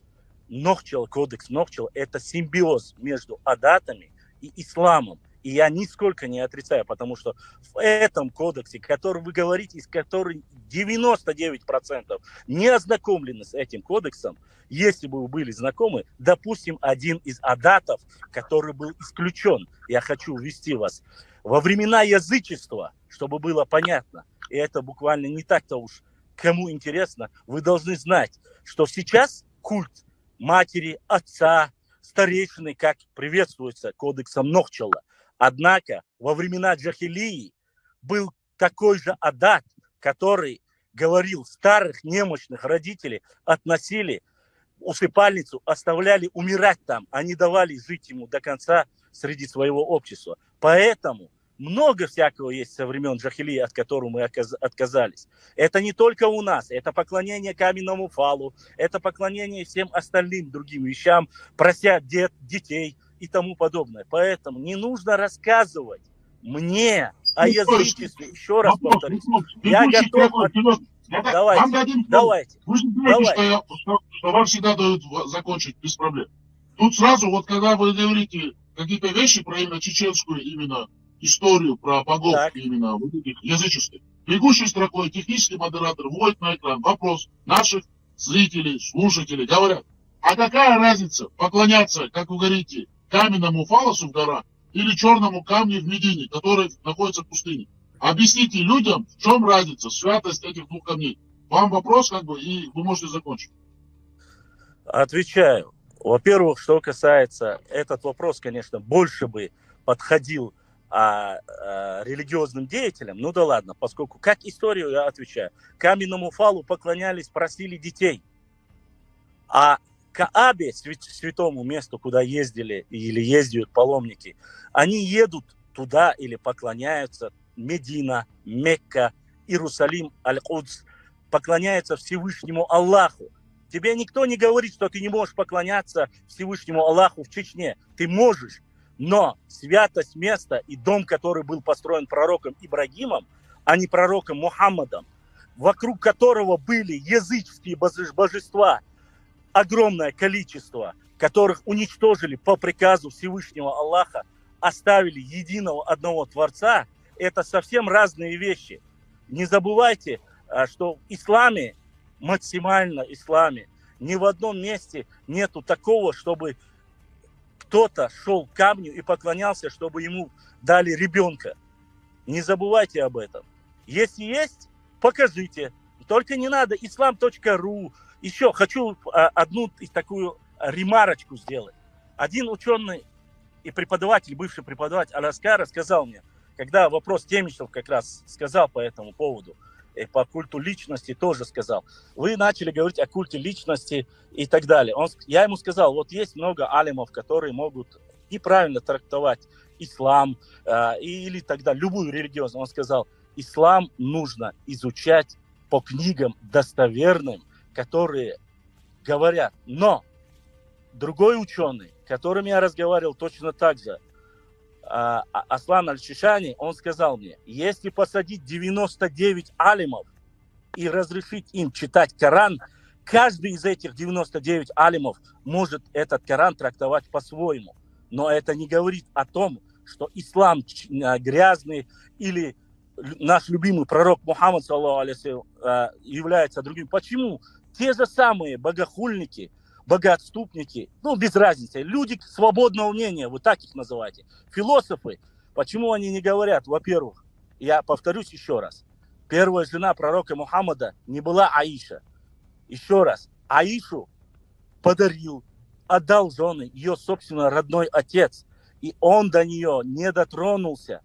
кодекс Нохчел – это симбиоз между адатами и исламом. И я нисколько не отрицаю, потому что в этом кодексе, который вы говорите, из которого 99% не ознакомлены с этим кодексом, если бы вы были знакомы, допустим, один из адатов, который был исключен, я хочу ввести вас, во времена язычества, чтобы было понятно, и это буквально не так-то уж кому интересно, вы должны знать, что сейчас культ матери, отца, старейшины, как приветствуется кодексом Нохчала. Однако во времена джахилии был такой же адат, который говорил, старых немощных родителей относили в усыпальницу, оставляли умирать там, а не давали жить ему до конца среди своего общества. Поэтому много всякого есть со времен джахилии, от которого мы отказались. Это не только у нас, это поклонение каменному фалу, это поклонение всем остальным другим вещам, прося детей и тому подобное. Поэтому не нужно рассказывать мне о язычестве. Еще раз повторюсь. Я готов... Давайте. Вы же знаете, что вам всегда дают закончить без проблем. Тут сразу, вот когда вы говорите какие-то вещи про именно чеченскую именно историю, про богов именно вот этих языческих, бегущей строкой технический модератор вводит на экран вопрос наших зрителей, слушателей, говорят, а какая разница поклоняться, как вы говорите, каменному фалосу в горах или черному камню в Медине, который находится в пустыне? Объясните людям, в чем разница, святость этих двух камней. Вам вопрос, как бы, и вы можете закончить. Отвечаю. Во-первых, что касается, этот вопрос, конечно, больше бы подходил религиозным деятелям. Ну да ладно, поскольку, как историю я отвечаю, каменному фалу поклонялись, просили детей. А Каабе, святому месту, куда ездили или ездят паломники, они едут туда или поклоняются. Медина, Мекка, Иерусалим, Аль-Кудс, поклоняются Всевышнему Аллаху. Тебе никто не говорит, что ты не можешь поклоняться Всевышнему Аллаху в Чечне. Ты можешь, но святость места и дом, который был построен пророком Ибрагимом, а не пророком Мухаммадом, вокруг которого были языческие божества, огромное количество, которых уничтожили по приказу Всевышнего Аллаха, оставили единого одного Творца, это совсем разные вещи. Не забывайте, что в исламе, максимально исламе, ни в одном месте нету такого, чтобы кто-то шел к камню и поклонялся, чтобы ему дали ребенка. Не забывайте об этом. Если есть, покажите. Только не надо islam.ru. Еще хочу одну такую ремарочку сделать. Один ученый и преподаватель, бывший преподаватель Аляскара сказал мне, когда вопрос Темичев как раз сказал по этому поводу, и по культу личности тоже сказал, вы начали говорить о культе личности и так далее. Я ему сказал, вот есть много алимов, которые могут неправильно трактовать ислам или тогда любую религиозную. Он сказал, ислам нужно изучать по книгам достоверным, которые говорят. Но другой ученый, с которым я разговаривал точно так же, Аслан Аль-Шишани, он сказал мне, если посадить 99 алимов и разрешить им читать Коран, каждый из этих 99 алимов может этот Коран трактовать по-своему. Но это не говорит о том, что ислам грязный или наш любимый пророк Мухаммад является другим. Почему? Те же самые богохульники, богоотступники, ну, без разницы, люди свободного мнения, вы так их называете, философы, почему они не говорят? Во-первых, я повторюсь еще раз, первая жена пророка Мухаммада не была Аиша. Еще раз, Аишу подарил, отдал жены ее, собственно, родной отец, и он до нее не дотронулся,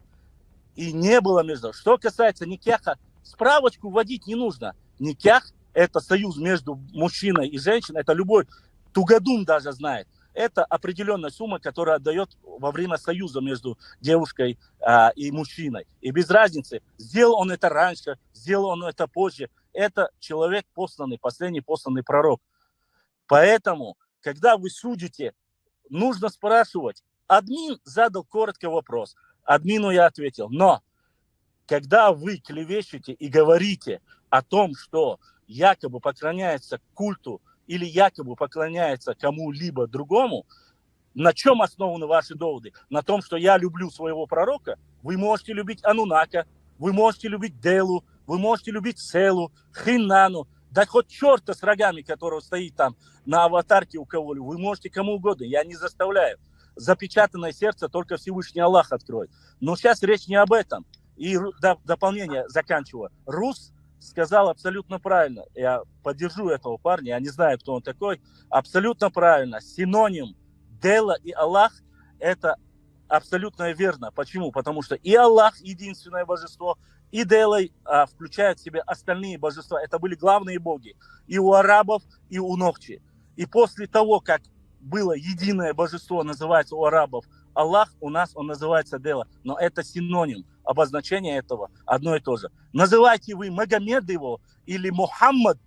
и не было между. Что касается никяха, справочку вводить не нужно. Никях – это союз между мужчиной и женщиной, это любой тугодум даже знает. Это определенная сумма, которая отдает во время союза между девушкой и мужчиной. И без разницы, сделал он это раньше, сделал он это позже. Это человек посланный, последний посланный пророк. Поэтому, когда вы судите, нужно спрашивать. Админ задал коротко вопрос. Админу я ответил. Но, когда вы клевещете и говорите о том, что якобы поклоняется культу или якобы поклоняется кому-либо другому, На чем основаны ваши доводы? На том, что я люблю своего пророка? Вы можете любить Анунака, вы можете любить Делу, вы можете любить Селу, Хиннану, да хоть черта с рогами, которого стоит там на аватарке у кого-либо. Вы можете кому угодно, я не заставляю. Запечатанное сердце только Всевышний Аллах откроет. Но сейчас речь не об этом. И дополнение заканчиваю. Рус сказал абсолютно правильно. Я поддержу этого парня, я не знаю, кто он такой. Абсолютно правильно. Синоним Дела и Аллах – это абсолютно верно. Почему? Потому что и Аллах – единственное божество, и Делой включает в себя остальные божества. Это были главные боги и у арабов, и у Нохчи. И после того, как было единое божество, называется у арабов Аллах, у нас он называется Дела. Но это синоним, обозначение этого одно и то же. Называйте вы Магомед его или Мухаммад,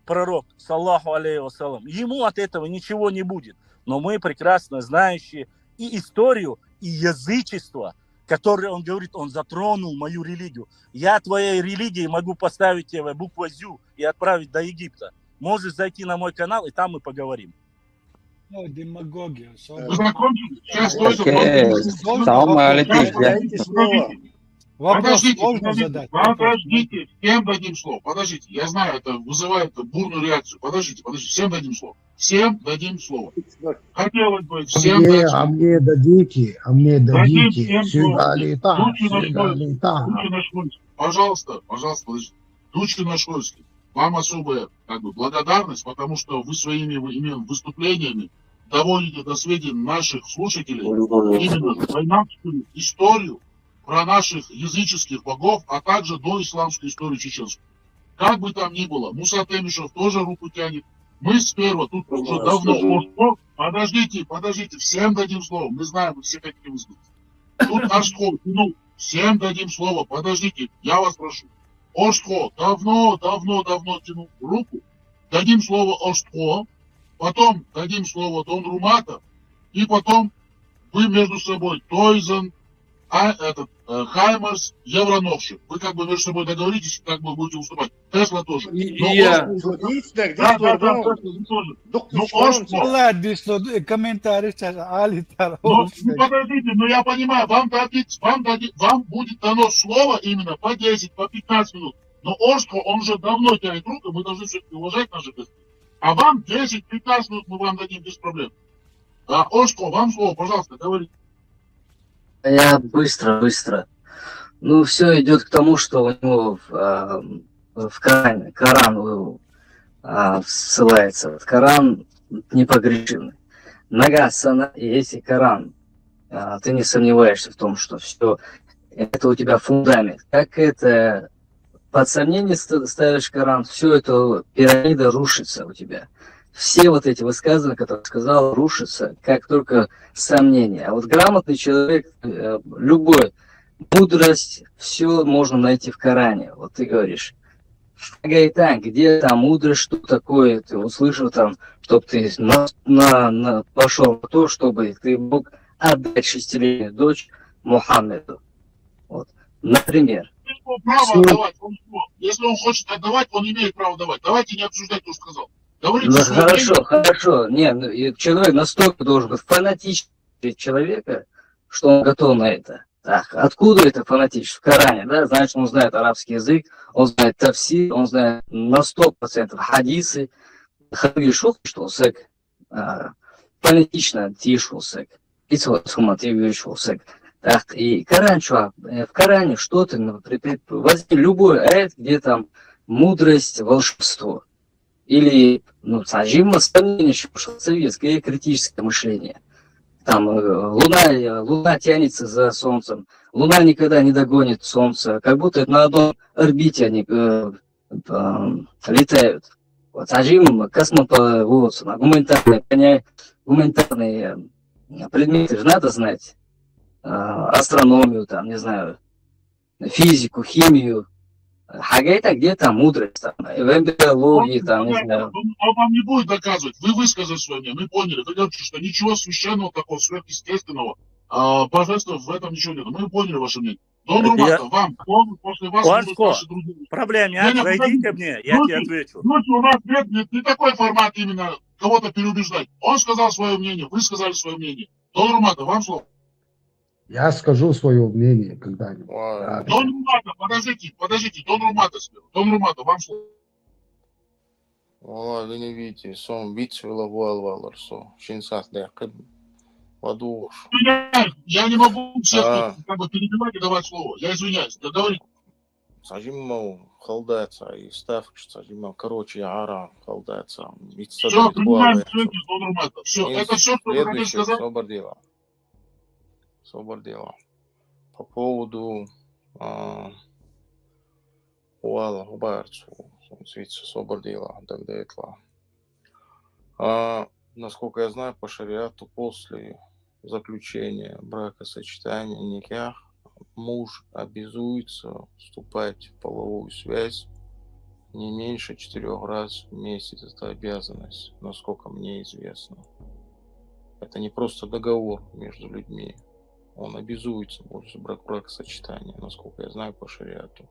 пророк, саллаху алейхи вассалам, ему от этого ничего не будет. Но мы прекрасно знающие и историю, и язычество, которое он говорит, он затронул мою религию. Я твоей религии могу поставить тебе букву Зю и отправить до Египта. Можешь зайти на мой канал, и там мы поговорим. Демагогия. Вы закончили? Сейчас Подождите, всем дадим слово. Подождите, я знаю, это вызывает бурную реакцию. Подождите, всем дадим слово. Всем дадим слово. Хотелось бы всем дать слово. Мне дадите. Пожалуйста, подождите. Дучкин Шойский, вам особая благодарность, потому что вы своими выступлениями доводите до сведения наших слушателей именно войнавскую историю про наших языческих богов, а также доисламскую историю чеченскую. Как бы там ни было, Муса Темишев тоже руку тянет. Мы сперва тут уже давно... Подождите, всем дадим слово. Мы знаем, вы все хотите высказаться. Тут Ошко, всем дадим слово. Подождите, я вас прошу. Ошко давно тянул руку. Дадим слово Ошко, потом дадим слово Дон Румата, и потом вы между собой Тойзен, Хаймерс, Евроновши. Вы как бы между собой договоритесь, как бы будете уступать. Тесла тоже. Комментарий подождите, но я понимаю, вам будет дано слово именно по 10, по 15 минут. Но Ошко, он уже давно тянет руку, мы должны все-таки уважать наши гостей. А вам 10-15 минут мы вам дадим без проблем. Ошко, вам слово, пожалуйста, говорите. Я быстро. Ну, все идет к тому, что у него в Коран ссылается. Коран непогрешимый. Нагасана, и если Коран, ты не сомневаешься в том, что все это у тебя фундамент. Как это под сомнение ставишь Коран, все это пирамида рушится у тебя. Все вот эти высказывания, которые сказал, рушатся, как только сомнения. А вот грамотный человек, любой, мудрость, все можно найти в Коране. Вот ты говоришь, Гайтан, где там мудрость, что такое, ты услышал там, чтобы ты пошел на то, чтобы ты мог отдать 6-летнюю дочь Мухаммеду. Вот. Например. Если он хочет отдавать, он имеет право давать. Давайте не обсуждать, кто сказал. Хорошо. Нет, человек настолько должен быть фанатичный человека, что он готов на это. Так, откуда это фанатичность? В Коране, да? Значит, он знает арабский язык, он знает тафсир, он знает на 100% хадисы. Хавишух, что сек, фанатично тишулсек. Ицватсумативишулсек. Так, и Коран, в Коране что-то, возьми любой аят, где там мудрость, волшебство. Или, сажим сомнение, что советское критическое мышление. Там Луна тянется за Солнцем, Луна никогда не догонит Солнце, как будто это на одной орбите они летают. Вот, сажим гуманитарные предметы же надо знать. Астрономию, там, не знаю, физику, химию. Хагайта где-то мудрость, там, эмбриологии, там, не знаю. Он вам не будет доказывать. Вы высказали свое мнение, мы поняли. Вы говорите, что ничего священного такого, сверхъестественного, божественного в этом ничего нет. Мы поняли ваше мнение. Дон Румата, вам, после вас будут ваши друзья. Проблем нет, зайди ко мне, я тебе отвечу. У нас нет, не такой формат именно кого-то переубеждать. Он сказал свое мнение, вы сказали свое мнение. Дон Румата, вам слово. Я скажу свое мнение когда-нибудь. Дон Румата, подождите, Дон Румата сперва. Дон Румата, вам слово. Вала, вы не видите, сон битвила валваларсо, шинсах дякад, ладуш. Я не могу всех как бы перебивать и давать слово. Я извиняюсь, говорите. Сажимал халдается и ставки, сажимал, короче, ара халдается. Все, принимаем все, Дон Румата. Все, это все, что вы хотели сказать? Собордела. По поводу Уала, Губарцу, Свитца Собордела, тогда это. Насколько я знаю, по шариату после заключения бракосочетания никях муж обязуется вступать в половую связь не меньше 4 раз в месяц. Это обязанность, насколько мне известно. Это не просто договор между людьми. Он обязуется больше бракосочетания, насколько я знаю, по шариату.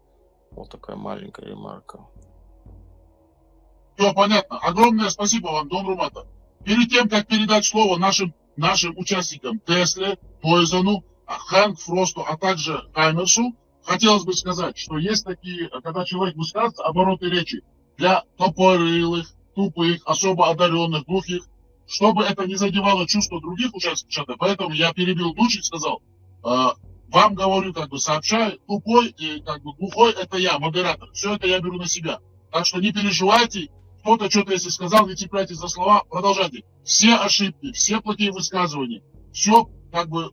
Вот такая маленькая ремарка. Все понятно. Огромное спасибо вам, Дон Румата. Перед тем, как передать слово нашим участникам Тесле, Пойзону, Хэнк Фросту, а также Хаймерсу, хотелось бы сказать, что есть такие, когда человек высказывается, обороты речи для тупорылых, тупых, особо одаренных, глухих, чтобы это не задевало чувства других участников чата. Поэтому я перебил Дучи и сказал, вам говорю, как бы сообщаю, тупой и как бы глухой это я, модератор. Все это я беру на себя. Так что не переживайте, кто-то что-то если сказал, не цепляйтесь за слова, продолжайте. Все ошибки, все плохие высказывания, все как бы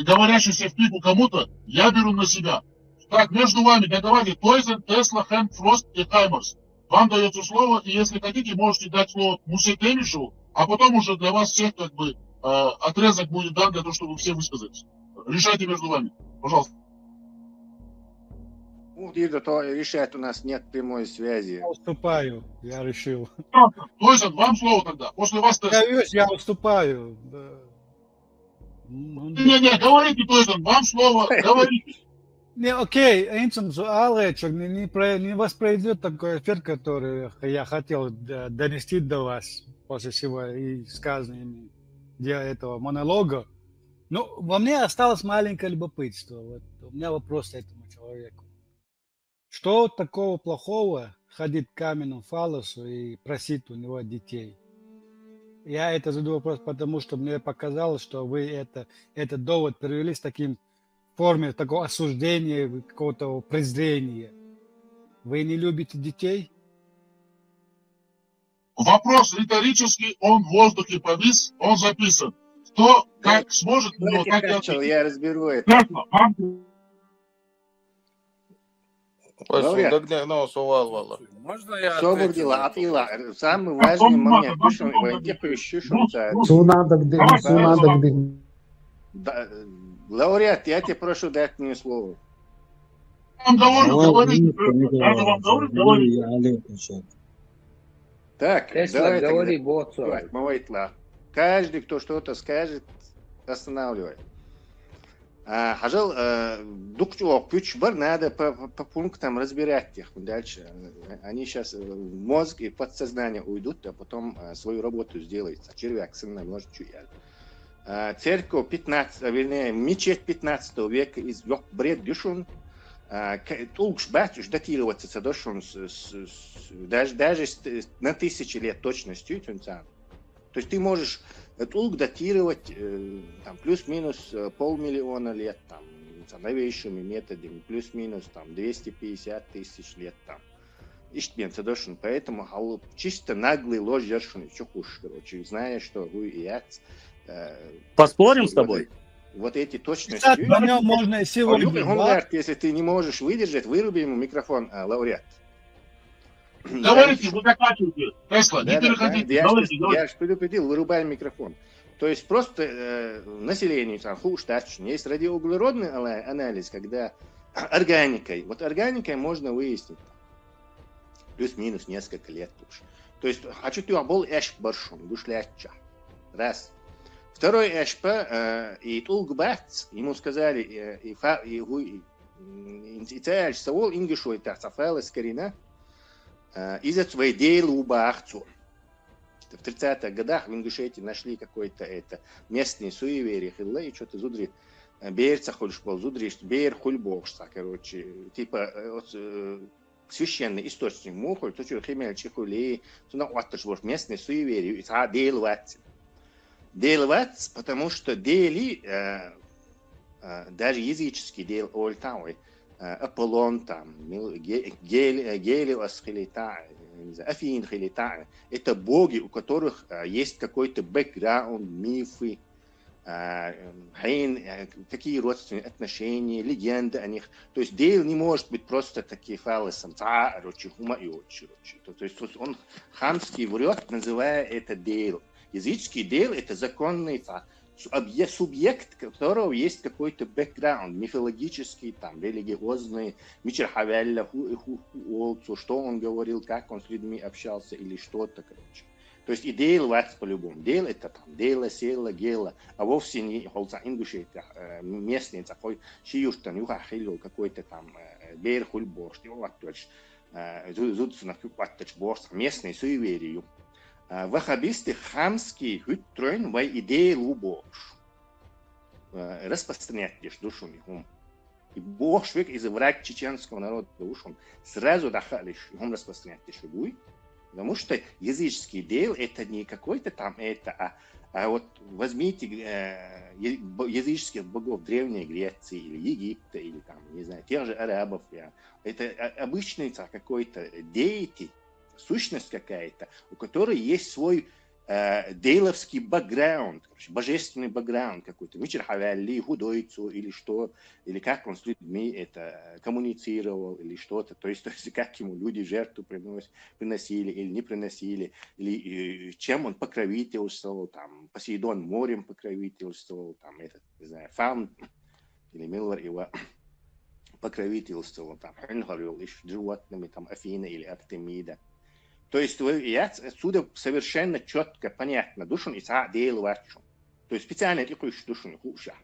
говорящийся в пику кому-то, я беру на себя. Так, между вами договаривали Тойзен, Тесла, Хэнк, Фрост и Хаймерс. Вам дается слово, и если хотите, можете дать слово Мусе Темишеву, а потом уже для вас всех как бы отрезок будет дан для того, чтобы все высказались. Решайте между вами. Пожалуйста. Из-за того, решать у нас нет прямой связи. Я уступаю, я решил. Тойзен, вам слово тогда. После вас Тесла. Я уступаю. Не, говорите, Тойзен, вам слово, говорите. Не, окей, этим Алечек не воспроизведет такой эффект, который я хотел донести до вас после всего и сказанного этого монолога. Ну, во мне осталось маленькое любопытство. Вот у меня вопрос к этому человеку. Что такого плохого ходить к каменному фалосу и просить у него детей? Я это задаю вопрос, потому что мне показалось, что вы этот довод перевели с таким форме такого осуждения, какого-то презрения. Вы не любите детей? Вопрос риторический, он в воздухе повис, он записан. Кто как сможет, но так и ответит. Я разберу это. Можно я отвечу? Самый важный момент. Лауреат, я тебя прошу дать мне слово. Так, говори, каждый, кто что-то скажет, останавливает. Хажал, дуктюок, пючбар, надо по пунктам разбирать их дальше. Они сейчас в мозг и подсознание уйдут, а потом свою работу сделают. Червяк, сына, может, чуять. Церковь 15, вернее, мечеть 15 века из бред душун, толкш батюш датироваться душун даже на 1000 лет точностью. То есть ты можешь толк датировать там, плюс-минус 500 000 лет там, новейшими методами, плюс-минус там 250 000 лет там. Поэтому чисто наглый ложь держишь, чухуш, короче, зная, что вы и я. Поспорим с тобой? Вот эти точности. На нем можно сегодня. Если ты не можешь выдержать, выруби ему микрофон, лауреат. Говорите, вы заканчиваете. Тесла, не переходите. Я же предупредил, вырубай микрофон. То есть просто население, есть радиоуглеродный анализ, когда органикой. Вот органикой можно выяснить. Плюс-минус несколько лет лучше. То есть, хочу ты был эш баршун, гушляча. Раз. Второй эшпа, и Тулгбац, ему сказали, и царь Саул ингишой тахтафал из Карина, из-за своей дела убахцу. 30-х годах в Ингушетии нашли какой-то это местный суеверие, и что-то зудри берца хочешь пол, зудри бер хульбокса, короче, типа священный источник мухоль, то что химель чихули, то на отточбор местный суеверие, и делвать, потому что дели даже языческий дел ольтауи, Аполлон там, Гелиос Хилита, Афин Хилита, это боги, у которых есть какой-то бэкграунд, мифы, какие родственные отношения, легенды о них. То есть дейл не может быть просто таким фалосом, то есть он хамский врет, называя это дейл. Языческий дейл это законный субъект, которого есть какой-то бэкграунд, мифологический, там, религиозный, что он говорил, как он с людьми общался или что-то, короче. То есть и дейл вац по-любому. Дейл это там, дейла, села, гела, а вовсе не холца индуши, местный такой, шиюштан, юхахилю, какой-то там, бейрхуль борщ, зудсунах юхваттач борщ, местный суеверию. Вахабисты хамский хютрön вай идеи лубош. Распространять лишь душу михум. И бог швек из враг чеченского народа ушел. Сразу дахалиш, он распространять лишь любой. Потому что языческий дейл это не какой-то там это, а вот возьмите языческих богов Древней Греции или Египта, или там, не знаю, тех же арабов. Это обычный какой-то деятель, сущность какая-то, у которой есть свой дейловский бэкграунд, божественный бэкграунд какой-то, мичерхавялли, худойцу или что, или как он с людьми это коммуницировал, или что-то, то есть как ему люди жертву приносили или не приносили, или чем он покровительствовал, там, Посейдон морем покровительствовал, там, этот, не знаю, Фаун или Милвар его покровительствовал, там, животными, там, Афина или Артемида. То есть отсюда совершенно четко понятно, душун и са дейл вачу. То есть специально рекуешь душун хуша.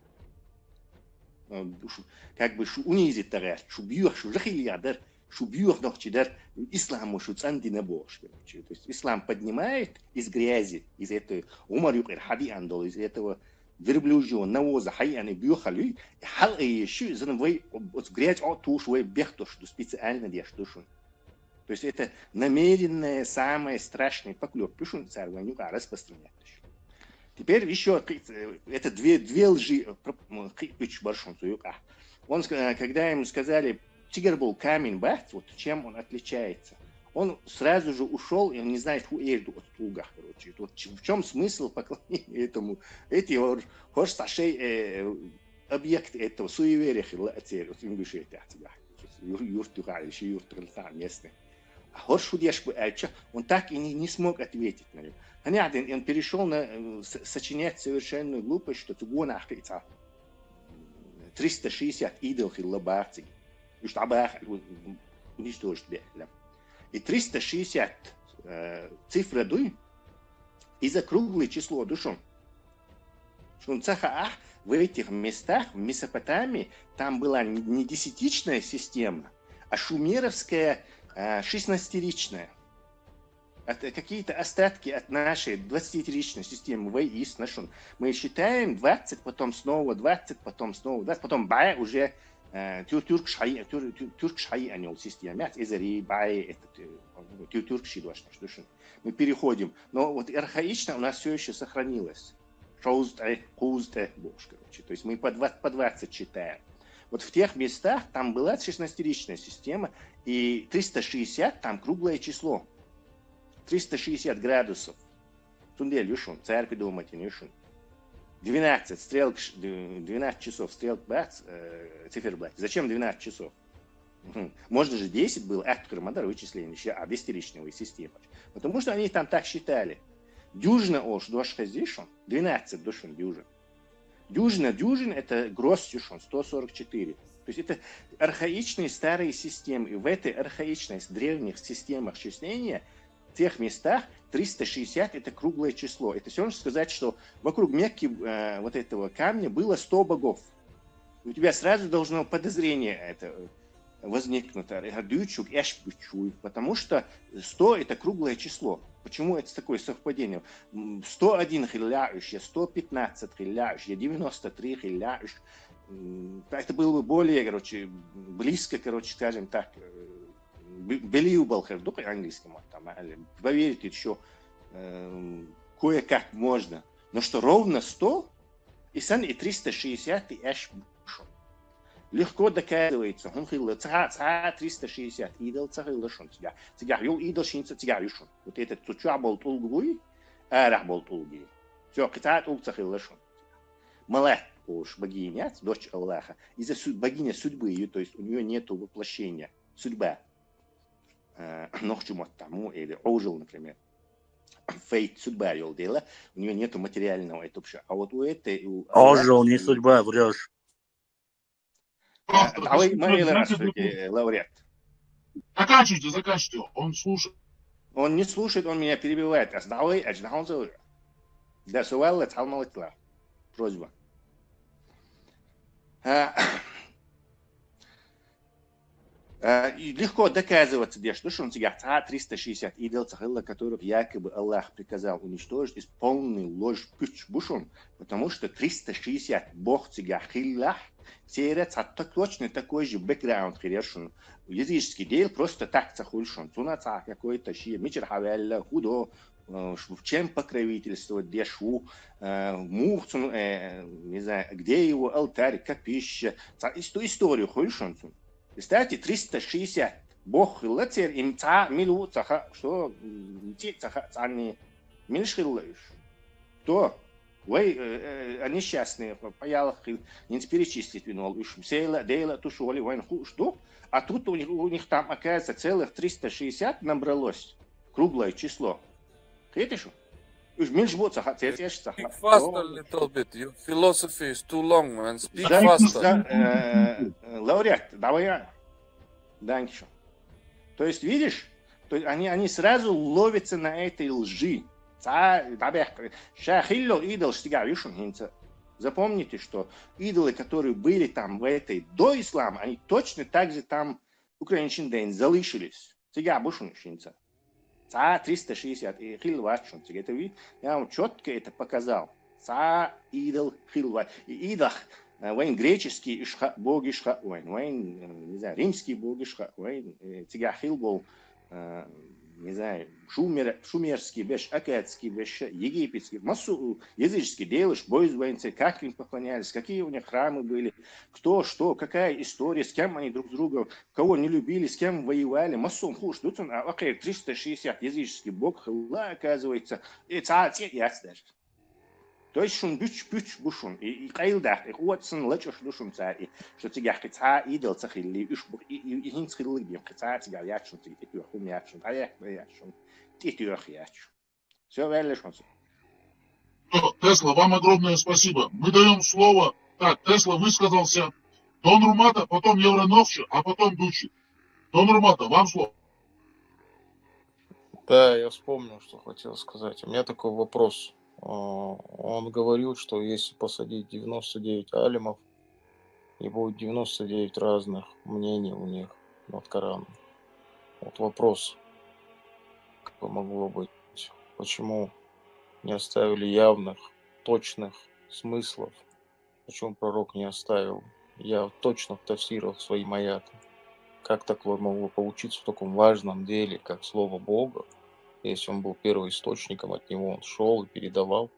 Как бы унизит тарер, шубьюх, шужахильядар, шубьюх нохчидар, исламу шуцанди на бош. То есть ислам поднимает из грязи, из этого умарюк ирхади андол, из этого верблюжьего навоза хайяны бьюхали, хал и щу, занвай грязь отуш, вай бехтош, специально дешь душун. То есть это намеренное, самое страшное поклеп. Пишут царь Ванюка распространять. Теперь еще это две лжи. Он, когда ему сказали, тигр был камень, бахт, вот чем он отличается, он сразу же ушел, и он не знает, ху эрду от туга, короче. Вот в чем смысл поклонения этому? Эти объекты этого суеверия, местный. Он так и не смог ответить на него. Он перешел сочинять совершенную глупость, что 360 идолов и лабарций. И 360 цифра дуй и закруглое число душу. В этих местах, в Месопотамии, там была не десятичная система, а шумеровская 16-ричная. Какие-то остатки от нашей 20-ричной системы ВИС нашел. Мы считаем 20, потом снова 20, потом снова 20, потом бай уже тюркшай анел система. Эзери бай тюркши дуаш. Мы переходим. Но вот архаично у нас все еще сохранилось. То есть мы по 20 считаем. Вот в тех местах там была 16-ричная система, и 360 там круглое число. 360 градусов. Тундель юшун, церковь думать не юшун. 12 часов стрелок бац, циферблат. Зачем 12 часов? Можно же 10 было, Кармадар вычисление, а 200-ричная система. Потому что они там так считали. Дюжина ош, дошка здесь, 12 душун дюжин. Дюжин это гросс дюшон, 144. То есть это архаичные старые системы. И в этой архаичной древних системах числения, в тех местах 360 это круглое число. Это все равно сказать, что вокруг Мекки вот этого камня было 100 богов. У тебя сразу должно подозрение это возникнуть. Потому что 100 это круглое число. Почему это такое совпадение? 101 хиляющий, 115 хиляющий, 93 хиляющий. Это было бы более, короче, близко, короче, скажем так, believable, в английском, там, поверить еще кое-как можно. Но что ровно 100, и 360 и аж легко доказывается. Он хилл 360 идол цахилл шон тебя. Тебя ел идол шинца тебя юшон. Вот этот туча был тулгуй, арах был тулгуй. Все, китат ул цахилл шон. Малах уж богиня, дочь Аллаха. Из-за богиня судьбы ее, то есть у нее нету воплощения. Судьба. Нохчу тому или ожил, например. Фейт, судьба ее дела. У нее нету материального этого. А вот у этой... Ожил, не судьба, врешь. Давай, лауреат. Заканчивайте, он слушает. Он не слушает, он меня перебивает. Да, сувал, просьба. Легко доказывать тебе, что он тебя 360 идол цахилла, которых якобы Аллах приказал уничтожить, из полной ложь бушон, потому что 360 Бог тебя хиллах, теряется точно такой же бэкграунд хирешон. Языческий дел просто так цахульшон. Цунаца какой-то ши, мичер хавелла, худо, в чем покровительствовать, где шву, мухцун, не знаю, где его алтарь, капище, историю хульшон. Кстати, 360 Бог латер им ца милу цаха, что те цаха цани милшхиллаешь. То вы несчастные, поялах не перечислить винол, уж села, дела, тушоли, войн что? А тут у них там, оказывается, целых 360 набралось. Круглое число. Видишь? Уж меньше будет цаха, Speak faster a little bit. Your philosophy is too long, man. Speak faster. Лауреат, давай я. Данкишо. То есть, видишь, то есть они сразу ловятся на этой лжи. Запомните, что идолы, которые были там в этой до ислама, они точно так же там украинчин день залишились. Сега бушунщинца. 360 и хилвачун. Это вид, я вам четко это показал. Идол хилва. И идол вайн греческий бог ишха, вайн, не знаю, римский бог ишха, вайн сега хил был, не знаю, шумерский беш, акадский беш, египетский, массу языческий делаешь, бой воинцы, как им поклонялись, какие у них храмы были, кто, что, какая история, с кем они друг друга, кого не любили, с кем воевали, массу хуш, тут он, окей, 360 языческий бог, оказывается, и царь, ясно. То есть он бич бушун и кайлдах, и уотсон лечешь душун царь, что тебя хотя идол цахили, и хинцхили бим, хотя тебя ячун, ты тюрхум ячун, а я ячун, ты тюрх ячун. Все верно, что Тесла, вам огромное спасибо. Мы даем слово. Так, Тесла высказался. Дон Румата, потом Евроновча, а потом Дучи. Дон Румата, вам слово. Да, я вспомнил, что хотел сказать. У меня такой вопрос. Он говорил, что если посадить 99 алимов, и будет 99 разных мнений у них над Кораном. Вот вопрос, как могло быть, почему не оставили явных, точных смыслов, почему пророк не оставил точных тафсиров своим аятам. Как такое могло получиться в таком важном деле, как Слово Бога? Если он был первоисточником, от него он шел и передавал,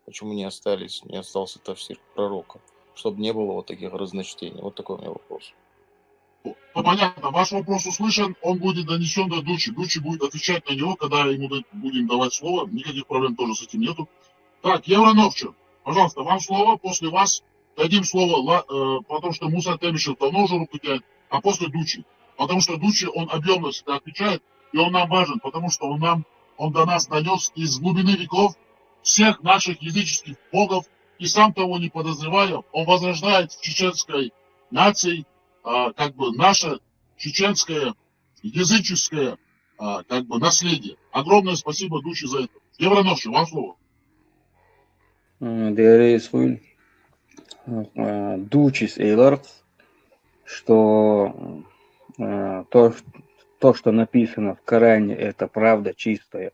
почему не остался тафсир пророка, чтобы не было вот таких разночтений. Вот такой у меня вопрос. Понятно, ваш вопрос услышан, он будет донесен до Дучи. Дучи будет отвечать на него, когда ему будем давать слово. Никаких проблем тоже с этим нету. Так, Евроновчер, пожалуйста, вам слово, после вас дадим слово, потому что Муса Темишев давно уже руку тянет, а после Дучи. Потому что Дучи, он объемно всегда отвечает, и он нам важен, потому что он до нас донес из глубины веков всех наших языческих богов, и сам того не подозревая, он возрождает в чеченской нации как бы наше чеченское языческое как бы наследие. Огромное спасибо Дучи за это. Евроновчик, вам слово. Дучис Эйлар, что то, что написано в Коране, это правда чистая.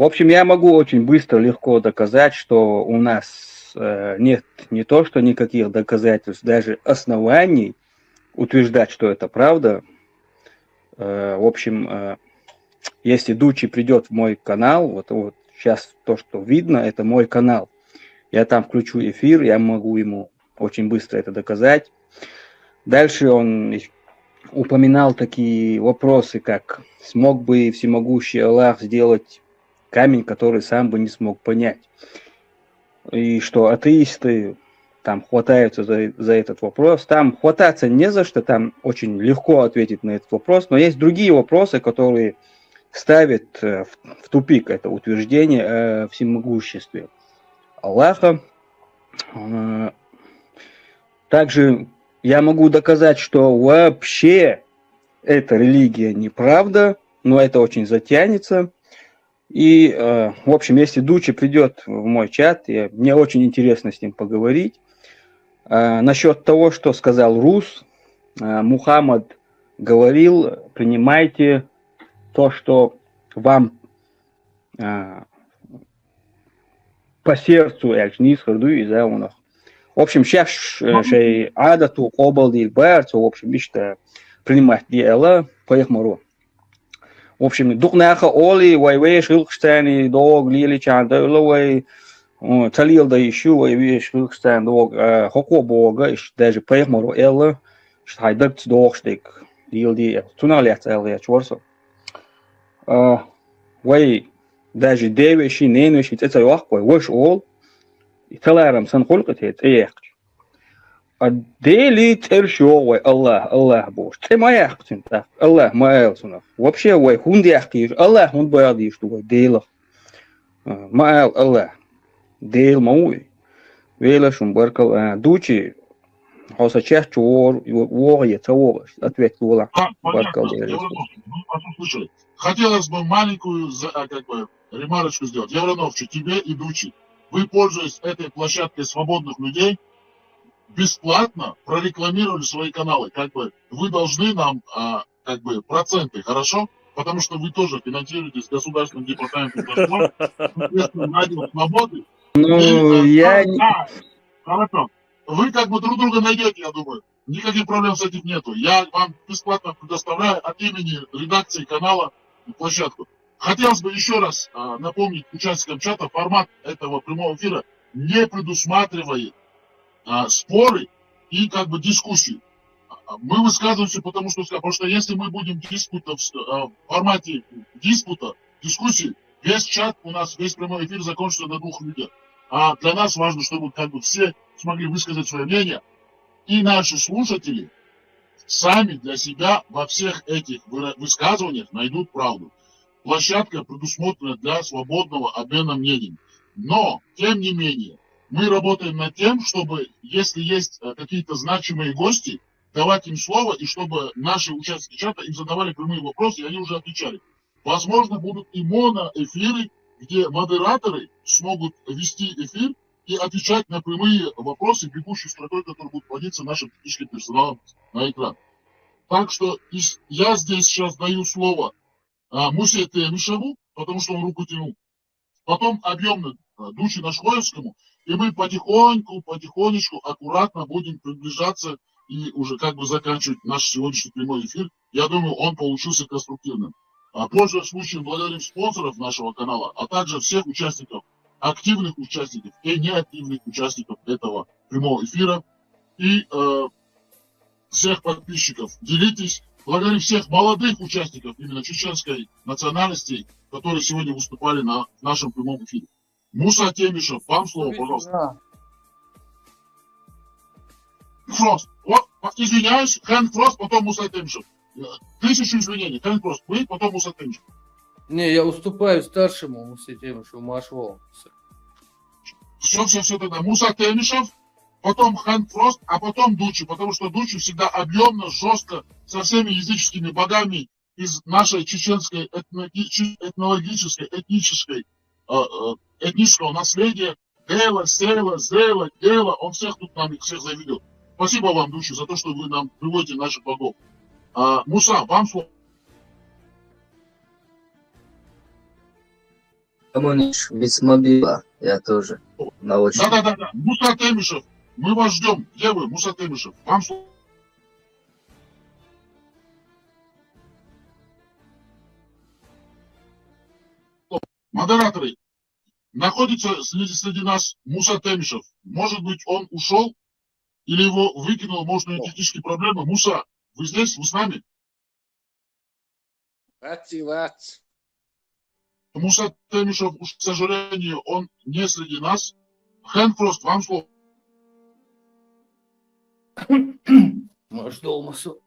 В общем, я могу очень быстро, легко доказать, что у нас нет не то, что никаких доказательств, даже оснований утверждать, что это правда. В общем, если Дучи придет в мой канал, вот сейчас то, что видно, это мой канал. Я там включу эфир, я могу ему очень быстро это доказать. Дальше он упоминал такие вопросы, как смог бы всемогущий Аллах сделать камень, который сам бы не смог понять. И что атеисты там хватаются за этот вопрос. Там хвататься не за что, там очень легко ответить на этот вопрос, но есть другие вопросы, которые ставят в тупик это утверждение о всемогуществе Аллаха. Также я могу доказать, что вообще эта религия неправда, но это очень затянется. И, в общем, если Дучи придет в мой чат, мне очень интересно с ним поговорить. Насчет того, что сказал Рус, Мухаммад говорил, принимайте то, что вам по сердцу в общем, сейчас шей адату обалдил бэрцу, в общем, ишта принимать дело по их мору. В общем, духнаха оли, вайвей шилкштани, дог, лили чанда, ловай, талил да ищу, вайвей шилкштани, дог, хоко бога, даже по их мору элла, штайдак дог штик, лил ди, туналец элла, чворсо. Вай, даже девиши, ненуши, это яхкой, ваш ол, и таларам сан холкат это яхч. А дели тершо, вай, Аллах Бог. Ты моя хтинта, Аллах маэл сунах. Вообще, вай, хунди яхкиш, Аллах хун баяди, что вай, дейлах. Маэл Аллах. Дейл мауи. Вейла шум баркал, дучи, хоса чех чуор, вогия, тавога. Ответ вола. Баркал дейла. Хотелось бы маленькую ремарочку сделать. Яврановчу, тебе и Дучи. Вы, пользуясь этой площадкой свободных людей, бесплатно прорекламировали свои каналы. Вы должны нам проценты, хорошо? Потому что вы тоже финансируетесь Государственным департаментом Радио Свободы. Хорошо. Вы друг друга найдете, я думаю. Никаких проблем с этим нету. Я вам бесплатно предоставляю от имени редакции канала площадку. Хотелось бы еще раз напомнить участникам чата, формат этого прямого эфира не предусматривает споры и дискуссии. Мы высказываемся, потому что если мы будем в формате диспута, дискуссии, весь чат у нас, весь прямой эфир закончится на 2 людях. А для нас важно, чтобы все смогли высказать свое мнение, и наши слушатели сами для себя во всех этих высказываниях найдут правду. Площадка предусмотрена для свободного обмена мнениями. Но, тем не менее, мы работаем над тем, чтобы, если есть какие-то значимые гости, давать им слово, и чтобы наши участники чата им задавали прямые вопросы, и они уже отвечали. Возможно, будут и моноэфиры, где модераторы смогут вести эфир и отвечать на прямые вопросы, бегущей строкой, которые будут вводиться нашим техническим персоналом на экран. Так что я здесь сейчас даю слово Мусе Темишеву, потому что он руку тянул. Потом объемно Дучи Нашхоевскому, и мы потихонечку, аккуратно будем приближаться и уже заканчивать наш сегодняшний прямой эфир. Я думаю, он получился конструктивным. Пользуясь случаем, благодарим спонсоров нашего канала, а также всех участников, активных участников и неактивных участников этого прямого эфира. И всех подписчиков. Делитесь. Благодарим всех молодых участников именно чеченской национальности, которые сегодня выступали на нашем прямом эфире. Муса Темишев, вам слово, пожалуйста. Фрост. Извиняюсь, Хэн Фрост, потом Муса Темишев. 1000 извинений. Хэн Фрост, вы, потом Муса Темишев. Не, я уступаю старшему Мусе Темишеву, Машвол. Все тогда. Муса Темишев, потом Хэн Фрост, а потом Дучи, потому что Дучи всегда объемно, жестко, со всеми языческими богами из нашей чеченской этнического наследия. Дейла, Сейла, Зейла, Дейла, он всех тут нам их всех заведет. Спасибо вам, Дучи, за то, что вы нам приводите наших богов. Муса, вам слово. Коммуниш, Бисмобила, я тоже на очереди. Да. Муса Темишев, мы вас ждем. Где вы, Муса Темишев? Вам слово. Модераторы, находится среди нас Муса Темишев. Может быть, он ушел или его выкинул, может, у него технические проблемы. Муса, вы здесь, вы с нами? Муса Темишев, уж, к сожалению, он не среди нас. Хэнфрост, вам слово. Ждал Масу.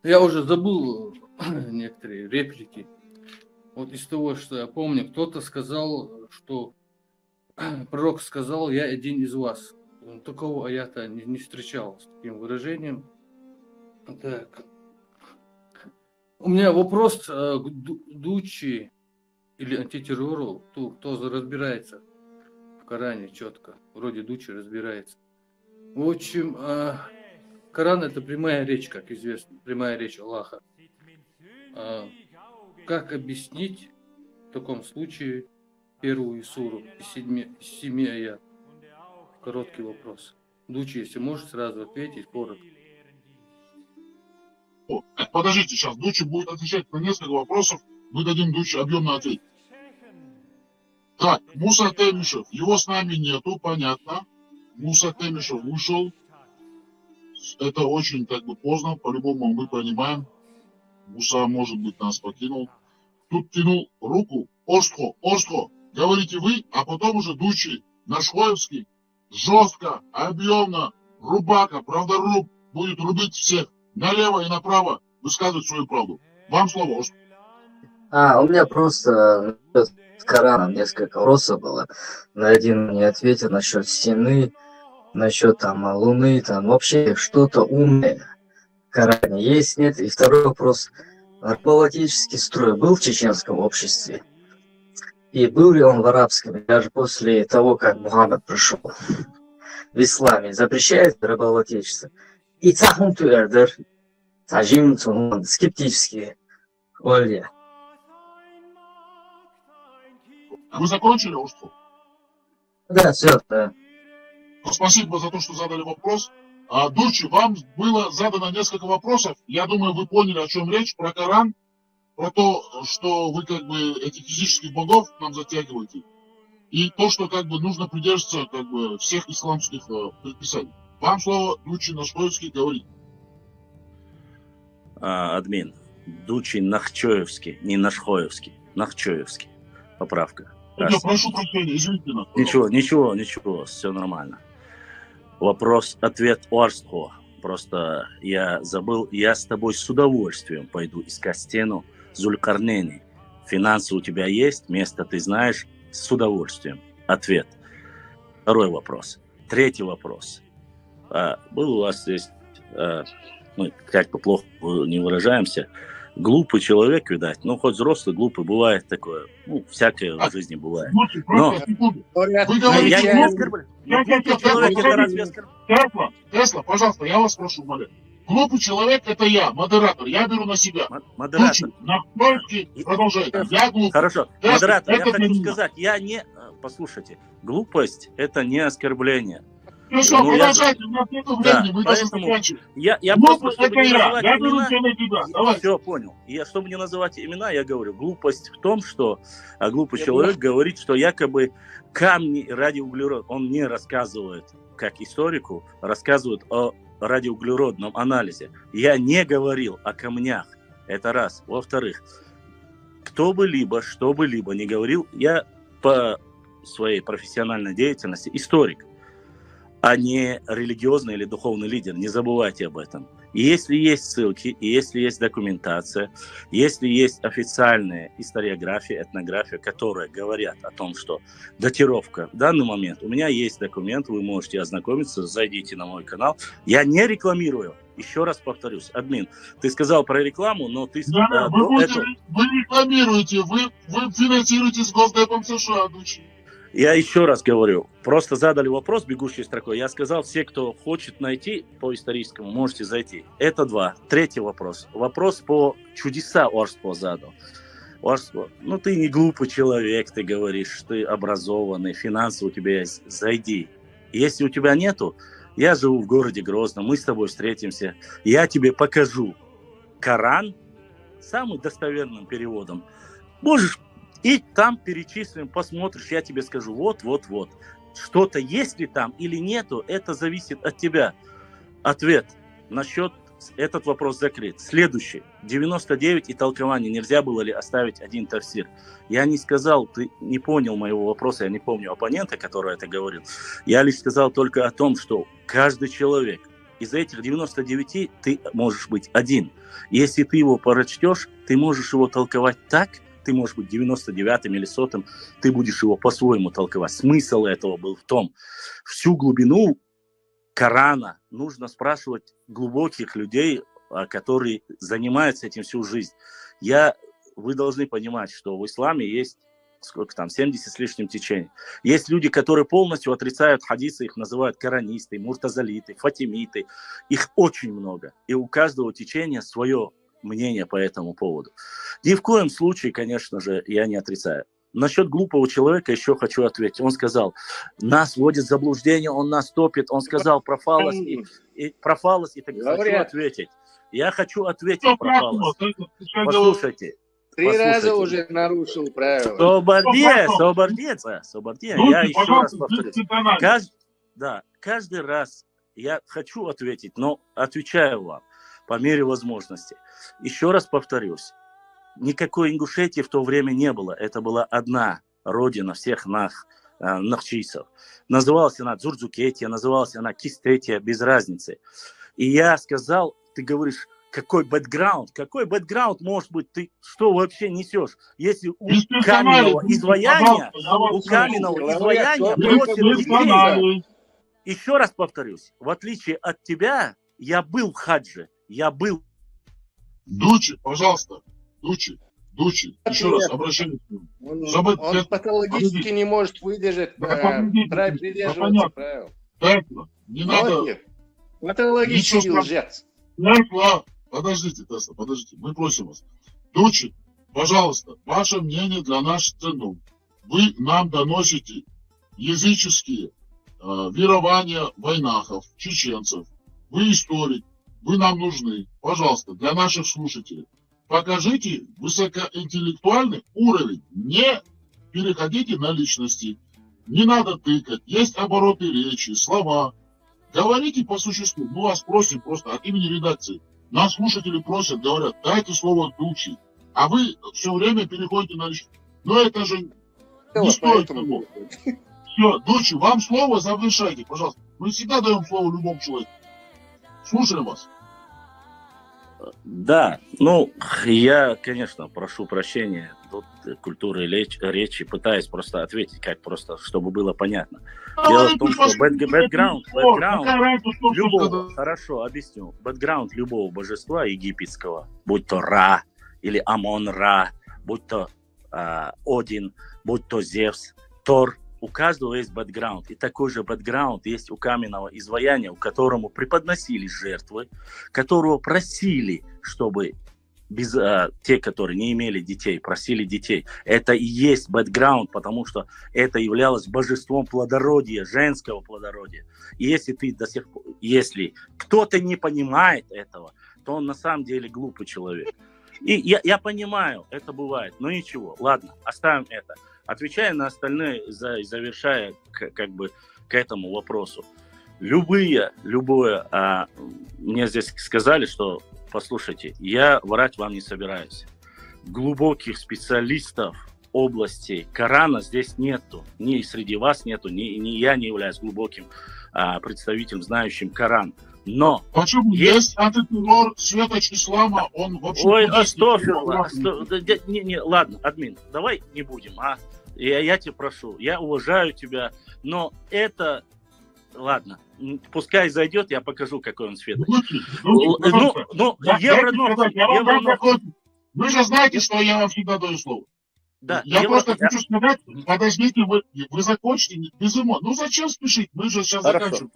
Я уже забыл некоторые реплики. Вот из того, что я помню, кто-то сказал, что пророк сказал: я один из вас. Такого аята не встречал с таким выражением. Так. У меня вопрос к Дучи или антитеррору, кто разбирается в Коране четко. Вроде Дучи разбирается. В общем, Коран — это прямая речь, как известно, прямая речь Аллаха. Как объяснить в таком случае первую суру из 7 аят? Короткий вопрос. Дучи, если можешь сразу ответить, коротко. Подождите, сейчас Дучи будет отвечать на несколько вопросов, мы дадим Дучи объемный ответ. Так, Муса Темишев, его с нами нету, понятно. Муса Темишев вышел. Это очень поздно, по-любому мы понимаем. Муса, может быть, нас покинул. Тут тянул руку. Орстхо, говорите вы, а потом уже Дучи, Нашхоевский, жестко, объемно, рубака, правдоруб, будет рубить всех налево и направо, высказывать свою правду. Вам слово, Орстхо. У меня просто с Кораном несколько вопросов было. На один не ответил насчет стены, насчет Луны, вообще что-то умное в Коране есть, нет? И второй вопрос. Политический строй был в чеченском обществе? И был ли он в арабском? Даже после того, как Мухаммад пришел в исламе, запрещает рабовладельчество? И цахун туэрдер, тажим цунун, скептические. Олья. Вы закончили, Орстхо? Да, все, да. Спасибо за то, что задали вопрос. Дучи, вам было задано несколько вопросов. Я думаю, вы поняли, о чем речь, про Коран, про то, что вы этих физических богов нам затягиваете, и то, что нужно придерживаться всех исламских предписаний. Вам слово, Дучи Нашхоевский, говорит. Админ, Дучи Нахчоевский, не Нашхоевский, Нахчоевский. Поправка. Я прошу прощения, извините нас. Ничего, все нормально. Вопрос-ответ Орстхо. Просто я забыл, я с тобой с удовольствием пойду искать стену Зулькарнейни. Финансы у тебя есть, место ты знаешь, с удовольствием. Ответ. Второй вопрос. Третий вопрос. Был у вас здесь, мы как-то плохо не выражаемся, глупый человек, видать, хоть взрослый, глупый, бывает такое, всякое в жизни бывает. Но я не оскорбляю. Тесла, пожалуйста, я вас прошу, умоляю. Глупый человек — это я, модератор, я беру на себя. Модератор. Продолжайте. Я глупый. Хорошо, модератор, я хочу сказать, послушайте, глупость — это не оскорбление. Хорошо, продолжайте, у нас нет времени, мы должны заканчивать. Я просто, чтобы не называть я беру все на тебя. Давай. Все, понял. Чтобы не называть имена, я говорю, глупость в том, что глупый человек говорит, что якобы камни радиоуглерод, он не рассказывает, как историку, рассказывает о радиоуглеродном анализе. Я не говорил о камнях, это раз. Во-вторых, кто бы либо, что бы либо не говорил, я по своей профессиональной деятельности историк, а не религиозный или духовный лидер. Не забывайте об этом. И если есть ссылки, и если есть документация, если есть официальная историография, этнография, которые говорят о том, что датировка в данный момент, у меня есть документ, вы можете ознакомиться, зайдите на мой канал. Я не рекламирую. Еще раз повторюсь, админ, ты сказал про рекламу, но ты... вы рекламируете, вы финансируете с Госдепом США, Дучи. Я еще раз говорю, просто задали вопрос бегущей строкой. Я сказал, все, кто хочет найти по историческому, можете зайти. Это два. Третий вопрос. Вопрос по чудеса Орстхо задал. Ну, ты не глупый человек, ты говоришь, ты образованный, финансы у тебя есть, зайди. Если у тебя нету, я живу в городе Грозном, мы с тобой встретимся, я тебе покажу Коран самым достоверным переводом. Можешь, и там перечислим, посмотришь, я тебе скажу, вот. Что-то есть ли там или нету, это зависит от тебя. Ответ насчет этот вопрос закрыт. Следующий. 99 и толкование. Нельзя было ли оставить один тафсир? Я не сказал, ты не понял моего вопроса, я не помню оппонента, который это говорил. Я лишь сказал только о том, что каждый человек, из этих 99 ты можешь быть один. Если ты его прочтешь, ты можешь его толковать так, ты можешь быть 99-м или 100-м, ты будешь его по-своему толковать. Смысл этого был в том, всю глубину Корана нужно спрашивать глубоких людей, которые занимаются этим всю жизнь. Вы должны понимать, что в исламе есть, 70 с лишним течений. Есть люди, которые полностью отрицают хадисы, их называют коранисты, муртазалиты, фатимиты. Их очень много. И у каждого течения свое мнение по этому поводу. Ни в коем случае, конечно же, я не отрицаю. Насчет глупого человека еще хочу ответить. Он сказал, нас вводит в заблуждение, он нас топит. Он сказал про фалос и так далее. Я хочу ответить про фалос. Послушайте. 3 раза уже нарушил правила. Собардия. Я еще раз повторю. Каждый раз я хочу ответить, но отвечаю вам по мере возможности. Еще раз повторюсь. Никакой Ингушетии в то время не было. Это была одна родина всех нахчийцев. Называлась она Дзурдзукетия, называлась она Кистетия, без разницы. И я сказал, ты говоришь, какой бэкграунд может быть, ты что вообще несешь? Если у каменного изваяния просят детей. Еще раз повторюсь, в отличие от тебя, я был в хадже, Дучи, пожалуйста, Дучи, еще раз обращаюсь к нему. Он патологически не может выдержать, придерживаться правил. Не надо. Патологический лжец. Подождите, Тесла, мы просим вас. Дучи, пожалуйста, ваше мнение для нашей страны. Вы нам доносите языческие верования войнахов, чеченцев. Вы историк, вы нам нужны. Пожалуйста, для наших слушателей. Покажите высокоинтеллектуальный уровень. Не переходите на личности. Не надо тыкать. Есть обороты речи, слова. Говорите по существу. Мы вас просим просто от имени редакции. Нас слушатели просят, говорят, дайте слово Дучи. А вы все время переходите на личность. Но это же не стоит того. Все, Дучи, вам слово, завершайте, пожалуйста. Мы всегда даем слово любому человеку. Слушаем вас. Да, я, конечно, прошу прощения, тут культуры речи, пытаюсь просто ответить, чтобы было понятно. Дело в том, что бэкграунд любого, хорошо, объясню, бэкграунд любого божества египетского, будь то Ра или Амон-Ра, будь то Один, будь то Зевс, Тор, у каждого есть бэкграунд. И такой же бэкграунд есть у каменного изваяния, у которому преподносились жертвы, которого просили, чтобы те, которые не имели детей, просили детей. Это и есть бэкграунд, потому что это являлось божеством плодородия, женского плодородия. И если кто-то не понимает этого, то он на самом деле глупый человек. И я понимаю, это бывает, но ничего, ладно, оставим это. Отвечая на остальные, завершая к этому вопросу. Мне здесь сказали, что, послушайте, я врать вам не собираюсь. Глубоких специалистов области Корана здесь нету. Ни среди вас нету, ни я не являюсь глубоким представителем, знающим Коран. Но почему есть антитеррор, светоч ислама, он вообще... Ладно, админ, давай не будем, Я тебя прошу, я уважаю тебя, но это... Ладно, пускай зайдет, я покажу, какой он светоч. Вы же знаете, что я вам всегда даю слово. Да, я просто хочу сказать, подождите, вы закончите без эмоций. Зачем спешить? Мы же сейчас заканчиваем.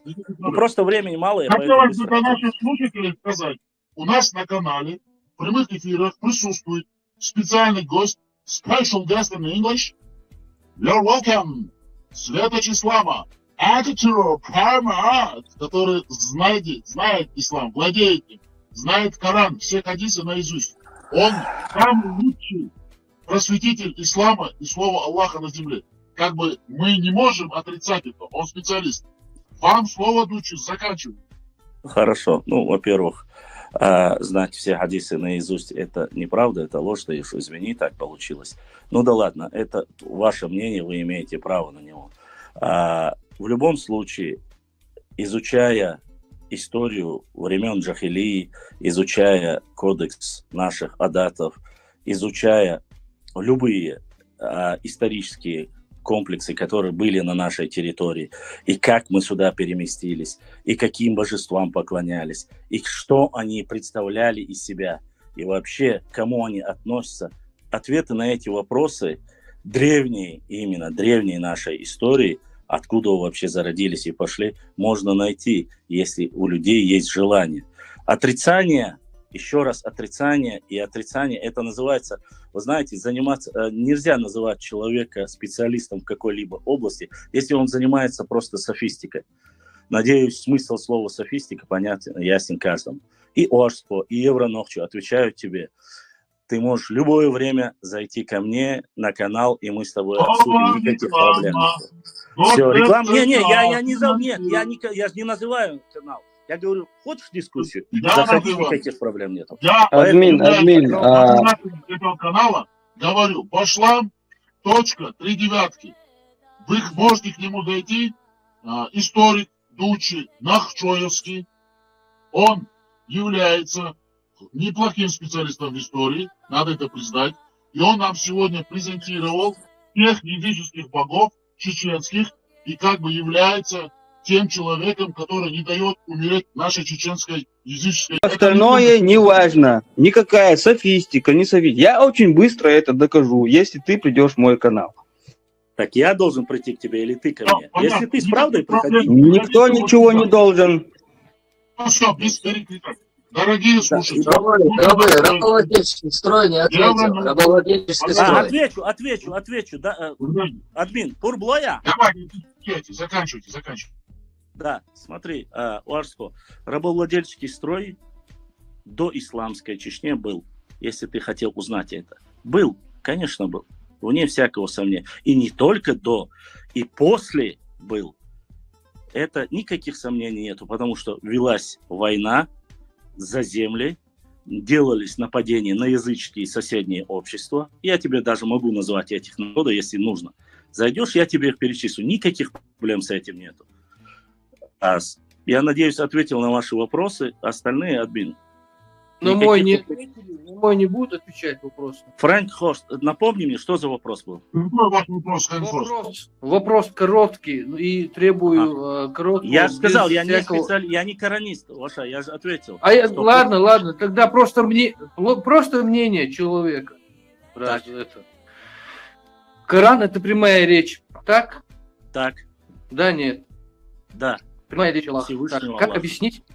Просто времени мало. Хотелось бы для наших слушателей сказать, у нас на канале в прямых эфирах присутствует специальный гость, special guest in English. You're welcome. Светоч ислама. Attitude Karmat, который знает ислам, владеет им, знает Коран, все хадисы наизусть. Он самый лучший просветитель ислама и слова Аллаха на земле. Как бы мы не можем отрицать это, он специалист. Вам слово, Дучи, заканчиваем. Хорошо. Ну, во-первых, знать все хадисы наизусть — это неправда, это ложь, да, извини, так получилось. Ну да ладно, это ваше мнение, вы имеете право на него. В любом случае, изучая историю времен Джахилии, изучая кодекс наших адатов, изучая любые исторические комплексы, которые были на нашей территории, и как мы сюда переместились, и каким божествам поклонялись, и что они представляли из себя, и вообще, к кому они относятся. Ответы на эти вопросы древние, именно древние нашей истории, откуда вообще зародились и пошли, можно найти, если у людей есть желание. Отрицание, еще раз отрицание, и отрицание, это называется, вы знаете, нельзя называть человека специалистом в какой-либо области, если он занимается просто софистикой. Надеюсь, смысл слова софистика понятен, ясен каждому. И Орспо, и Евронохчу отвечают тебе. Ты можешь в любое время зайти ко мне на канал, и мы с тобой обсудим, никаких проблем. Все, реклама. Я не называю канал. Я говорю, хочешь дискуссию? Заходи, никаких проблем нет. Админ. Этого канала говорю, Башлам, точка, 3 девятки. Вы можете к нему зайти. Историк Дучи Нахчоевский. Он является неплохим специалистом в истории, надо это признать. И он нам сегодня презентировал тех языческих богов чеченских и как бы является тем человеком, который не дает умереть нашей чеченской языческой... Остальное не важно. Никакая софистика, не софистика. Я очень быстро это докажу, если ты придешь в мой канал. Так я должен прийти к тебе или ты ко мне? Если ты с правдой, приходи. Никто ничего не должен. Все, без перекриков. Дорогие слушатели. Рабовладельческий строй не ответил. Рабовладельческий строй. Отвечу. Да, админ, Пурблоя? Давайте, заканчивайте. Да, смотри, Уарско, рабовладельческий строй до исламской Чечне был, если ты хотел узнать это. Был, конечно, был, вне всякого сомнения. И не только до, и после был. Это никаких сомнений нету, потому что велась война за земли, делались нападения на языческие соседние общества. Я тебе даже могу назвать этих народов, если нужно. Зайдешь, я тебе их перечислю. Никаких проблем с этим нету. Я надеюсь, ответил на ваши вопросы. Остальные админ. Но мой не будет отвечать вопросы. Фрэнк Хост, напомни мне, что за вопрос был? Вопрос короткий и требую короткого. Я же сказал, я не коронист, Ваша, я же ответил. Ладно, тогда просто мнение человека. Коран — это прямая речь, так? Так. Да, нет? Да. Прямая речь Аллаха.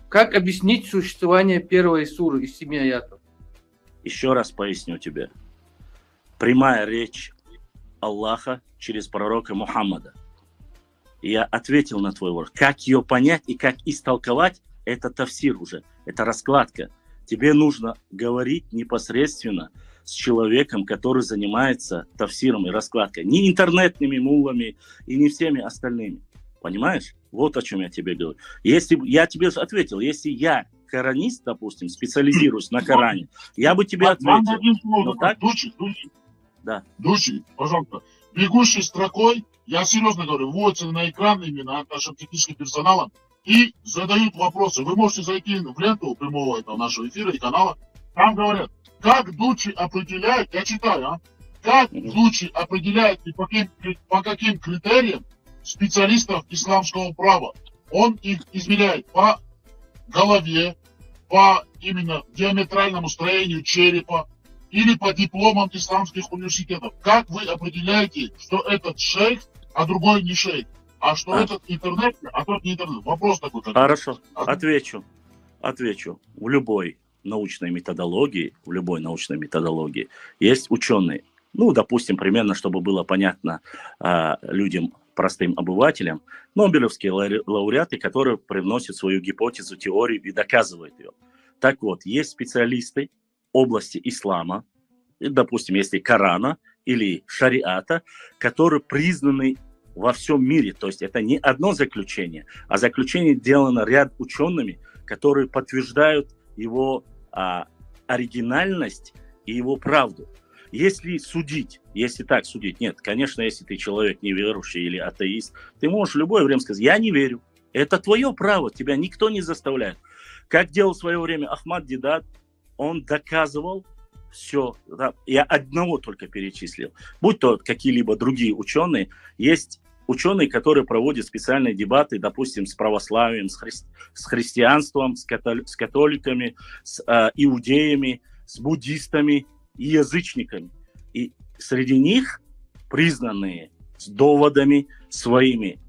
Как объяснить существование первой суры из 7 аятов? Еще раз поясню тебе. Прямая речь Аллаха через пророка Мухаммада. Я ответил на твой вопрос. Как ее понять и как истолковать, это тафсир уже, это раскладка. Тебе нужно говорить непосредственно с человеком, который занимается тафсиром и раскладкой. Не интернетными муллами и не всеми остальными. Понимаешь? Вот о чем я тебе говорю. Если я тебе ответил, если я коранист, допустим, специализируюсь на Коране, я бы тебе ответил. Дучи, пожалуйста. Бегущей строкой, я серьезно говорю, вводятся на экран именно от нашим техническим персоналом и задают вопросы. Вы можете зайти в ленту прямого этого нашего эфира и канала. Там говорят, как Дучи определяет, я читаю, как Дучи определяет и по каким критериям специалистов исламского права. Он их измеряет по голове, по именно диаметральному строению черепа или по дипломам исламских университетов. Как вы определяете, что этот шейх, а другой не шейх, а что этот интернет, а тот не интернет? Вопрос такой. Хорошо, отвечу. В любой научной методологии есть ученые, Ну, допустим, примерно, чтобы было понятно людям, простым обывателям, нобелевские лауреаты, которые привносят свою гипотезу, теорию и доказывают ее. Так вот, есть специалисты области ислама, допустим, если Корана или шариата, которые признаны во всем мире. То есть это не одно заключение, а заключение сделано ряд учеными, которые подтверждают его оригинальность и его правду. Если судить, если так судить, нет, конечно, если ты человек неверующий или атеист, ты можешь в любое время сказать: я не верю. Это твое право, тебя никто не заставляет. Как делал в свое время Ахмад Дидат, он доказывал все. Да, я одного только перечислил. Будь то какие-либо другие ученые, есть ученые, которые проводят специальные дебаты, допустим, с православием, с христианством, с католиками, с иудеями, с буддистами и язычниками. И среди них признанные с доводами, своими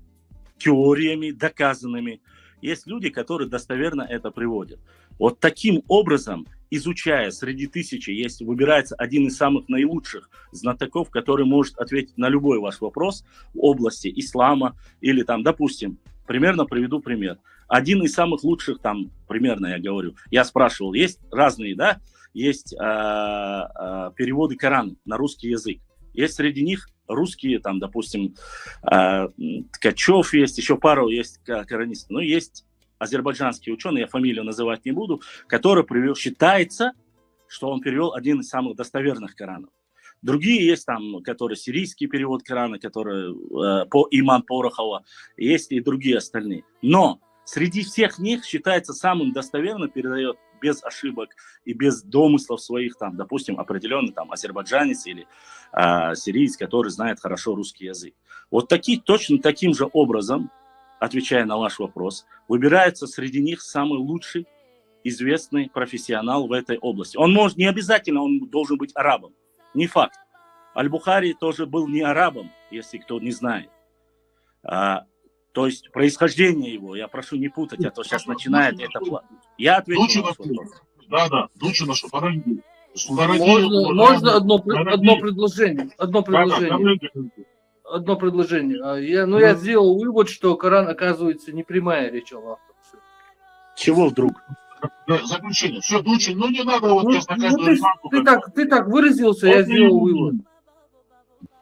теориями, доказанными. Есть люди, которые достоверно это приводят. Вот таким образом, изучая среди тысячи, есть, выбирается один из самых наилучших знатоков, который может ответить на любой ваш вопрос в области ислама или там, допустим, примерно приведу пример. Один из самых лучших, там, примерно я говорю, я спрашивал, есть разные, да, есть переводы Корана на русский язык. Есть среди них русские, там, допустим, Ткачев есть, еще пару есть коранистов. Но есть азербайджанский ученый, я фамилию называть не буду, который привел, считается, что он перевел один из самых достоверных Коранов. Другие есть там, которые сирийский перевод Корана, который по Иман Порохова, есть и другие остальные. Но среди всех них считается самым достоверным, передает без ошибок и без домыслов своих, там, допустим, определенный там азербайджанец или сириец, который знает хорошо русский язык. Вот точно таким же образом, отвечая на ваш вопрос, выбирается среди них самый лучший, известный профессионал в этой области. Он может, не обязательно он должен быть арабом, не факт. Аль-Бухари тоже был не арабом, если кто не знает. То есть происхождение его, я прошу не путать, а то сейчас начинает это... Я отвечу на ваш вопрос. Да, Дучина, что подожди. Можно одно предложение? Одно предложение. Я сделал вывод, что Коран, оказывается, не прямая речь Аллаха. Чего вдруг? Заключение. Все, Дучин, не надо вот сейчас на каждую ремарку. Ты так выразился, я сделал вывод.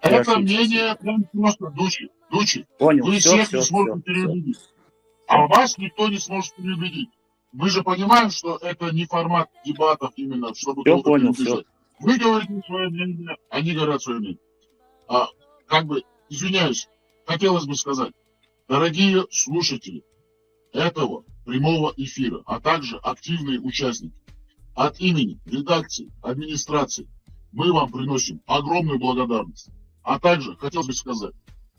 Это мнение просто Дучин. Понял, вы всех не сможете переубедить. А вас никто не сможет переубедить. Мы же понимаем, что это не формат дебатов именно, чтобы кого-то переубеждать. Вы говорите свое мнение, они говорят свое мнение. Извиняюсь, хотелось бы сказать, дорогие слушатели этого прямого эфира, а также активные участники, от имени редакции, администрации мы вам приносим огромную благодарность. А также хотелось бы сказать,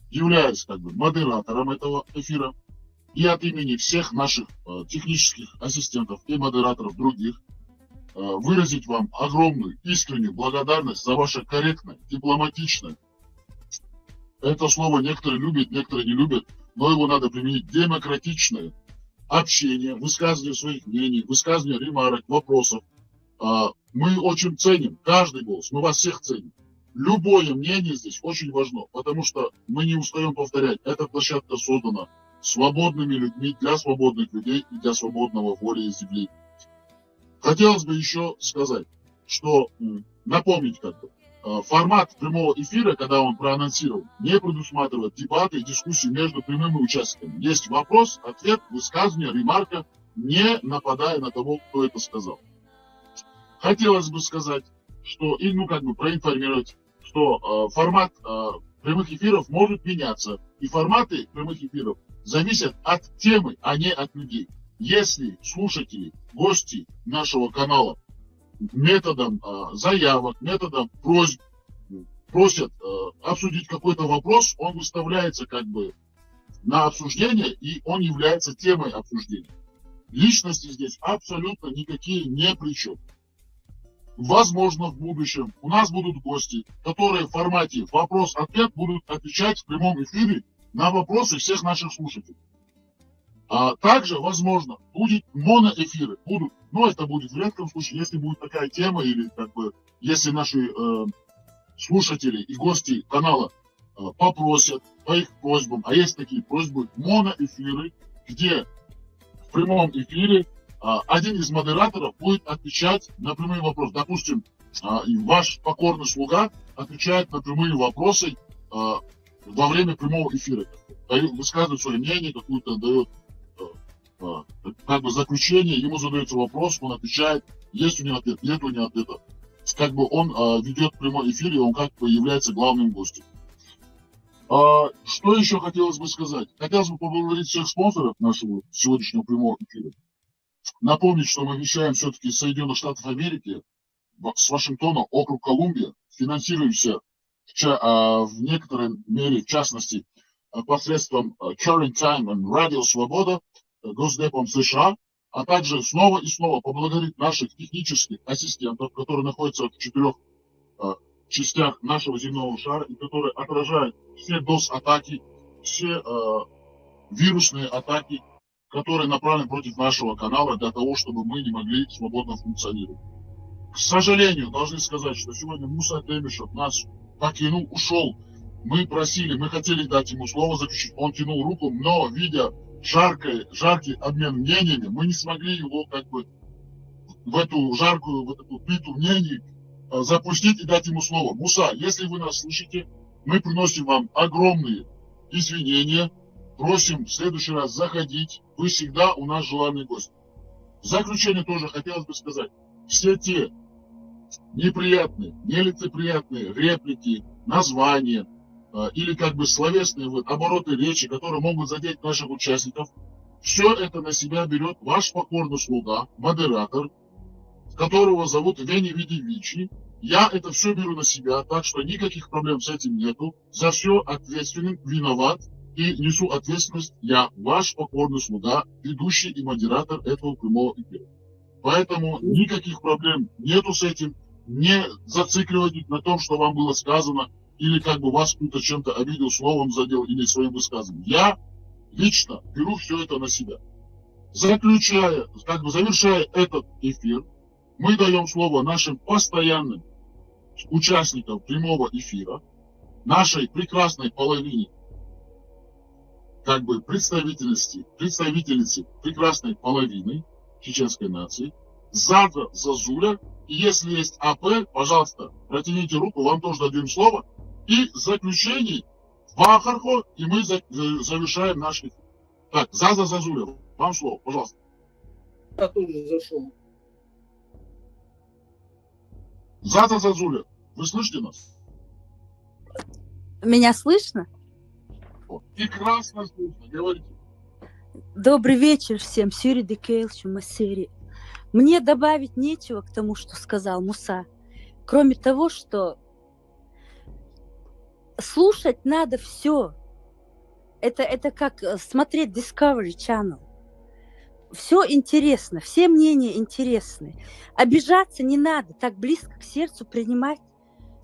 являюсь модератором этого эфира и от имени всех наших технических ассистентов и модераторов других выразить вам огромную искреннюю благодарность за ваше корректное, дипломатичное, это слово некоторые любят, некоторые не любят, но его надо применить, демократичное общение, высказывание своих мнений, высказывание ремарок, вопросов. Мы очень ценим каждый голос, мы вас всех ценим. Любое мнение здесь очень важно, потому что мы не устаем повторять, эта площадка создана свободными людьми, для свободных людей и для свободного волеизъявления. Хотелось бы еще сказать, что напомнить формат прямого эфира, когда он проанонсировал, не предусматривает дебаты и дискуссии между прямыми участниками. Есть вопрос, ответ, высказывание, ремарка, не нападая на того, кто это сказал. Хотелось бы сказать, что, проинформировать, что формат прямых эфиров может меняться. И форматы прямых эфиров зависят от темы, а не от людей. Если слушатели, гости нашего канала методом заявок, методом просьб просят обсудить какой-то вопрос, он выставляется на обсуждение, и он является темой обсуждения. Личности здесь абсолютно никакие не при чем. Возможно, в будущем у нас будут гости, которые в формате вопрос-ответ будут отвечать в прямом эфире на вопросы всех наших слушателей. А также, возможно, будет моноэфиры. Это будет в редком случае, если будет такая тема, или если наши слушатели и гости канала попросят по их просьбам, а есть такие просьбы, моноэфиры, где в прямом эфире один из модераторов будет отвечать на прямые вопросы. Допустим, ваш покорный слуга отвечает на прямые вопросы во время прямого эфира. Высказывает свое мнение, какую-то дает как бы заключение, ему задается вопрос, он отвечает, есть у него ответ, нет у него ответа. Как бы он ведет прямой эфир, и он как бы является главным гостем. Что еще хотелось бы сказать? Хотелось бы поблагодарить всех спонсоров нашего сегодняшнего прямого эфира. Напомнить, что мы вещаем все-таки из Соединенных Штатов Америки, с Вашингтона, округ Колумбия, финансируемся в некоторой мере, в частности, посредством Current Time и Радио Свобода, Госдепом США, а также снова и снова поблагодарить наших технических ассистентов, которые находятся в 4 частях нашего земного шара и которые отражают все DOS-атаки, все вирусные атаки, которые направлены против нашего канала для того, чтобы мы не могли свободно функционировать. К сожалению, должны сказать, что сегодня Муса Темишев нас покинул, ушел. Мы просили, мы хотели дать ему слово заключить, он тянул руку, но, видя жаркий обмен мнениями, мы не смогли его как бы в эту плиту мнений запустить и дать ему слово. Муса, если вы нас слышите, мы приносим вам огромные извинения, просим в следующий раз заходить, вы всегда у нас желанный гость. В заключение тоже хотелось бы сказать, все те неприятные, нелицеприятные реплики, названия или как бы словесные обороты речи, которые могут задеть наших участников, все это на себя берет ваш покорный слуга, модератор, которого зовут Вени Видевичи. Я это все беру на себя, так что никаких проблем с этим нету. За все ответственным, виноват и несу ответственность я, ваш покорный слуга, ведущий и модератор этого прямого эфира. Поэтому никаких проблем нету с этим. Не зацикливайтесь на том, что вам было сказано, или как бы вас кто-то чем-то обидел, словом задел или своим высказыванием. Я лично беру все это на себя. Завершая этот эфир, мы даем слово нашим постоянным участникам прямого эфира, нашей прекрасной половине, как бы представительницы прекрасной половины чеченской нации, Зада Зазуля. И если есть АП, пожалуйста, протяните руку, вам тоже дадим слово. И в заключении Вахархо, и мы завершаем наш эфир. Так, Зада Зазуля, вам слово, пожалуйста. Я тоже зашел. Зада Зазуля, вы слышите нас? Меня слышно? Прекрасно слышно, говорите. Добрый вечер всем. Сюри Декейлчу Масери. Мне добавить нечего к тому, что сказал Муса. Кроме того, что слушать надо все. Это как смотреть Discovery Channel. Все интересно, все мнения интересны. Обижаться не надо, так близко к сердцу принимать.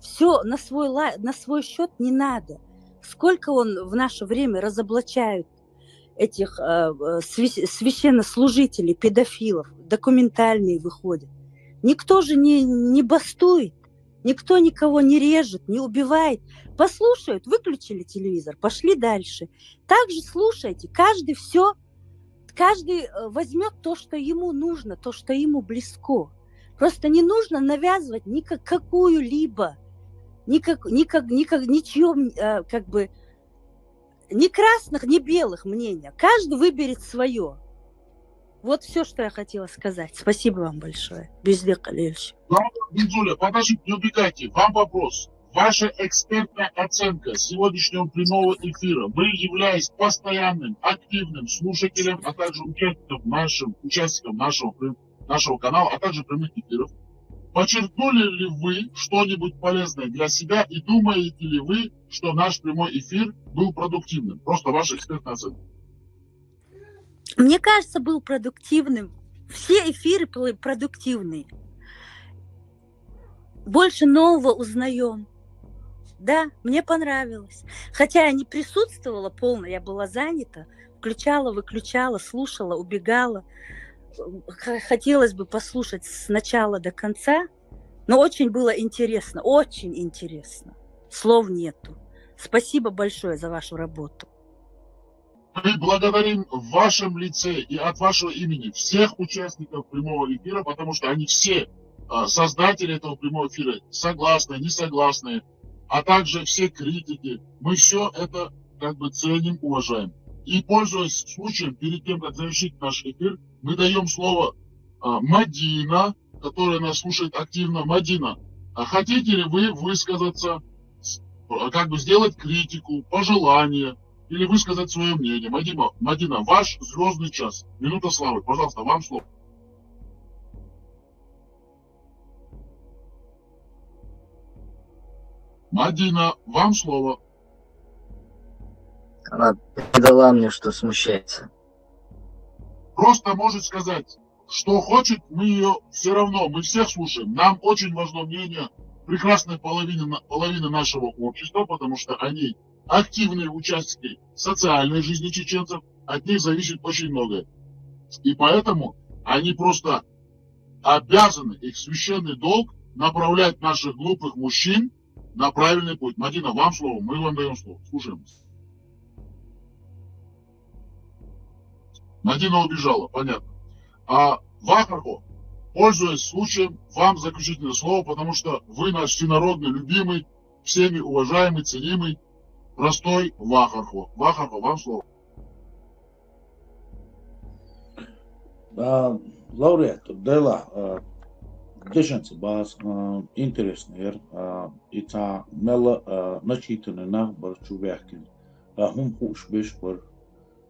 Все на свой счет не надо. Сколько он в наше время разоблачают этих священнослужителей, педофилов, документальные выходят. Никто же не бастует, никто никого не режет, не убивает. Послушают, выключили телевизор, пошли дальше. Также слушайте, каждый возьмет то, что ему нужно, то, что ему близко. Просто не нужно навязывать какую-либо, ничье, как бы, ни красных, ни белых мнения. Каждый выберет свое. Вот все, что я хотела сказать. Спасибо вам большое. Бездек Алельевич. Бензуля, подождите, не убегайте. Вам вопрос. Ваша экспертная оценка сегодняшнего прямого эфира. Вы, являясь постоянным, активным слушателем, а также участником нашего канала, а также прямых эфиров, подчеркнули ли вы что-нибудь полезное для себя и думаете ли вы, что наш прямой эфир был продуктивным? Просто ваша экспертная оценка. Мне кажется, был продуктивным. Все эфиры были продуктивные. Больше нового узнаем. Да, мне понравилось. Хотя я не присутствовала полно, я была занята. Включала, выключала, слушала, убегала. Хотелось бы послушать с начала до конца, Но очень было интересно, очень интересно. Слов нету. Спасибо большое за вашу работу. Мы благодарим в вашем лице и от вашего имени всех участников прямого эфира, потому что они все создатели этого прямого эфира, согласные, не согласные, а также все критики. Мы все это как бы ценим, уважаем. И, пользуясь случаем, перед тем, как завершить наш эфир, мы даем слово Мадина, которая нас слушает активно. Мадина, хотите ли вы высказаться, как бы сделать критику, пожелание или высказать свое мнение? Мадина, ваш звездный час. Минута славы. Пожалуйста, вам слово. Мадина, вам слово. Она передала мне, что смущается. Просто может сказать, что хочет, мы ее все равно, мы всех слушаем. Нам очень важно мнение прекрасной половины нашего общества, потому что они активные участники социальной жизни чеченцев, от них зависит очень многое. И поэтому они просто обязаны, их священный долг, направлять наших глупых мужчин на правильный путь. Мадина, вам слово, мы вам даем слово. Слушаем. Мадина убежала, понятно. А Вахархо, пользуясь случаем, вам заключительное слово, потому что вы наш всенародный, любимый, всеми уважаемый, ценимый, простой Вахархо. Вахархо, вам слово. Laureato, dela, дешенца бас, интересный, ица мела начитанный на барчувяхкин, хум хуш бешбар,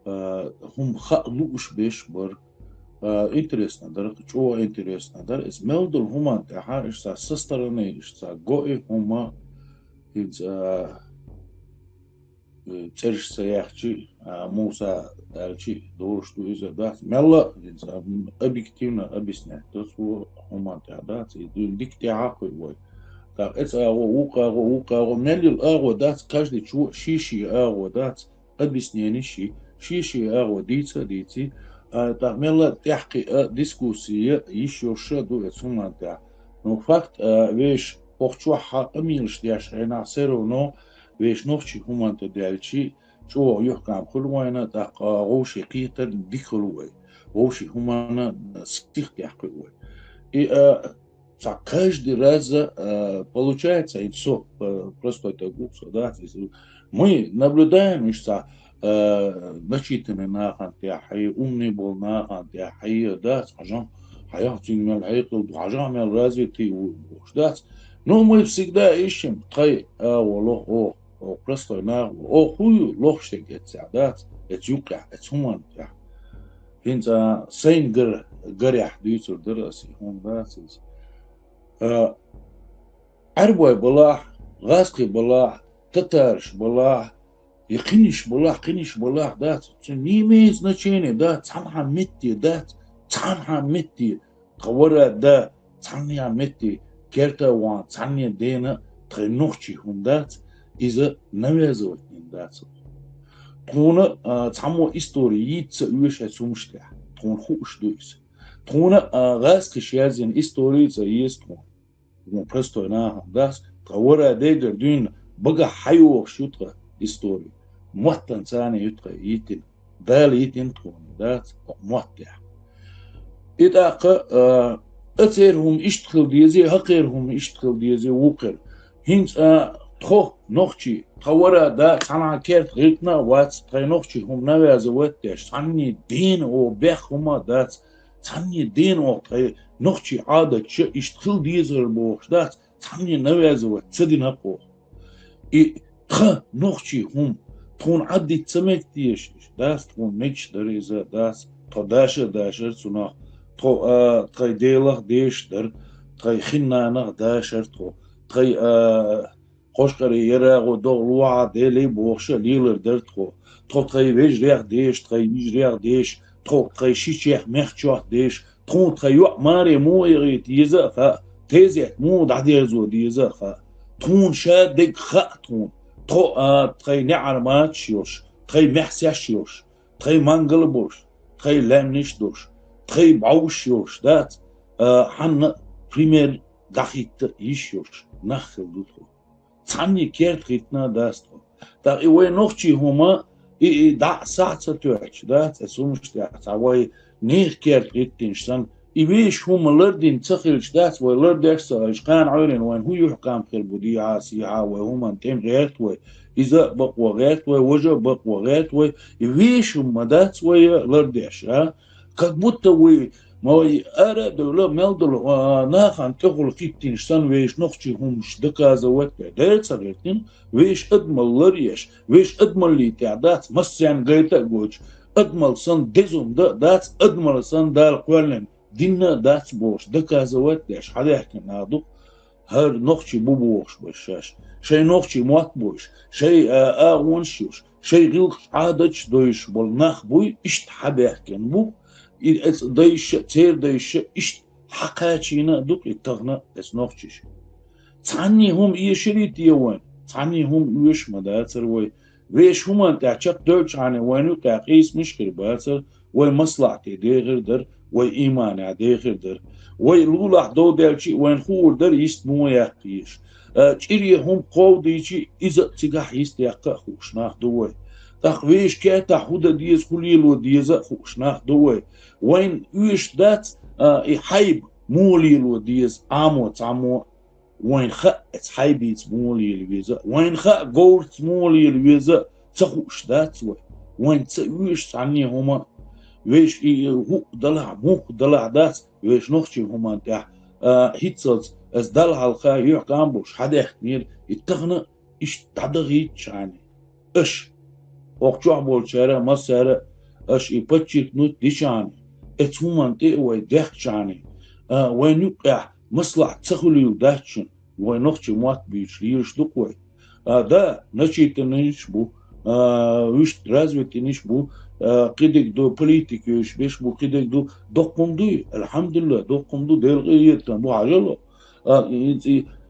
хум халуш бешбар, интересно, да, что интересно, да, из мелдул хуман, таха, ишса со стороны, ишса гои хума, из цершся яхчи, муса арчи, дуршту из да, мела, из объективно объяснять, то что хуман, да, из дикти ахуй вой. Так, это ука, мелил аго, да, каждый чу, шиши аго, да, объяснение шиши аго, дици, так, мела тяжкие дискуссии еще шеду, хуман, да. Но факт, вещь, похчуха, амилш, яшена, все равно, вещь ночи хуманто дальчи, что юхкам хулуайна, так оши китер дикхулуай, оши хумана стихтяхкулуай. И каждый раз получается, и все, просто это глупо, да, мы наблюдаем, что начитанный на хантяхи, умный был на хантяхи, да, скажем, حياتي من العقل وعجامع развитый да. Но мы всегда ищем тай والله او просто на او хую лохштек это да, это юка, это хуман да. Инца сейн горях дюйцур драси он да. Арбой была, гаски была, татарш была, и киниш была, да. Это не имеет значения, да, цанха метти, да. Цанха метти, кавара да, цанха метти, керта ван, цанха дена, тренохчи хундат, из-за навязывать ниндат. Тона цамо истории яйца уешать сумшля, тон хуш дуйс. Тона гаски шязин истории за есть тон. Ну простой на дас, кавара дегер дюн, бага хайо шутра истории. Муаттан цани ютра итин, дал итин тон, да, муаття. إذا أثرهم اشتغل ديزي هقيرهم اشتغل ديزي وقر هنس تخو نخشي تورا دا صنع كيرت غيرتنا وات تخي نخشي هم نوازي واتش صني دين او بيخ هما دات صني دين او تخي نخشي عادة اشتغل ديزي البوخ دات صني نوازي وات تسدين هقوخ تخ نخشي هم تون عدي تسمك ديش دات تون نيش دريزة دات تداشر سناخ تخي ديلخ ديش در تخي خنانخ داشر تخي قشقري يراغو دوغلوعا ديلي بوخشا ليلر در تخي ويجريخ ديش تخي يجريخ ديش تخي شيشيخ مخشوخ ديش تخي يوع ماري مو يغي ديزا خا تيزيك مو دعديرزو ديزا خا تون شادق خا تون تخي نعرمات شيوش تخي محسيش شيوش تخي منقل بوش تخي لامنش دوش تخي بعوش يوش دات حنا بريمير دخيت يشوش نخل دوتو ثاني كيرت خيتنا داستو تا إيوه نوخشي هما دا ساعة توعش دا تسومش تعوي نير كيرت خيتنشتن إيش هم لردين تخيلش دات ولرد إكساش كان عيرين وين هو يحكم في البديعة سيعة وهم أنتم غيرتوي إذا بقوا غيرتوي وجه بقوا غيرتوي إيش هم دات وي لرديش كبوتوي ما أرى دولة ملدل ناخن تقول كيتنشتن ويش نخشي هم شدكا زوات بدر صغيرتين ويش أدمل لريش ويش أدمل لي تعدات مسيان غيرتا جوج أدمل سن دزوم دات أدمل سن دار قولن دينا دات بوش دكا زوات داش حدا يحكي نادو هر نخشي بوبوش بشاش شي نخشي موات بوش شي ونشوش شي غيل عادش دويش بالناخ بوي اشت حدا يحكي بو دايش تير دايش اشت حقاتينا دوك التغنى اس نخشيش تعني هم يشريت يوان تعني هم يش مداتر ويش هما تعشق دوش عن وينو تقيس مشكل باتر ومصلحتي دي غير در وإيمان عدي غير در ويلولا دو دالشي وين خور در يستمو يحقيش تشيري هم قوديشي إذا تيجح يستيقع خوش ناخدوه تخويش كاتا حودا ديز خليلو ديزا خوش ناخدوه وين يوش دات يحيب موليلو ديز عمو وين خا تحيبيت موليلو ديزا وين خا قورت موليلو ديزا تخوش دات وين تيوش عني هما ويش هو ضلع دات ويش نخشي هما تاع هيتسلز از دلع الخا يحكم بوش حدا يحمير يتغنى اش تدغيت شاني اش وقتوع بول شارع مسارة اش يبتشيك نوت دي شاني ات هما تقوى ديخ شاني وين يقع مصلح تخليو داتشن وين نخشي موات بيش ليش دقوي دا نشيت نشبو ويش رازوتي نشبو قدك دو بوليتيك يش بيش بو قدك دو دوقمدو الحمد لله دوقمدو دير غيرت بو عجلو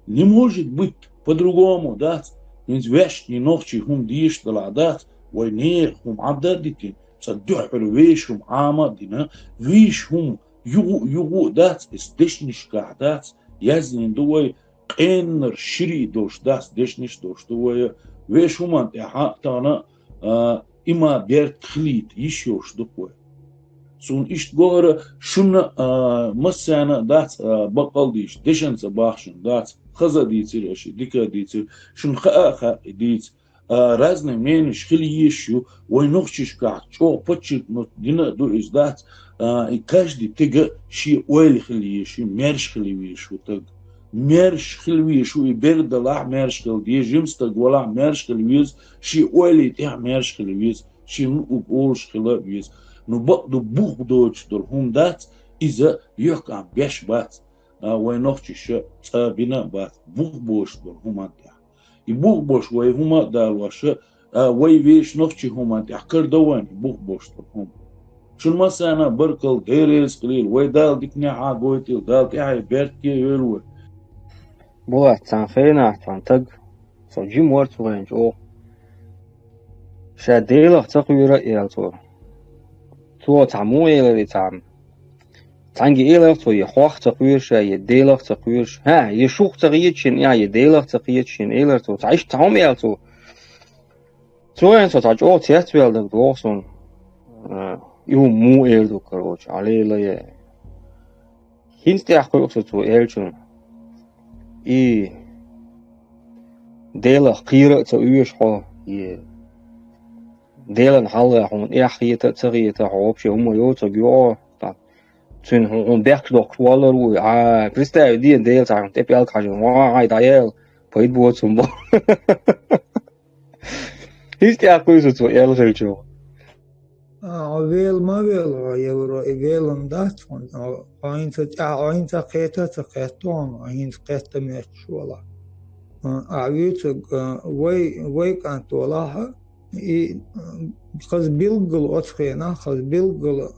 не может быть по-другому да вещь не ночи هم ديش دلعدات وينير هم عددتين صدحر ويش هم عامدين ويش هم يغو دات استشنش قعدات يزن دوي قنر شري دوش داس دشنش دوش دوي ويش هم انت حقتنا إما بيرت خليت يشوش دقوة سون إشت جوهر شن مسانا دات بقال ديش دشن صباحشن دات خزا ديتر أشي ديكا ديتر شن خا ديت رازن مينش خلي يشو وينوخشش قاعد شو بتشيك نوت دينا دو إز دات إكاش دي تيجا شي ويل خلي يشو ميرش خلي يشو تج ميرش خلي يشو يبرد لا ميرش خلي دي جيمس تج ولا ميرش خلي يز شي ويل تيع ميرش خلي يز شي نقولش خلي يز نبقى بوخ دوتش دول هم دات إذا يحكم بيش بات وينوخشش تابينا بات بوخ بوش دول هم أنتيا يبوخ بوش وي هما دالواش وي ويش نوخشي هم أنتيا كر دواني بوخ بوش دول هم شن مثلا بركل ديريس قليل وي دال ديكني عاقويتي دال تيعي بيرتكي يلوي بوات تنفينا تنتج صجي مورت وينج أو شاديلا تقويرة إلتو تو تعمو إلى تعم تانجي إلى تو يخوخ تقويرش يديلا تقويرش ها يشوخ تغييرشين يا يديلا تغييرشين إلى تو تعيش تعم إلى تو أنت تعجو تياتويل دك دوسون يو مو إلى دو كروش عليه لا هنت يحكوا تو إلشون ديلا قيرة تقويرش حو ديلا حالا هم إخية تغيير تعوبش هم يوتجوا تون هم بيحكي دكتور و كريستا دي ديل تعرف تبي الكاجن واي دايل بيد بوتهم بو هيستي أكويس تو إلشلشوا أول ما بيلو يورو إيجيلن دات عين تقيتون عين تقيت ميتش ولا أعيت وي كانت ولاها خز بيلقل أتخينا خز بيلقل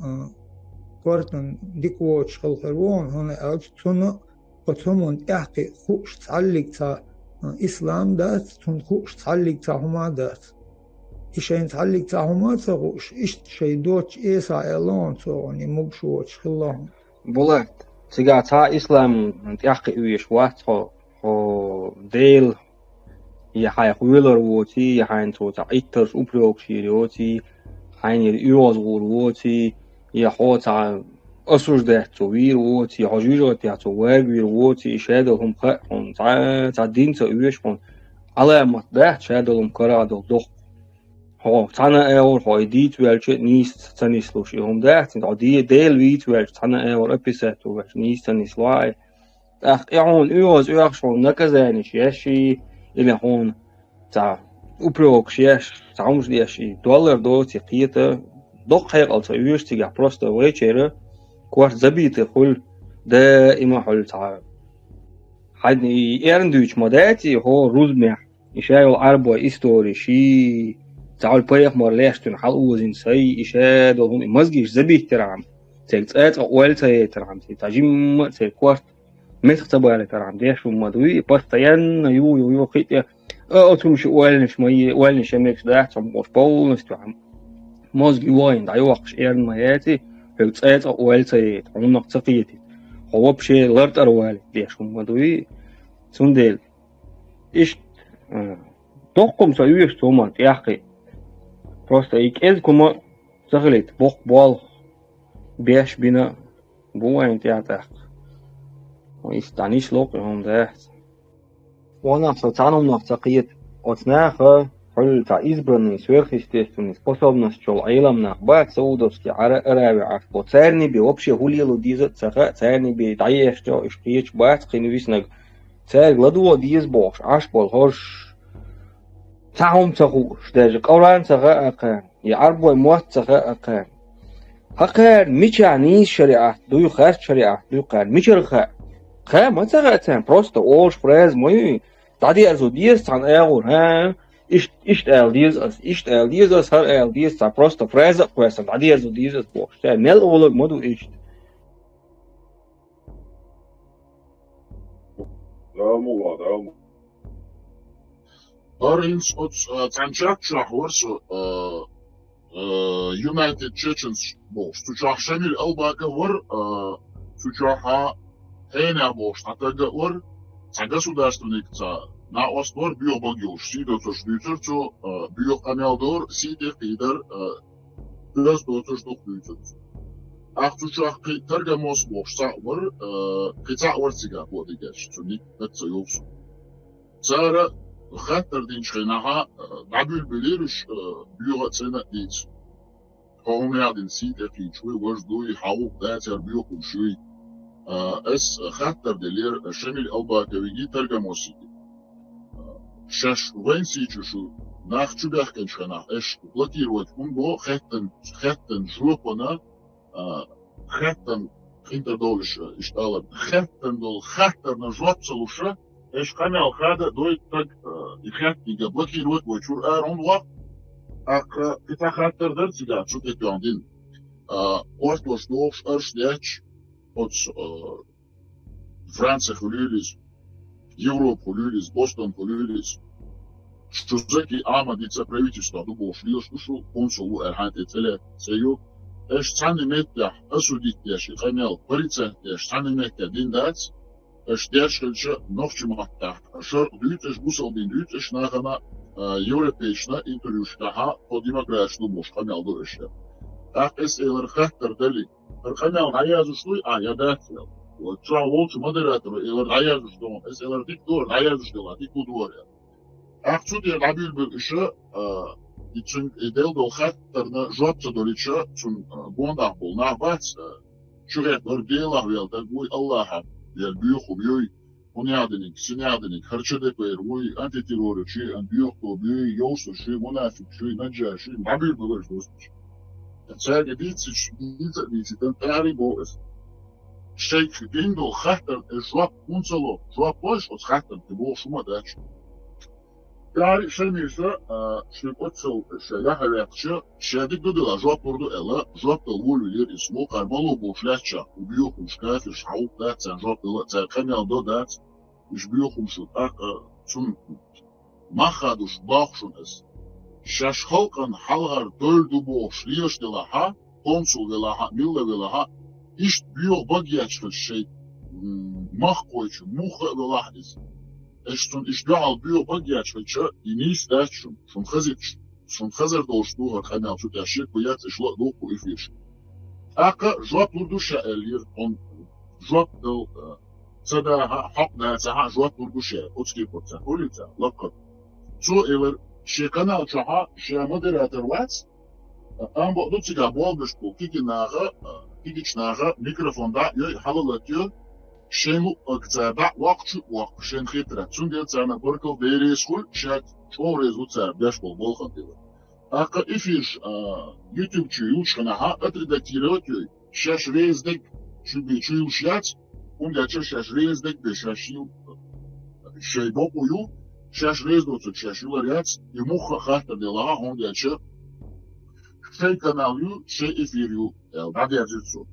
كورتن ديكوتش خلقرون هنا أجتنا قطمون إحكي خوش تعلق تا إسلام دات تون خوش تعلق تا هما دات إيشين تعلق تا هما تغوش إيش شي دوتش إيسا إعلان تغني مبشوتش خلاهم بولات سيجا تا إسلام تياخ إيش وات خو ديل يحيى خويلر ووتي يحيى توتا إيترس أبروك شيروتي حين يوز ووتي يحوتا أسرج ده توير ووتي حجوجة ده توير ووتي شادهم خون تا دين تأويش خون علامة ده شادهم كرادو دخ هو تانا أول هاي ديت ويلش نيست تنيسلوش يوم ده تنتعدي ديل ويت ويلش تانا أول أبيسات ويلش نيست تنيسلاي يعون يوز يخشون نكزاني شيء اللي هون تا أبروك شيء تعمش ديشي دولار دو تقيته دق هيك ألتا يوش تيجا بروستا ويشيره كوارت زبيت كل دائما حل تا حد يرندوش مداتي هو روز مح يشايل أربع إستوري شيء تعال بيخ مرليشتون حلوزين سي إشاد وهم مزجيش زبيت ترعم تلتقات أول ترعم تجيم تلكوارت متختبوا على ترعم ديش ومدوي بستيان يو خيط أتومش أولنش مي أولنش ميكس ده تموش بول نستوعم مزجي واين دايو وقش إيرن مياتي تلتقات أول عمق تقيتي هو بشي لرد أروالي ديش ومدوي سندل إيش تقوم سيوش تومان تياقي просто икез кума сахлит бог бол беш бина буайн театр истаниш лок он да вона социальном нахтaqiyat отнаха хол та избранный сверхъестественный способность чол айлам нахбат саудовский араби ашбо царни би вообще гулилу диза цаха царни би даешто ишкич бат кинвиснаг цар гладуо диз бош ашбол хош تعهم تغو شداج قوران تغا أقان يعربوا موت تغا أقان هقان ميشاني شريعة دو خارج شريعة دو قان ميشر خا ما تغا أتان просто أول فرز موي تعدي أرزو ديز تان أغور ها إشت أل ديز أس هر أل ديز تا просто فرز قويسا تعدي أرزو ديز أس بوش تا نل أولك مدو إشت رامو Orange od Tanjak Horso United Chechens boş. Tuçah Şemil Elbaka var. Tuçaha Hena boş. Ataga var. Государственный на Остор биобогилш. Сидо то штуйцерцо биокамелдор сидер идар biraz dotuş büyütür. Aktuçah Targamos boşsa var. Kısa var siga bu diğer. Çünkü netsa yoksun. Zara خاطر دين شيناها عبيل بليرش بيوغا تسينا ديت هم يعدين سيد اكي شوي وجدوي حاوق داتر بيوكم شوي اس خاطر دلير شميل ألبا كويجي ترجمو سيدي شاش وين سيجو شو ناخ شو بيحكن شيناه اش بلاتير وجهون بو خاتن جوبنا خاتن خينتر دولش اشتغل خاتن دول خاطر نجواب سلوشا ايش قناة هذا دويت تك يخاطي قبلكي روت وشور ارون وا اك اذا خاطر درت جا شو تيجاندين اوستوش دوش ارشديش от Франция хулилис Европа хулилис Бостон хулилис что заки амадица правительство дубо шлил что консул эрханте целе сею эш цаны метя асудит яши канал полиция эш цаны метя диндат Stärkelse noch zu machen. Schon Lütisch Bussel bin Lütisch nach einer europäischen Interviews da von demokratischen Lumos Kanal durch. Ach ist Chatter Deli. Kanal Hayaz Shlui ja das. Und zwar wollte Moderator Hayaz Shlui ist Diktor Hayaz Shlui Diktor. Ach zu der Nabil Büsche için Del do Chatter na Jotsa Dolicha zum Bondabol nach was. Şuraya dela velda bu Allah'a yer büyük oluyor. Onu adını, kişinin adını, karşıda koyar. Bu antiterörçü, büyük o büyük yolsuz şey, münafık şey, nacar şey, nabil bulur dostum. Sadece bir tarih bu. Şey dindo hatta jwap unsalo, jwap boş o hatta bu şuma da. Tarih şey neyse, şey otsal şey ya hayatçı, şeydik dudula jwap ordu ela, jwap da vurulur ismo karmalı boşlaşça. Büyük uçkafir şavuk da sen jwap da sen kanal da iş büyük umşu tak sun mahaduş bakşunes. Şaş halkan halgar döldü boşlıyorş dela ha, konsul dela ha, mille dela ha. İşte büyük bagyaçlı şey مخويش مخ بلاحظ اشتون اشتغل بيو بقيا شو ينيس داشون شون خزر دوشتوها خمال شو تاشيك ويات اشلاء دوكو افيش اقا جواب لردوشا الير on جواب دل صدا حق ناسها جواب لردوشا اوتسكي بورتا قولتا لقد شو الر شيكانا چها شامودراتور واتس ام بودو تيغا بولبشبو كيكي ميكروفون دا يو حلالاتيو شنو اكتابع وقت شن خيترا تون ديال تاعنا بركل ديري سكول شات شوريز وتاع باش بول خاطر اقا افيش يوتيوب تشيو شناها اتريداكتيروتيو شاش ريز دك شو بيتشيو شات وندع شاش ريز دك بشاشيو شي بوكو شاش ريز دوت شاشيو ريات يمخ خاطر ديلا وندع شي كاناليو شي افيريو بعد يرجعوا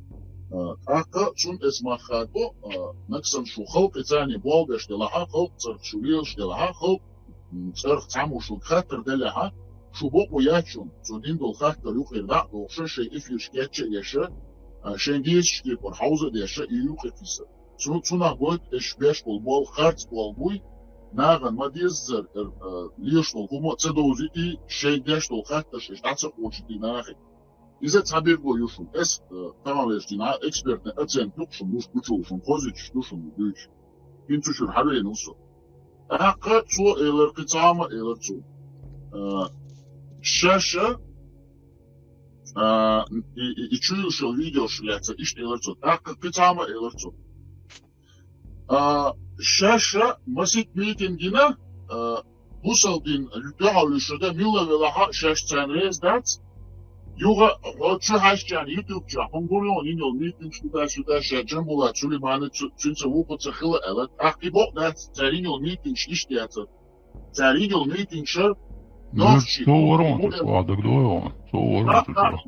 اقا شون اسمه خاطو نكسن شو خلق تاني بولدش دلها خلق صرف شو ليش دلها خلق صرف تعمو شو خاطر دلها شو بوكو ياتشون زودين دول خاطر يوخير دا دوخشا شي افيش كاتشا يشا شنجيز شكي بور حوزة ديشا يوخي فيسا سونا قوت اشباش بول خارت بول ناغن ما ديزر ليش دول كومو تسدوزيتي شي داش دول خاطر شي تعصق وشتي ناغي إذا تعبير يوشو إس تماملاштина экспертная оценка шум муж кучу шум хозич что шум дыч инту шур хаве нусо ака цо элер китама элер цо шаша и чую что видео шляться иш элер цо ака китама элер цо шаша масит митингина бусалдин лютаалышда милла велаха шаш цанрез дац Юга, вот что хашчан, YouTube ча, хонгурион, иньол, митинг, сюда, шаджамбула, чулиманы, цинца, вупаца, хила, элет, ахибок, да, цариньол, митинг, иштяца, цариньол, митинг, шар, ночи. Что ворон, ты сладок, двоем, что ворон, ты что?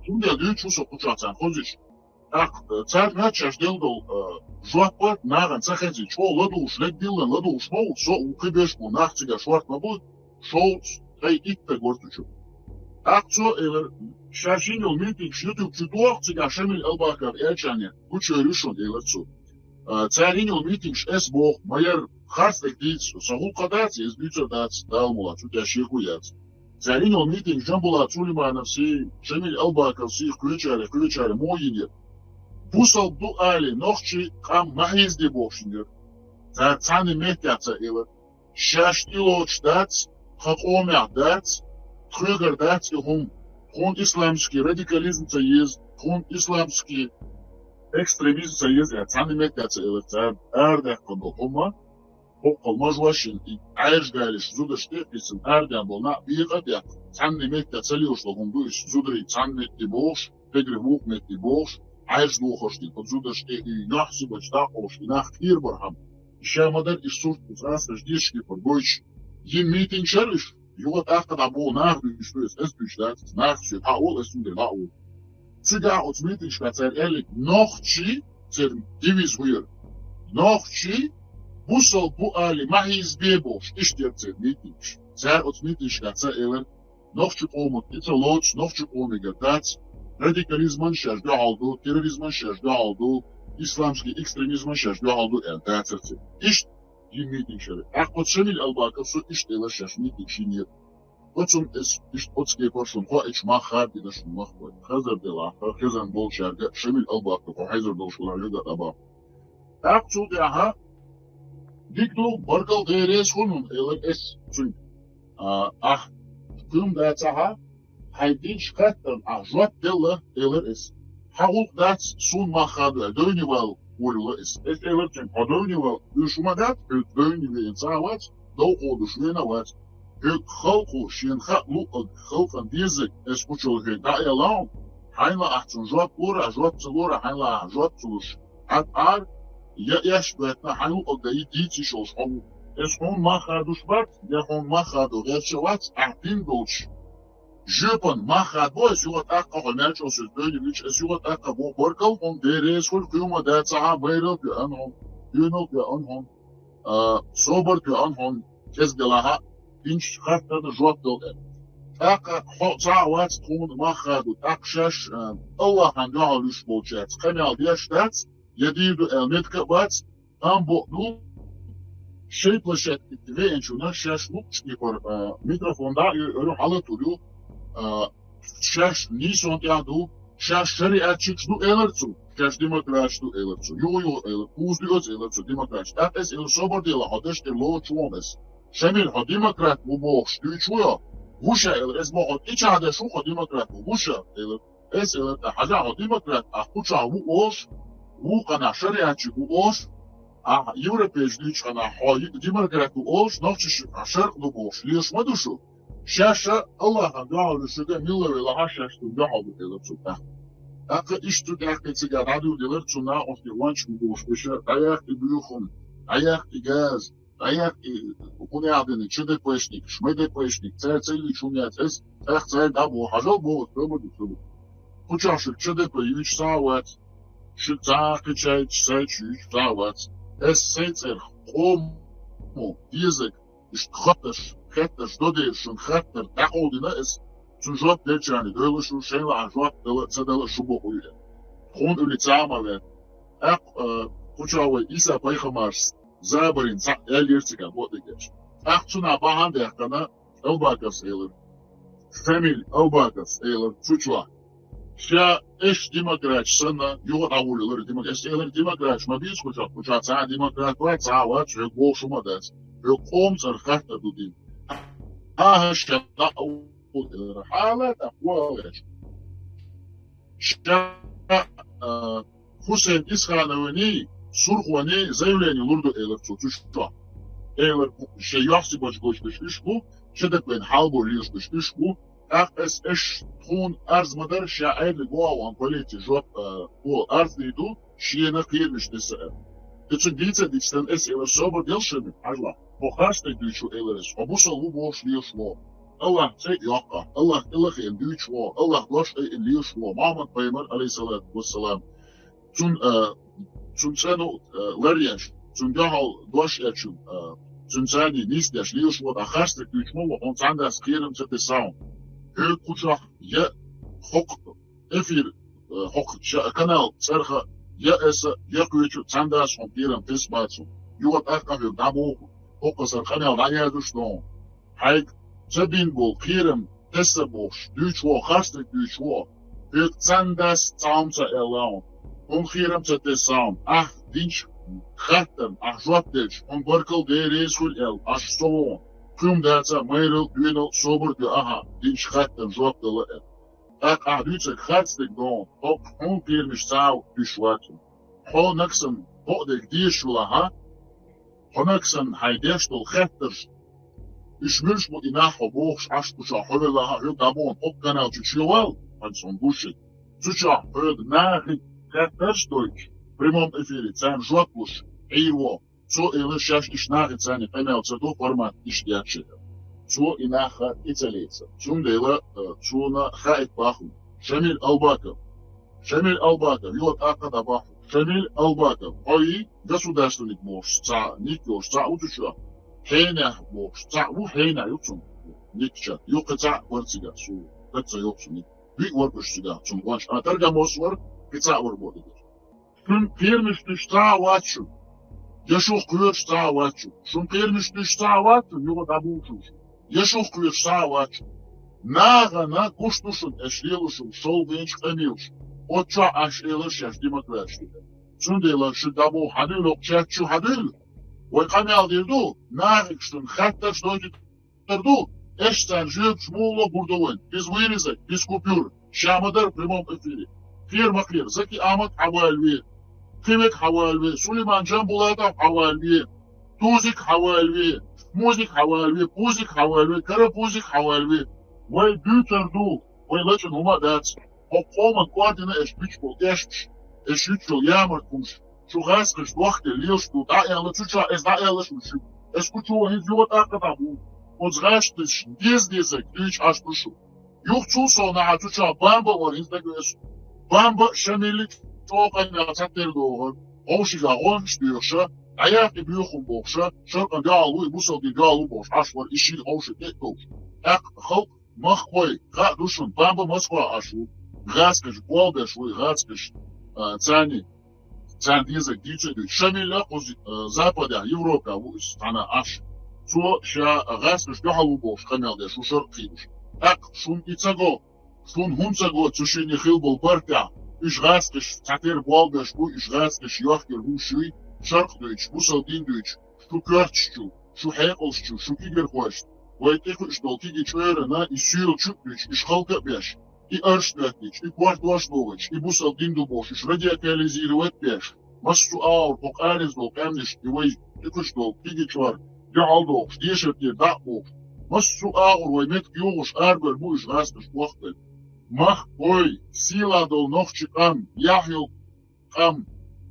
Сунда, дю, чусо, кучацан, хозиш. Так, царь начаш делдол, жуапат, наган, цахази, чо, ладу, шлек диллен, ладу, шмоу, со, укибешку, нахцига, шварт, набуд, шоу, хай, итта, гортучу. Акцо элер шашиньол митинг YouTube чутуах цига шамил албакар элчане кучерюшон элерцу цариньол митинг эс бог майер харстек диц сагу кадац из бюджетац далмула чутя шехуяц цариньол митинг жамбула цулиманов си шамил албакар си включали моине бусал дуали нохчи кам махизди бошингер цаны мехтяца элер шаштилоч дац хакомя дац Трюгер дать он исламский радикализм союз, он исламский экстремизм союз, а цаны метятся электр, ардах кондома, около жвашин и айж галиш зудаште писем ардах болна биегадя, цаны метятся лишь он будет зудри цаны тибош, пегревук метибош, айж духошти, под зудаште и яхсиба чтахош, и нах кирбархам, шамадар и сурт раз ждишки подбойч, ин митинг шарлиш. Югат ахта бо нах что es büchlat nach shit haul es unde lau ziga от митинг шпацер элик нохчи цер дивиз хуер нохчи бусол бу али махиз бебош иштерцер митинг цер от митинг шпацер элер нохчи омот ица лоч нохчи омега тац радикализман шаш да алду терроризман шаш да алду исламский экстремизман шаш да алду эл тацерцер ишт Митинг шары. Ах, вот шамил албака, все иштела шаш митинг шинет. Вот он ишт отскей пошел, ха ич махар, и дашь махбой. Хазар дела, хазан бол шарга, шамил албака, хазар дол шуларга аба. Ах, чуди аха, дикту баркал дерес хунун, элек эс цунг. Ах, кум дац аха, хайдин шкаттан, ах, жуат дела, элер эс. Хаук дац сун махаду, дойнивал, Урла is элертен подойнива душмадат дойнива инсават до одушвенават халку шинха лук халкан дизек es кучулге да ялам хайла ахтун жот лора хайла жот цулуш ар яш бетна хайла огдай дити шош хом es он махадушбат я он махаду герчват ахтин долч Жепан махад бо сюгат акка гонч ос дойнивич сюгат акка бо боркал он дерес хол кума да цаа байрал ки анон юнол ки анон собор ки анон кез делаха инч хатта да жот дол акка цаа ват кун махад акшаш Аллах ан галуш болчат канал яштат يديدو المتك بات أم بقدو شيء بلشت اتفاقنا شاش لوكش يقر ميكروفون دا يروح على طولو شاش نيسون تيادو شاش شريعة شكش دو إلرتو شاش ديمقراش دو إلرتو يو كوز دو إلرتو ديمقراش تاتس إلر صبر ديلا هدش تلو چوامس شميل ها ديمقرات مبوخش دوي چويا وشا إلر اسمه هد إيش عدا شو ها ديمقرات وشا إلر اس إلر تحجا ها ديمقرات أخوشا ووش وقنا شريعة ووش يوروبيش ديش أنا حاي ديمقراط وش نفسش شرق دوش ليش ما دوشو شاشة الله قال لشجع ميلا ولا هاشش تبعه بكذا بسوته أك إيش تدعك تيجا راديو ديلر تنا أفتي وانش بدوش بشر أياك تبيوخم أياك تجاز أياك وكوني عدني شدة بوشنيك شمدة بوشنيك تاعي شونيات اس تاعي دابو حاجة بو تبو كوشاش شدة بيوش ساوات شتاق تاعي ساوات es seitzer homo язык خطش دودي شن خطر تقودنا es zum job der jani dole shu shela a job dole tsadala shubo uye khon uli tsama ve aq kuchawe isa paykhamars zabarin sa elirtika bodegech aq tuna bahan de kana elbakas eler famil elbakas eler chuchwa شا إيش ديمقراط سنة يوغ أولي ديمقراط ديمقراط ما بيش كوشا تاع ديمقراط واحد ساعات شو يقول شو ما داس يقوم صرخات تدين هاشتا أول حالة أقوالش شا حسين إسخانواني سرخواني زيولاني لوردو إلر تشوشوا إلر شيء يحسب وجهوش بشبو شدك بين حالبو ليش بشبو أقص إيش تكون أرز مدار شاعر لجوا وان بوليتي جواب هو أرز ليدو شيء نقير مش نسأل. تجد ديتستن إس إلى صبر ديلشمي الله بخاش تدويشو إلرس وبوصل وبوش ليشوا الله تي يقع الله خير ديشوا الله لاش ليشوا محمد بيمر عليه الصلاة والسلام تون سانو لريش تون جهل دوش أشوف تون ساني نيستش ليشوا أخاش تدويشوا وان تاندس خيرم تتساوم كوشا يا حق افير حق كانال صرخه يا اس يا كويتشو تانداس هم بيرم تسباتسو يوت اكافيو دابو حق صرخه لا يادوشتون هايك تبين بول كيرم تسبوش دوچو خاست دوچو بيك تانداس تامتا الون هم خيرم تتسام دينش خاتم جوابتش هم بركل ديريسول ال اشتون كم داتا ميرل دوينل صبر دي دين شخاتن جواب دل أعدوتك خاتك دون هم بير مش تاو بشواتن هو نكسن بقدك ديش لها هو نكسن هيديش دل خاترش إشمرش مو إناحو بوخش عشقشا حول لها هو دابون قنال تشيوال هنسون بوشي تشا هود ناخي خاترش دويك بريمون إفيري تان جواب بوش عيرو تو إلى شاش إشناغ تاني قنال تدو فرمات إشتياكشي تو إناخا إتاليتا تون ديلا تونا خائد باخو شميل الباكر يوت آقا باخو شميل الباكر أي государственник موش تا نيكوش تا وتشا هينا موش تا هينا يوتون نيكشا يوقتا ورتيغا سو قتا يوتون بي وربشتيغا تون وانش أترجم وصور قتا وربودي تون بيرمش تشتا واتشو يشوخ كويش تا واتشو شون بيرمش تشتا واتشو يوت أبوشوش يشوخ كويش تا واتشو ناغنا كوشتوشون أشليلوشون شول بينش قميلش أوتشا أشليلش يش ديمقراطي تون ديلا شدابو حديلو تشاتشو حديل ويقامي ديردو ناغكشتون خاتش دويدي تردو إشتان جيب شمولو بردوين بيز ويريزك بيز كوبيور شامدر بريموم إفيري خير مخير زكي آمد حوالوي كيمك حوالوي سليمان جنبولادا حوالوي توزك حوالوي موزك حوالوي بوزك حوالوي كربوزك حوالوي وي بيتردو وي لچن هما دات قوما قوادنا إش بيشبو إشبش إش يتشو يامر كمش شو غاسقش وقت ليش تو دائلا تشا إز دائلا شو إش كتشو هزيوت أقدامو وزغاشتش ديزك ديش أشبشو يوخشو صونا عتشا بامبا وريزدك إش بامبا شميلك توقعنا تتردوهن أوشيغا غونش ديرشا عياقي بيوخن بوخشا شرقا قالوا يبوسل دي قالوا بوش عشور إشي أوشي تكوش خلق مخوي غادوشن بامبا مسخوا عشو غاسكش بوالدش وي غاسكش تاني цандиза дичеду шамила оз запада Европа вус ана аш цо ша гас штохалу бош каналде шушор қидуш ак шун ицаго шун хунцаго цушини хилбол парта иш гасқиш татер болгаш бу иш гасқиш яхкер бу шуй шарқ дуч бу салдин дуч шу картчу шу хайқолшчу шу кигер хош вайти хуш долкиги чуэра на исюл чукдуч иш халка беш и арштватич и квартвашлович и бу салдин дубош иш радиакализировать беш массу аур покарез дол камниш и вай тикуш долкиги чуар جعلوا ديشت يدعوا مسوا أغر ويمت يوغش أربر بوش غاستش وقت مخ بوي سيلا دول نوخش قام يحيو قام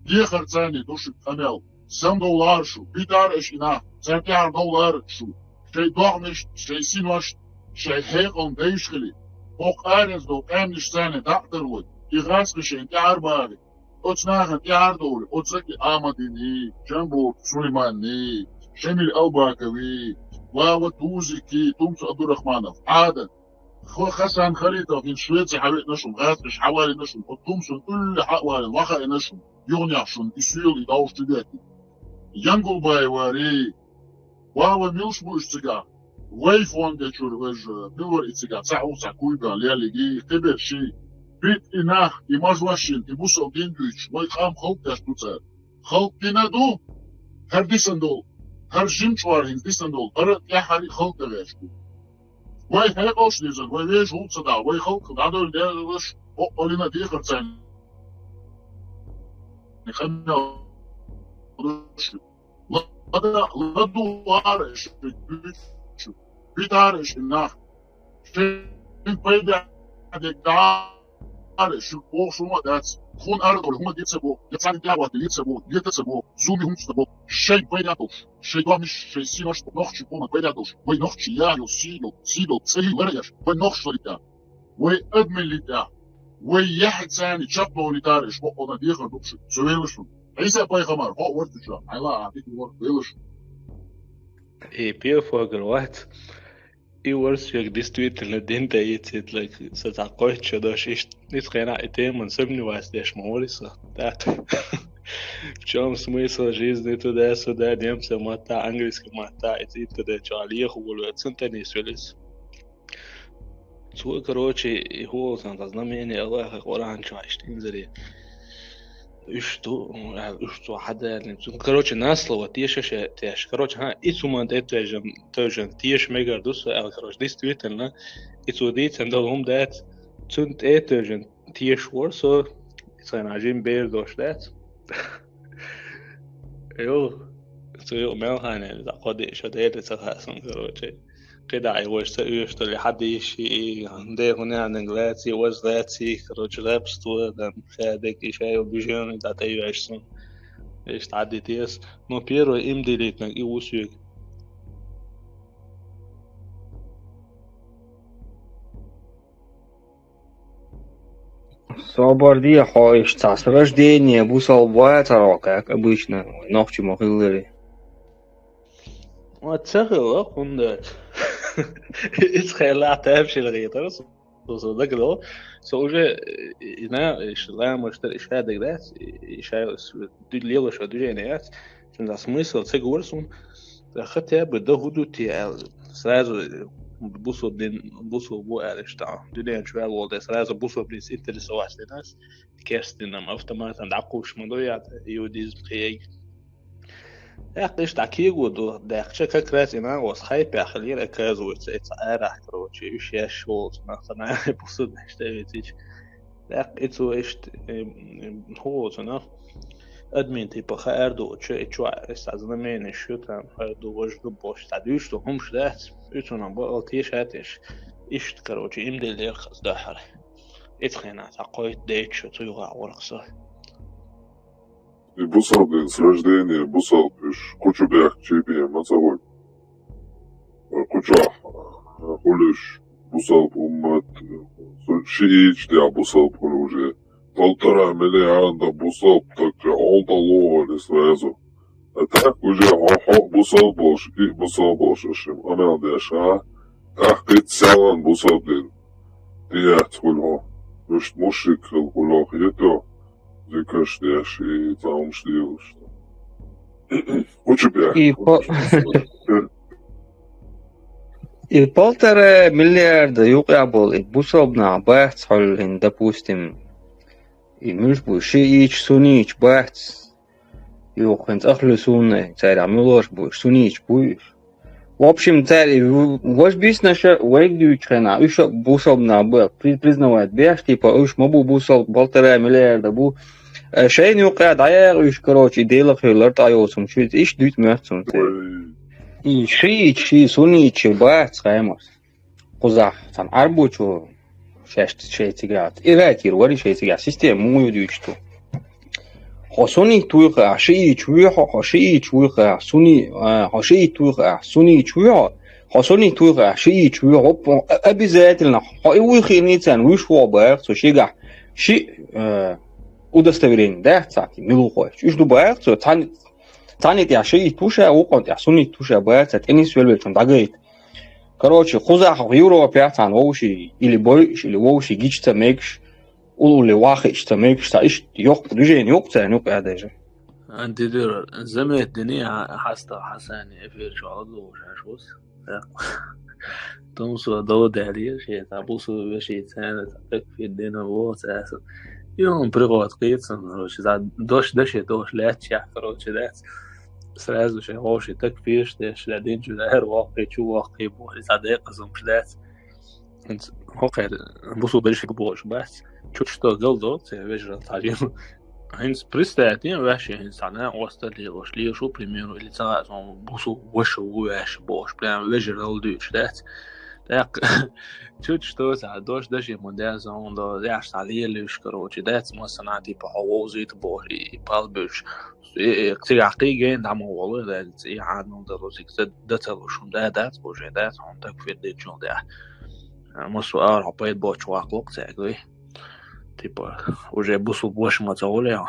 ديخر تاني دوش قمل $100 شو بيدار اشينا $10 شو شي دوغنش شي سينوش شي هيقون ديشخلي فوق أرز دول قامنش تاني دعتر ود يغاسق شي انتعار باري اوتناغ انتعار دولي اوتسكي آمديني جنبو سليماني شمل الباكوي وتوزكي تومس عبد الرحمن عادة خسان خريطة في شويتي حبيت نشم غاتش حوالي نشم تومس كل حوالي وخا نشم يغني عشان يسيل يداوش تباكي ينقل باي واري وهو ميلش بو اشتقا ويفون ديشور ويج بيور اتسقا تعو ساكويبا ليالي قبل شي بيت إناخ إماجواشين إبوسو ديندوش ويقام خلق تشتوتر خلق دينادو هرديسن دول هر جيم شوار هندسن دول قرأت يا حري خلق غاشكو واي هيقوش ديزن واي ليش هو تصدع واي خلق دادول ديش قولنا ديخر تاني نخمنا لدو عارش بيتارش الناخ فين بيدا عدك عارش بوشو ما داتس خون أرض ولا هم يتسبوا يتصل دعوة يتسبوا زومي هم تسبوا شيء بيداتوش شيء قامش شيء سينوش نخش بونا بيداتوش وين نخش يايو سيدو تسهل وريش وين نخش لتا وين أدمن لتا وين يحد ثاني تشبه لتارش بقونا ديخر دوش سويلشون عيسى باي خمر هو ورتشا علا عطيك ورت ويلشون Pio Fogelwart, I was jag действительно den даете like så där кое-что даже nicht реально это man сомневаюсь даже молится так в чем смысл жизни туда-сюда немцы мата английский мата и туда чалих уголовый центр не свелись so короче его это знамение Аллаха Коран чаешь инзари что حدا يعني короче на слово тише тише короче и сумман это тоже тише мега дус короче действительно и судить цендалом дат цунд это тише ворсо санажим бер доштат يو ملهانه قد شديد تخاصم короче كده عايش تقولش لحد شيء عنده هنا عن انجلاتي وزلاتي كروج لابستو دم شادك شاي وبيجون ده تيوشسون ايش تعدي تيس نو بيرو ام ديليت نك يوسيك Свободи хочется с рождения бусал байтаро, как обычно, ночью могилы. Вот цехло хундат. إتخيل تعرف الغيطة صدق ده سوجا هنا إشلا مشتري شهادة ده إشلا دليل شو دجينات عشان смысл تقولون أخذتها بده هدوتي سразу بوصل بو أرشتا دنيا شوية والده سразу بوصل بنيس интересовать нас كيرستنا автоматом دعوش مضيع يوديزم خيج اقش تاكيغو دو داخشه كراس انا واس هايب اخلير اكازو اتعارح كروتشي ايش يا شول مثلا بوصل نشتغلتش لا اتو ايش هو انا ادمين تيبا خاردو تشو استعزمين شو تام خاردو وجدو باش تعديش تو همش دات اتونا بالتيش هاتش ايش كروتشي ام ديل خص دحر اتخينا تقويت ديتش تو ورقصه И бусал, блин, с рождения, бусал, пиш, кучу бях, чипи, мацавой. Куча, хулиш, бусал, умат, шиич, я бусал, уже 1,5 миллиарда бусал, так олдаловали сразу. А так уже, бусал больше, и бусал больше, шим, амел деша, так ты целан бусал, блин, тият, хуло, мушик, хуло, это, Закашляешь и там шлешь. Очень И 1,5 миллиарда юqabol бусобна бахц холин, допустим, и мюшбу шиич сунич бахц юхен ахлюсуне царя мулош бу сунич бу. В общем, царь ваш бизнеса вейгдючена, еще бусобна был, признавает беж, типа, уж мобу бусоб 1,5 миллиарда бу. Шейн юqad аяр уж, короче, делах ларт айосум, чуть иш дють мертсум. И шиич, сунич бахц хаймас. Кузах, сан арбучу 6 град. И ратир, вари 6 град. Система мою дючту. Хосуни туйха, шиич вюха, шиич вюха, суни, шиич туйха, суни чуя, хосуни туйха, шиич вюха, обязательно. И выхильницан, вышел бахцу, шига, удостоверение, да, цаки, милухой. Чуш дубахцу, цанит я шиич туша, окон я суни туша бахцу, это не свелвечен, дагает. Короче, хузах в Европе, цан воуши, или бойш, или воуши, гичца мекш, улли واخش تميكش تعيش يوق دجين يوق تاني يوق هذا أنت در زمن الدنيا حستا حساني أفير شو على دو شاشوس تمسو دو دارير شيء تابوسو بشيء ثاني تك في الدنيا ووت أسد يوم بريغوت قيتسن روش زاد دوش لا تشيح كروش دات سرازو شيء هوشي تك فيش داش لدين جو داير واقعي شو واقعي بوه زاد يقزم شدات انت هوقع بوسو بريشك بوش بس чуть что голдо, я вижу тарим. Хинс пристатин вообще хинс она остали ушли шо примеру или цала он бусу выше уэш бош прям вижу голдо читать. Так чуть что за дождь даже модель он до я стали лишь короче дать масана типа хавозит бош и палбуш اقتراحي جاي دعم والله ده زي عادنا ده روزيك ده تلوشون ده بوجه ده هم تك في الدجون ده مسؤول عبيد بوش واقلق تاعي типа уже бусу больше мацауля.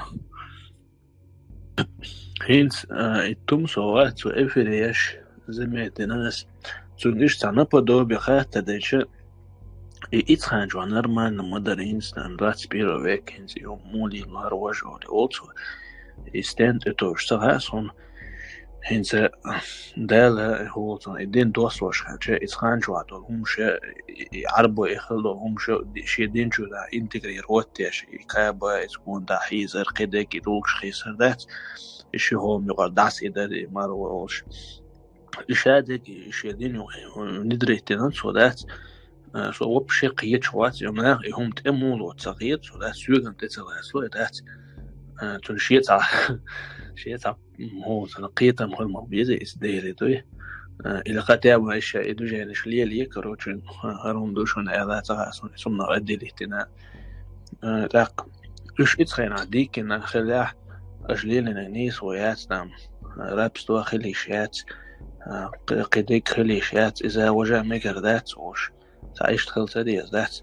Хинс и тум сова цу эфиреш заметны нас цу ништа наподобие хата дече и ицханжу нормально модернинс на 21 век хинс и мули ларважо олцу и стенд это что он хинс дала هو الدين دوسوش حاجة ицханжу атол همشه عربو يخلو همشه شيدين شو دا انتجرير واتيش كابا يكون دا حيزر قدك يروكش خيسر دات إشي هم يقال داس إداري ماروش إشادك شيدين ندريتنا سو دات سو وبشي قيت شوات يومنا هم تأمولو تغيير سو دات سوغن تتغيسلو دات تنشيطا هو تنقيتا مهم بيزي إسديري دوي إلى قتاب هالشيء دوجين شليه ليه كروتشن هرون دوشون هذا تغاسون ثم أدي الاهتناء لق إيش إتخين عديك إن خلاه أجليلنا نيس وياتنا رابستوا خليشات قديك خليشات إذا وجه ميكر ذات وش تعيش خلصة دي ذات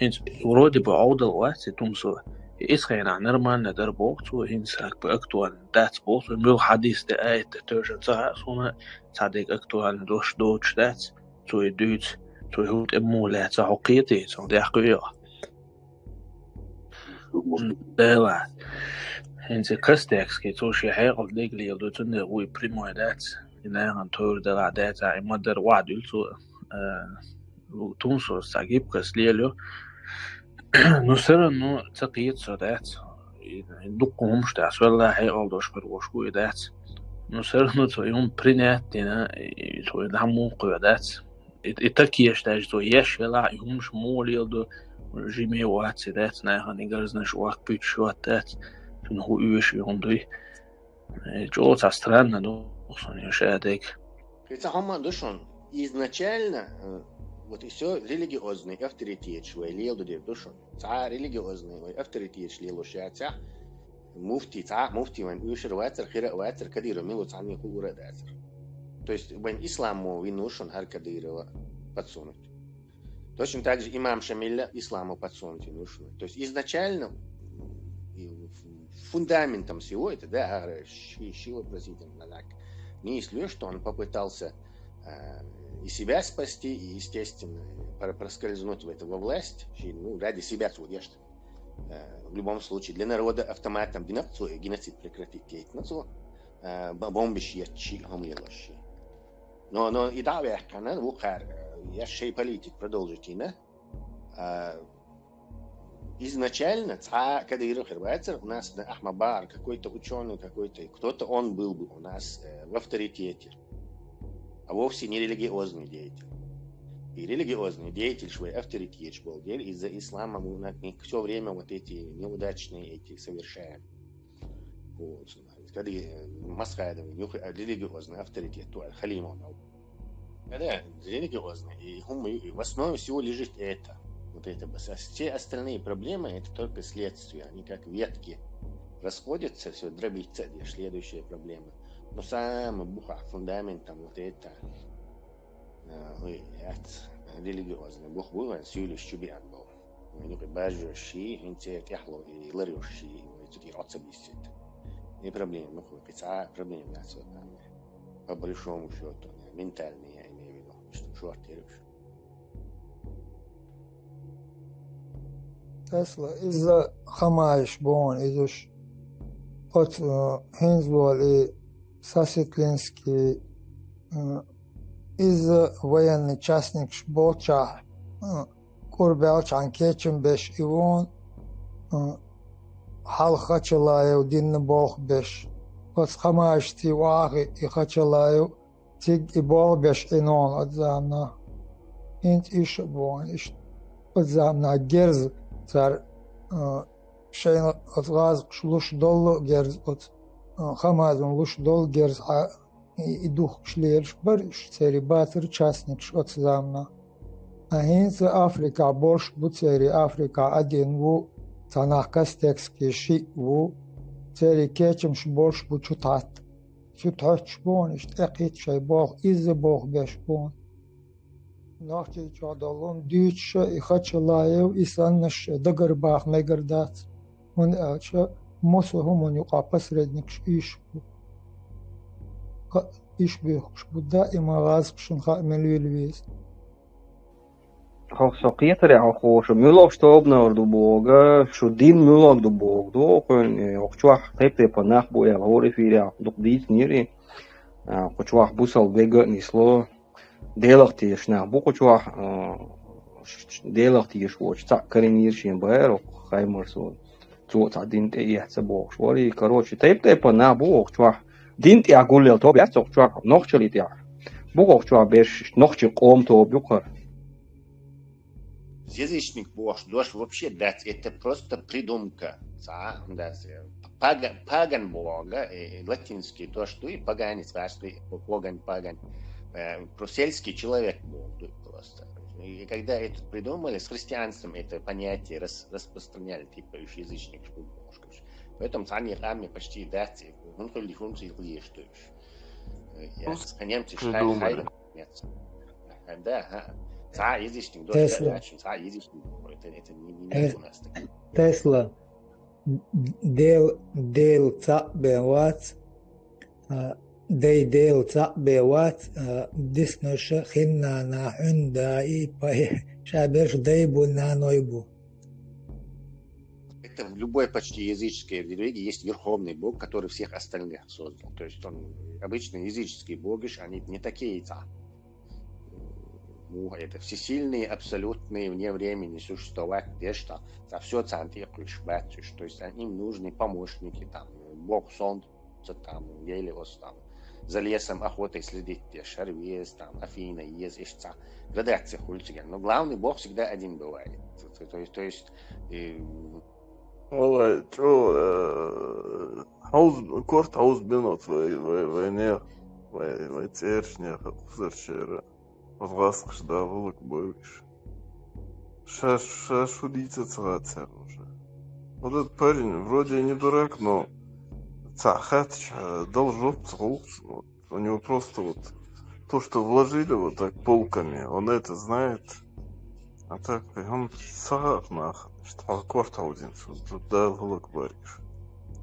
هنس ورودي بعود الوقت تمسو إتخين عن نرمان ندر بوقت وهنساك بأكتوان ذات بوقت وميو حديث دقاية تترجم تغاسون تعديك أكتوان دوش دوش ذات تو يدوت تو يهود إمولات عقيتي تو دي حقيقة دالا هنسي كستيكس كي توشي حيقل ديك لي يلدو تنده وي بريمو ذات إنها عن تور دلا ذات عي مدر وعد يلتو تونسو استعجيب كسليلو نصر إنه تقييد سودات يدقهم شتاس والله حيقل دوش بروشكو ذات نصر إنه تو يوم برينات دينا تو يدعمو قيادات التركيش تاج تو يش لا يهمش مول يلدو جيمي وات ذات ناها نيجرزنا شواك بيت شواتات إنه هو يش يوندوي جو تسترنا دو صنع شادك. Это хамандушон изначально вот и все религиозный авторитет швей лелду дев душон. Ца религиозный авторитет шлело шатя муфти ван ушер ватер хира ватер кадиру милу цани хура датер. То есть ван исламу винушон хар кадирова подсунуть. Точно так же имам Шамиля исламу подсунуть винушон. То есть изначально фундаментом всего это, да, Шива просительно так. Не исключено, что он попытался и себя спасти, и, естественно, проскользнуть в это во власть, ну, ради себя, В любом случае, для народа автоматом геноцид прекратить деятельность, бомбишь ячи, гомелоши. Но и да, вехкана, вухар, я шей политик продолжительно. Изначально, когда у нас Ахмабар, какой-то ученый, кто-то он был бы у нас в авторитете, а вовсе не религиозный деятель. И религиозный деятель свой авторитет был из-за ислама мы все время вот эти неудачные эти совершаем. Вот. Когда масхадовый религиозный авторитет, то халимон. Когда религиозный, и в основе всего лежит это. Вот это. Все остальные проблемы это только следствие, они как ветки расходятся, все дробится, следующая проблема. Но самый фундаментом вот это религиозный Бог был, сюли щубиан был. Ну как бажущий, инте кяхло и ларющий, тут и отцебисит. Не проблема, ну какая проблема нас вот там. По большому счету, ментальные я имею в виду, что шортируешь. Tesla из-за хамаиш бон идешь от Хинзвол и Саситлинский из военный частник Болча Курбелч Анкечем беш Ивон Халхачалаев Дин Бог беш от хамаиш ти вахи и Хачалаев тиг и Бог беш Инон от замна инт иш бон иш от замна герз цар шейн от газ шлуш долло герз от хамазун луш дол герз и дух шлерш бар цери батер частник от замна ахинс Африка больше буцери Африка один ву танах кастекский ши ву цери кечем больше бучутат чутач бон ишт экит шей бог из бог беш бон Нахти чадалон дича и хачалаев и саннаш дагарбах мегардат. Он ача мосохом он юка посредник ишбу. Ишбу шбуда и магаз шунха мелюльвиз. Хосокиятре ахош мулок штабнар до бога, шудин мулок до бог до хон охчвах тепте панах боя горифиря дукдит нири. Охчвах бусал бега нисло Делахтиш на букучвах делахтиш воч так корениршин байро хаймарсон цот один те яцбох швори короче тепа на букучвах дин те агулел то яцчвах нохчли те букучвах беш нохчи ком то бюка Язычник бог дош вообще дать это просто придумка паган бога латинский то что и поганец паган Брюссельский человек был просто. И когда это придумали, с христианством это понятие распространяли, типа язычник, что поэтому они раме почти дати, он только функции что я с конемцем шайдом нет. Да, язычник, язычник, это не у нас. Тесла дел ца бевац ديل تعبيوات ديسنوش خلنا نحن داي باي شابرش дайбу на нойбу. Это в любой почти языческой религии есть верховный бог, который всех остальных создал. То есть он обычно языческие боги, они не такие это всесильные, абсолютные, вне времени существовать, где что за все центр ключбать, то есть им нужны помощники, там бог солнца, там Гелиос, там за лесом охотой следить, Шарвес, там, Афина, Ез, Ишца, градация хульциган. Но главный бог всегда один бывает. То есть والله شو كورت عاوز بنط وينير ويتيرشني خسر شيرا وغاسقش دابلك بويش шаш удиться цацер уже. Вот этот парень вроде не дурак, но Цахач должен у него просто вот то, что вложили вот так полками, он это знает, а так он сахар нах, что квартал-один, что дал лук бариш,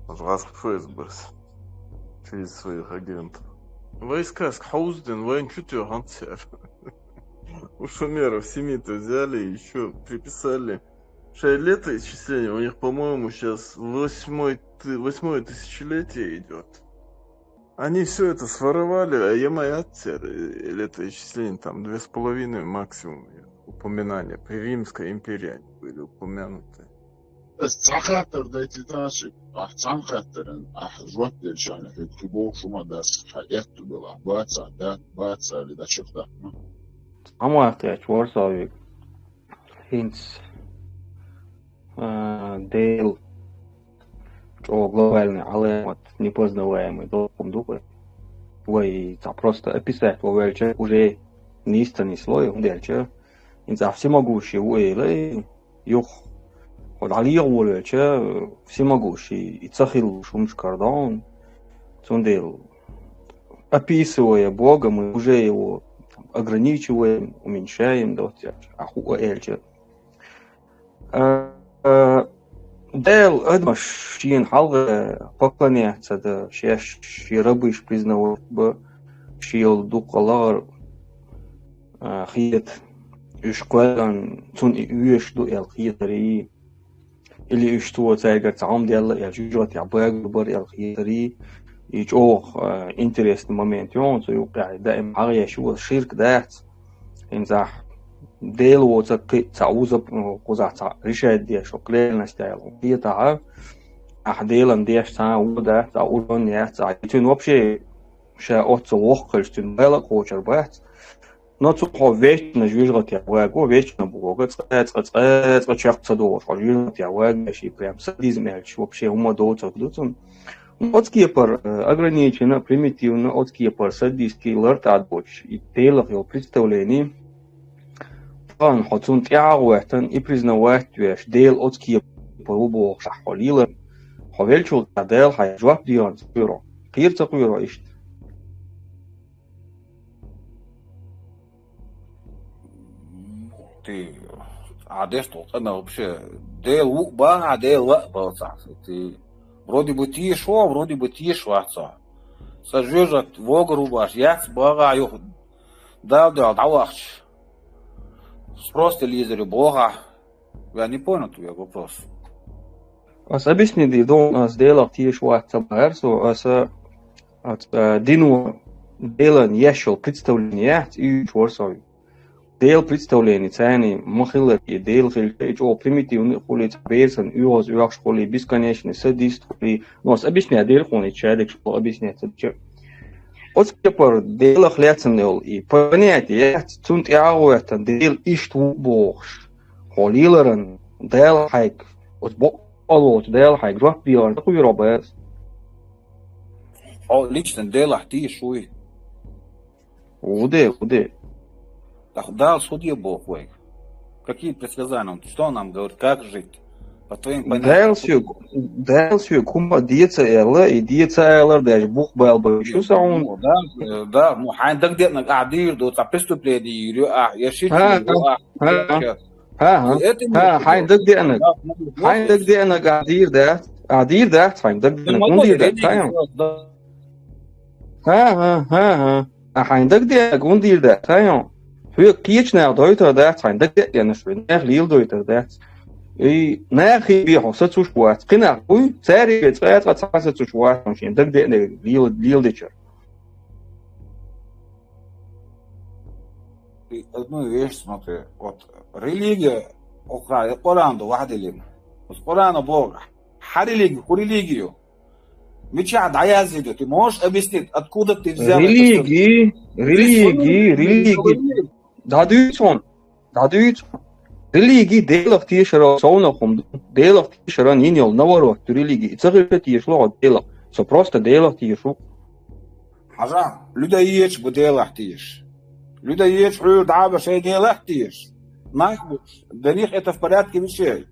он раз фейсберс через своих агентов. Войска с Хаузден, воин чутье гантер. У шумеров семиты взяли и еще приписали, летоисчисление у них, по-моему, сейчас восьмое тысячелетие идет. Они все это своровали, а летоисчисление там 2,5 максимум упоминания. При Римской империи они были упомянуты. خاطر دايتي تاشي أحسن خاطر أحجوت الشان يكتبوا شو ما داس حياته بالأحبات ساعات بات اللي ده شفته. أما أحتاج ورثة هينس ديل о глобальной алемат непознаваемый долгом духе. Вы просто описать вовельче уже неистинный слой удельче. Инза всемогущий уэлэ юх عليه أول شيء всемогущий и цахил шумшкардан, цундел описывая Бога, мы уже его ограничиваем, уменьшаем, да, ахуэльче. Дел адмаш шин халга поклоняться, да, ши рабыш признавал бы шиел дукалар хиет ишкван цун июш ду эл хиетари اللي يشتوه تاجر تعام ديال الجوجات يعباق ببر الخيري يجوه انترست مومنتيون سيوقع دائما عغيا شو الشرك دات انزاح ديل وتقي تعوز قزع رشاد دي شقلين نستايل هي تعا احديلا ديش تعودا تعوزون يا تعيتون وبشي شاءت وقلشتن بالك خوشر بات ناتو ويش نجوجات يعواق ويش نبوغ تقات شاق جوجات يعواق شي прям садизм вообще ума доуца дутун отскипер ограничено примитивно отскипер садистский ларт отбоч и телах его представлений он хотун тяуатан и признавать веш дел отскипер убо шахолила хавельчул тадел хай жвап дион спиро кирца куиро ишт ты одежду она вообще дел ба дел балса ты вроде бы тишо вроде бы тишваца сажежат вогру баш яц бага ё да давахч просто лизерю бога я не понял твой вопрос объясни дон сделал тишваца барсо от дину делан яшел представление и чворсой Deel представление цены махилер и дел хилькич о примитивный хули бейсон юоз юакш хули бесконечный садист хули нос объясняет дел хули чадик что объясняет че отскепер дел хлецнел и понятие цунт яуэт дел ишту богш холилерен дел хайк от бог алот дел хайк жвап биор хуй робес о лично дел ахти шуй уде Да, судья Бог, ой. Какие предсказания? Что он нам говорит, как жить? По твоим понятиям. Дальше, кума диета элла и диета элла даже Бог был бы. Что сам? Да, ну, хандак где-то адир, до преступления, я шить. Хандак где-то адир, да, хандак где-то. Хандак где-то. Hoe kies nou doiter dat zijn dat dit en is net heel doiter dat и нахи бихо сацушват кина уй цари цари сацушват машин так де лил дичер одну вещь смотри вот религия окра Коранду вахдилим Корана Бога религию Меча даязиду ты можешь объяснить откуда ты взял религии Дадуйтсон. Религии делах тишера соунахум, делах тишера нинел наворот, религии. Цагирка тишло делах, со просто делах тишу. Ажа, людоеч бы делах тиш. Людоеч даба шей делах тиш. Нахбу, для них это в порядке вещей.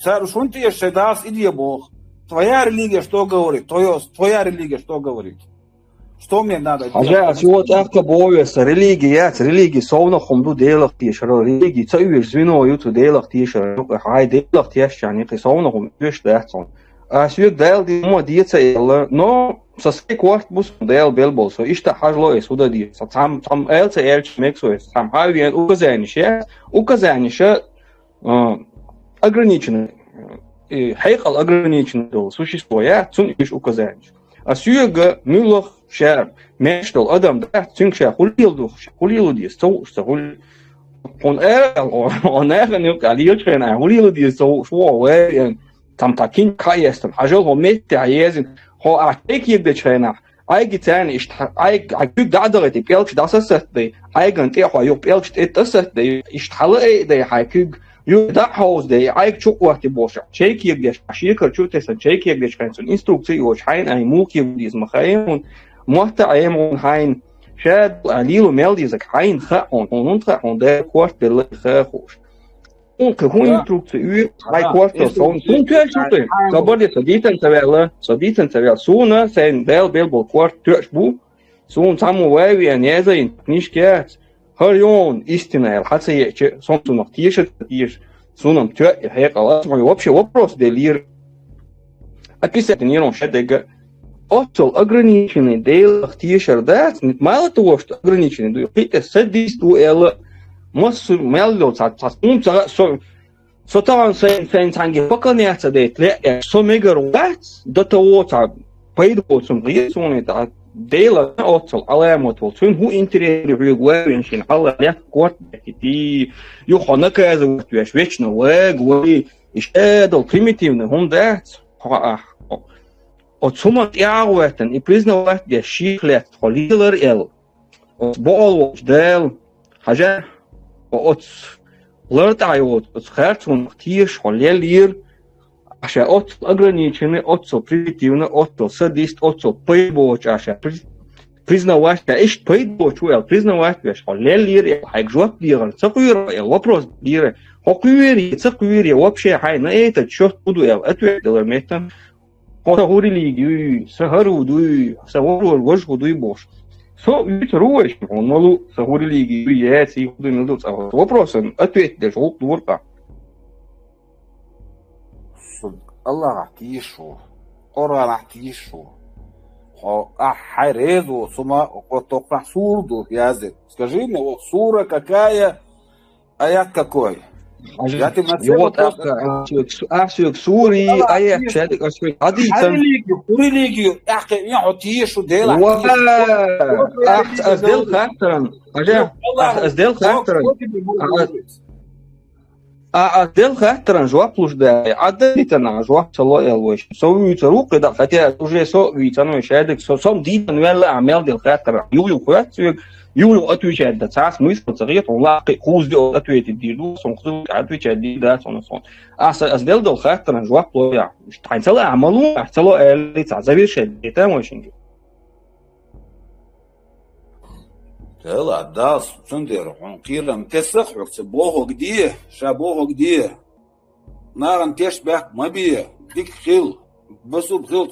Царь шун тиш шей дас идея Бог. Твоя религия что говорит? Твоя религия что говорит? Что мне надо делать? А вот так боюсь, религия соунахум ду делах тишера, религии цаюш звено юту делах тишера, хай делах тишчани, соунахум виш дехсон. А сюк дел ди мо дица элла, но со свой кварт бус дел белболсо, ишта хажло и сюда ди. Там элца элч мексуэс, там хавиен указанище, ограниченный. Хайкал ограниченный существует, цун иш указаний. А сюга мюлах шар мечтал адам да цун ша хулил дис то что он не калил шена хулил дис то шо там такин каестам ажал хо мет аезин хо атеки де шена айгитан иш айгуг дадагати пелч дасасатды айган те хо юк пелч этасатды иш хала де хайгуг دا حوز دی ایک چوک وقتی باشه چیک یک دیش شیکر چوت است چیک یک دیش کنسون اینستروکسی وش هاین ای موکی دیز مخایم محت ایمون هاین شاید علیلو مل دیز هاین خون اون خون ده کوارت دل خوش اون که اون اینستروکسی ای کوارت سون سون توش شده کبردی سدیتن سوال سونه سین دل بل کوارت توش بو سون سامو وی نیازه این نیشکیت هر يوم истинная حتى солнцу нахтишет тиш сунам тё хекала мой вообще вопрос делир описать не рон шедега отцол ограниченный дел тишер да мало того что ограниченный до это садисту эл массу мелло сасун со там сен танги поконятся да это со мегаруват до того пойдут сум рисун это ديلا أوصل علامات وصل هو إنتريري وين شين الله لا قوت كتي يخونك هذا وتوش ويش نواج وي إيش هذا primitive هم ده أتصمت يعوتن إبرزنا وقت ده شيء لا خليلر إل أتبال وجدال حاجة لرت عيوت أتخرت ونختيش خليلير عشان أوصل أغرانيشنة أوصل بريتيونا أوصل ساديست أوصل بيبوش عشان признавать إيش بيبوش ويل признавать بيش خلال لير حاجة جواب لير تقوير يل وبروز لير حقويري تقويري وبشي حاجة نأيت تشوف بدو يل أتوي دلر ميتن هوري ليجي سهرو دوي سهرو الوجه دوي بوش سو يتروش ونلو سهوري ليجي ياتي دوي نلو سهر وبروسن أتوي دلر دورقة الله تيشو قرآن تيشو حيريزو ثم وتوقع сурду язык. Скажи мне, вот сура какая, аят какой? Я тебе на вот أحسن سوري أيه شادك أسمع حديثا ريليجيو أحكي يعطيشو ديلا أزدل خاطرا أزدل خاطرا أزدل خاطرا جواب لوش ده عدتنا جواب صلاة الوش سوي تروق ده хотя уже سوي تنو شادك سوم ديتن ولا أعمال دل خاطرا يو خاط يو أتويش ده ساس ميس صغير والله خوز ده أتويت ديلو سون خذ أتويش دي ده سون أزدل دل خاطرا جواب لو يا تعين صلاة عملوا صلاة اللي تعزبير شدة تماشين لا داس صندير قيل مكسخ وقت بوه قديه شابوه قديه نارن تشبه ما بيه ديك خيل بس بخيل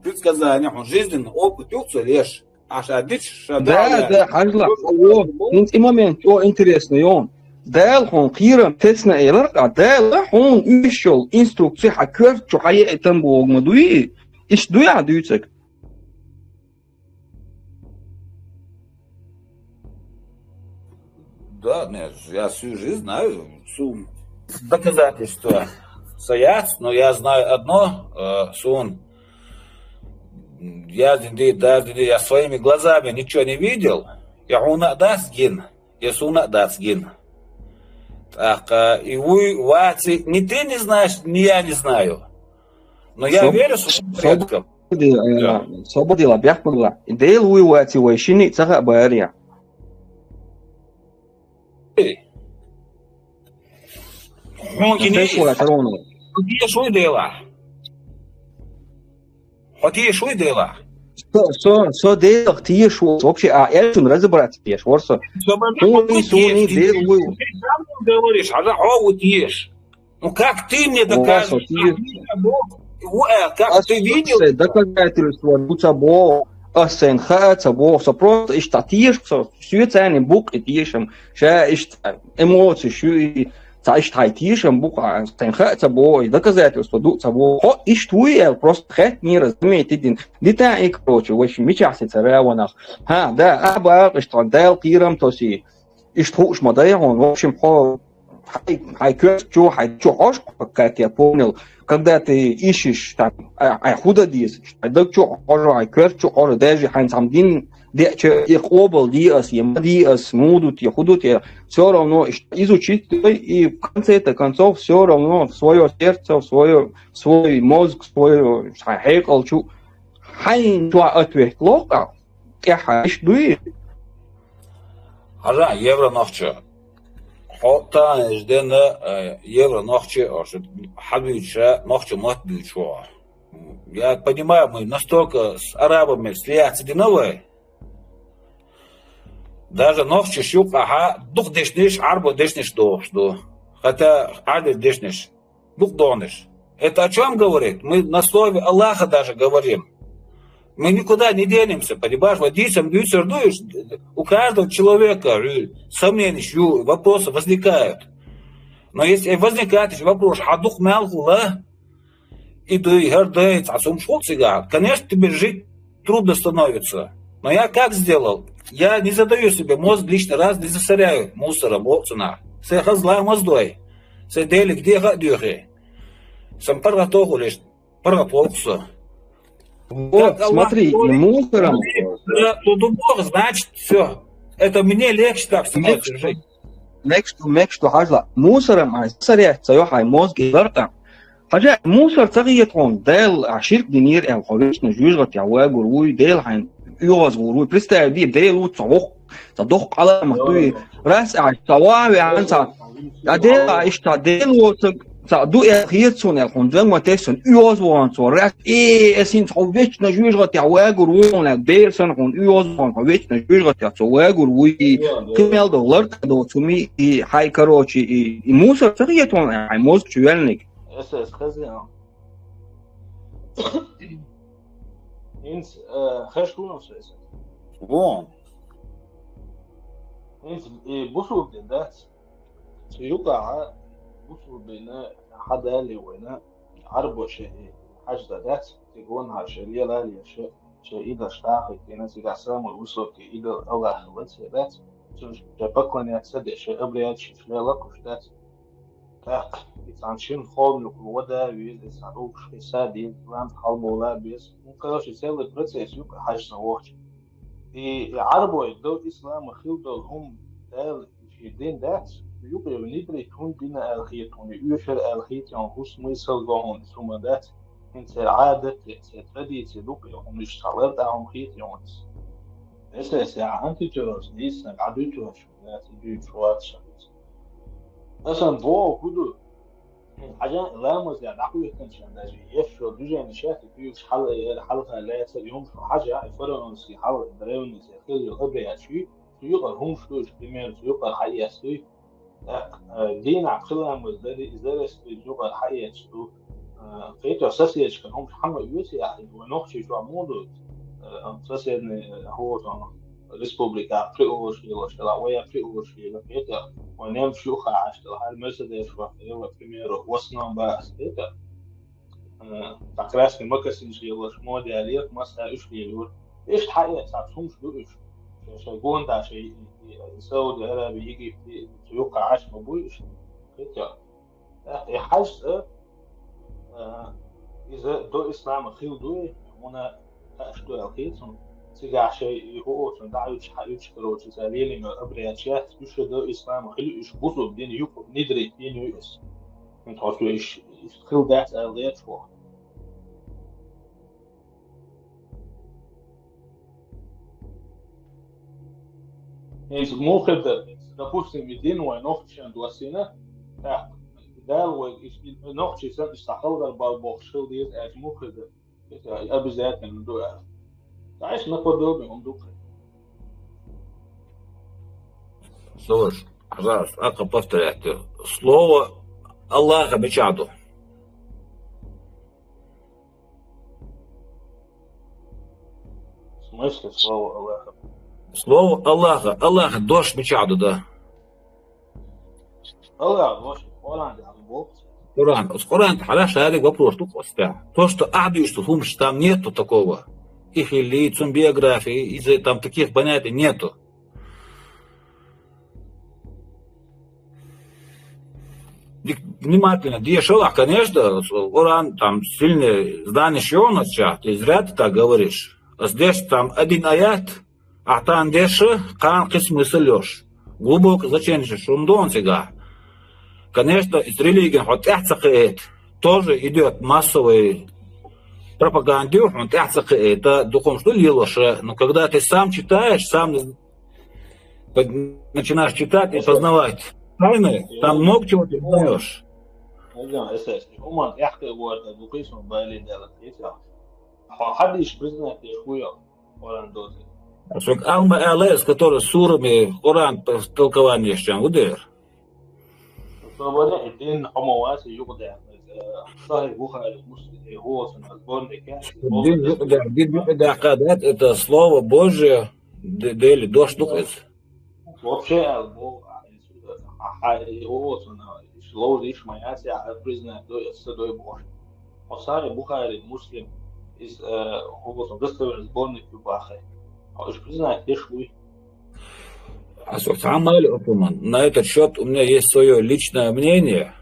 предсказания он жизненный опыт юцу лишь عشان ديش ده حاجة انت момент интересный он دال هون قيرم تسنا إيلر دال هون يشل инструкции حكر شو حياة تنبوغ مدوي إيش دوي عدوتك Да, нет, я всю жизнь знаю доказательства стоят, но я знаю одно, Сун, я своими глазами ничего не видел, я унадасгин, я сунадасгин. Так, и вы, Вати, ни ты не знаешь, ни я не знаю, но я верю своим предкам. Свободила, бяхпугла, дейл вы, Вати, вайшини, цага бария. Хотите шо дела? Хотите шо дела? Что делать ты шо? Вообще, это разобраться ты шо? Ты говоришь, а вот ешь. Ну как ты мне докажешь? Как ты видел? Доказательство, будь бог. أصلاً خاطر بوه سبروت إشتاتيش شو تاني بوك إتيشم شا إشت إموت شو تعيش تايتيشم بوك أصلاً خاطر بوه ده كذا تستودو تبوه هو إشتوي البروست خات نير زمي تدين دي تاني كروتش وش مش عسى ترى ونخ ها ده أبغى إشتغل ده قيرم توسي إشتوش مضيع وش محو как я понял, когда ты ищешь там худодис, даже хамдин, их обл диас, диас, мудут, худут, все равно изучить и в конце концов все равно в свое сердце, в свой мозг, в свой хайкалчу, хайн туа ответ лока, я хайш дуи. Хажа евро нахча. Хотя ждена евро нахча, хабюча нахча мат бюча. Я понимаю, мы настолько с арабами слияться диновые. Даже нахча щук, ага, дух дешниш, арбо дешниш что. Хотя адес дешниш, дух дониш. Это о чем говорит? Мы на слове Аллаха даже говорим. Мы никуда не денемся, понимаешь? Водителям дуешь, у каждого человека сомнения, вопросы возникают. Но если возникает вопрос, дух мялхула, и ты гордеешь, конечно, тебе жить трудно становится. Но я как сделал? Я не задаю себе мозг лишний раз, не засоряю мусором, окцена. Се хазла моздой. Се дели где гадюхи. Сам паргатоху лишь, паргаполксу. Вот, смотри, и мусором... Значит, все. Это мне легче так становится жить. Мекшту хажла. Мусором, соряется, йохай мозг и варта. Хажа, мусор цагиетон, дел, аширк динир, эл холичный жюжгат, я уэгуруй, дел, хайн, юазгуруй. Представь, дел, уцавох, задох, ала, махтуй, раз, цавави, анца, дел, ишта, дел, du erhielt so eine und wenn man das so übersehen so recht es sind so wichtig Jünger der Wager und der sind und übersehen wichtig Jünger der so Wager wie kemel dollar do zu mi и хай короче и мусор цагиет он ай мозг чуяльник это сказал инс хэштуно все вон инс и бусу да юга بصوا بين حدا اللي وين عربو شيء حاجة ذات تكون هالشيء لا شيء إذا اشتاق كنا سيقاسم والوصل كإذا الله خلص ذات جبكون يتصدق شيء أبريات شيء لا لكوش ذات تاق يتعنشين خال لقوة ويز يسعروك شيء سادي لان حلبو لا بيس ممكن شيء سهل بريتس يوك حاجة نوحش عربو يدو إسلام خلدو هم دال في الدين ذات يوجد ندري تون بنا الخيط ونيوشر الخيط هو смысл جون ثم ذات انت عادة تدري تلوك يوم يشتغل دعهم خيط يونس بس يا أنت تروس نيس نقعدوا تروس لا تدري تروس أصلا بوا كده حاجة لا مزيا نحوي كنشان ناجي يشرو دوجي نشاط فيوش حلقة لا يصير يوم حاجة فرنسي حلقة دريونس يخلي الأبرياء شيء يقدر هم شلوش بمير يقدر حقيقة سوي دين عقلها مزدري إزالة الجوغة الحقيقة شو قيتو أساسية كان هم محمد يوسي يعني ونخشي شو عمودو أساسية هو ريسبوبليكا بريوشي وشلاوية بريوشي لقيتها ونام شوخة عشتها المرسيدس وقيوة بريميرو وصنا بس قيتها تقراسي مكسين شيء مودي عليك مسا إيش ليور إيش حقيقة تعرفهم شو إيش شيء ده شيء السعودي العربي يجي في يوقع عاش مبويش كده حاجة إذا دو إسلام خيل دوي هنا أشتو الخيطون سجع شيء هو تندعيش حيوش كروش زالين من أبرياتشات يش دو إسلام خيل إيش بوزو بدين يوكو ندري دين يوس من تعرفوا إيش خيل ده الغيات شو Если мухеда, допустим, един нохчен дуасина, так, дал нохчи сам истахал бахшил диет эт мухеда, это обязательно дуа. Знаешь, наподобие он духа. Слушай, пожалуйста, ака повторяйте. Слово Аллаха бичаду. В смысле слово Аллаха? Слово Аллаха. Аллаха, дождь мечаду, да. Аллах, дождь, Коран, Бог. Коран. Коран, халяш, я вопрос, то, что адуешь, что там нету такого. Их лиц, биографии, из-за там таких понятий нету. внимательно дешево, конечно, Коран там сильно знаешь он отчат, и зря ты так говоришь. А здесь там один аят, а там дешево, как смысл лёшь. Глубоко зачем-то шундон сега. Конечно, из религии вот тоже идет массовый пропаганде, это духом что лилоше, но когда ты сам читаешь, сам начинаешь читать и познавать тайны, там много чего ты узнаешь. Алма Алес, который сурами Коран толкование чем удер. Это слово Божие, дели дождь духов. Вообще, слово лишь моя признает святой Божий. Осари Бухари муслим из достоверный сборник Бахай. А уж признает лишь вы. На этот счет у меня есть свое личное мнение.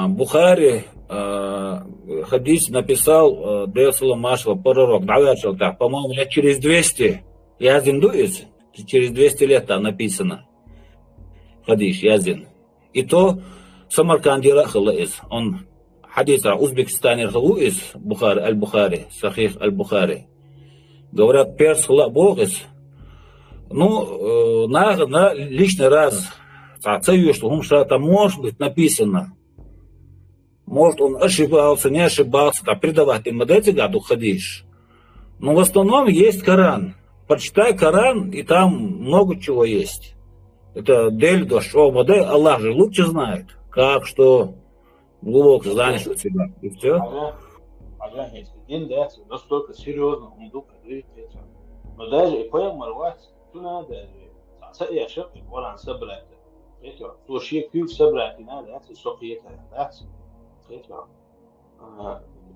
Бухари хадис написал Десла Машва пророк, по-моему, лет через 200. Язин дует, через 200 лет там написано. Хадис Язин. И то Самаркандира Халаиз. Он хадис о Узбекистане Халуиз, Бухари, Аль-Бухари, Сахих Аль-Бухари. Говорят, перс Халабогис. Ну, на лишний раз оцениваю, что там может быть написано. Может, он ошибался, не ошибался, там предавать им эти году ходишь. Но в основном есть Коран. Прочитай Коран, и там много чего есть. Это дель до шоба, да, Аллах же лучше знает, как, что, глубоко знаешь от себя. И все. Дин, да, настолько серьезно, он думает, но даже и поэмарвать, то надо, я шепчу, Коран собрать. То шекю собрать, и надо, это сохиета, да.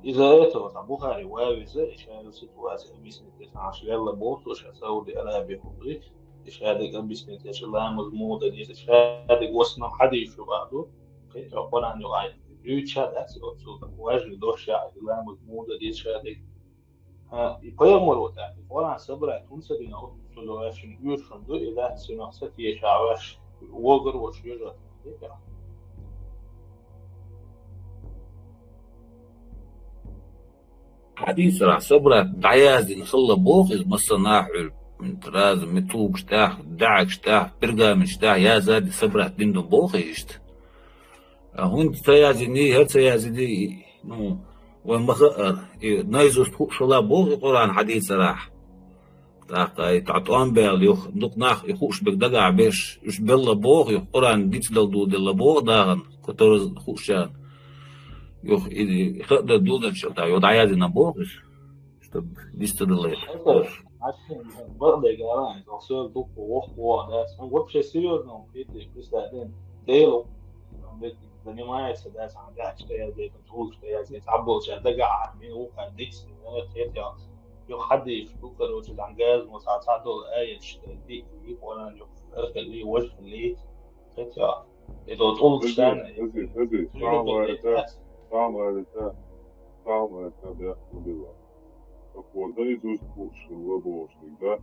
Из-за этого там Бухари Уавиза решают ситуацию, объяснить, что Шляла Болту, что Сауди Арабия Хубри, решают объяснить, что Ламаз Муда, решают Госна Хадишу Баду, хотя Коран Юай, Юча, да, отсюда, важный доша, Ламаз Муда, решают. И поэтому вот так, Коран собрать, он садина, что очень юршен, да, и да, все на сати ешаваш, Уогар, вот что حديث راح صبرت دعيازي نصلى بوخ إز مصناعل راز متوق شتاح دعك شتاح برقام شتاح يا زاد صبرت دين بوخ يشت هون تيازي ني هر تيازي دي نو ومخر نايزوس فوق شلا بوخ القرآن حديث راح تاقي تعطوان بيل يخ نقناخ يخوش بك دقع بيش يش بيلا بوخ يخ قرآن ديت دلدو دل بوخ داغن كتورز خوشان Юх, и хада дулда что-то, вот аязи на бог, чтобы действительно это. Он вообще серьезно, он представляет, делом занимается, да, что я здесь тут, что я здесь обл, что я догад, мне ухо, дикси, это يو حد يشوف روش الانجاز مساعدته الايه دي وانا اللي وجه اللي كده اذا طول سنه Самое это бяху было. Так вот, да идут лабошник, да?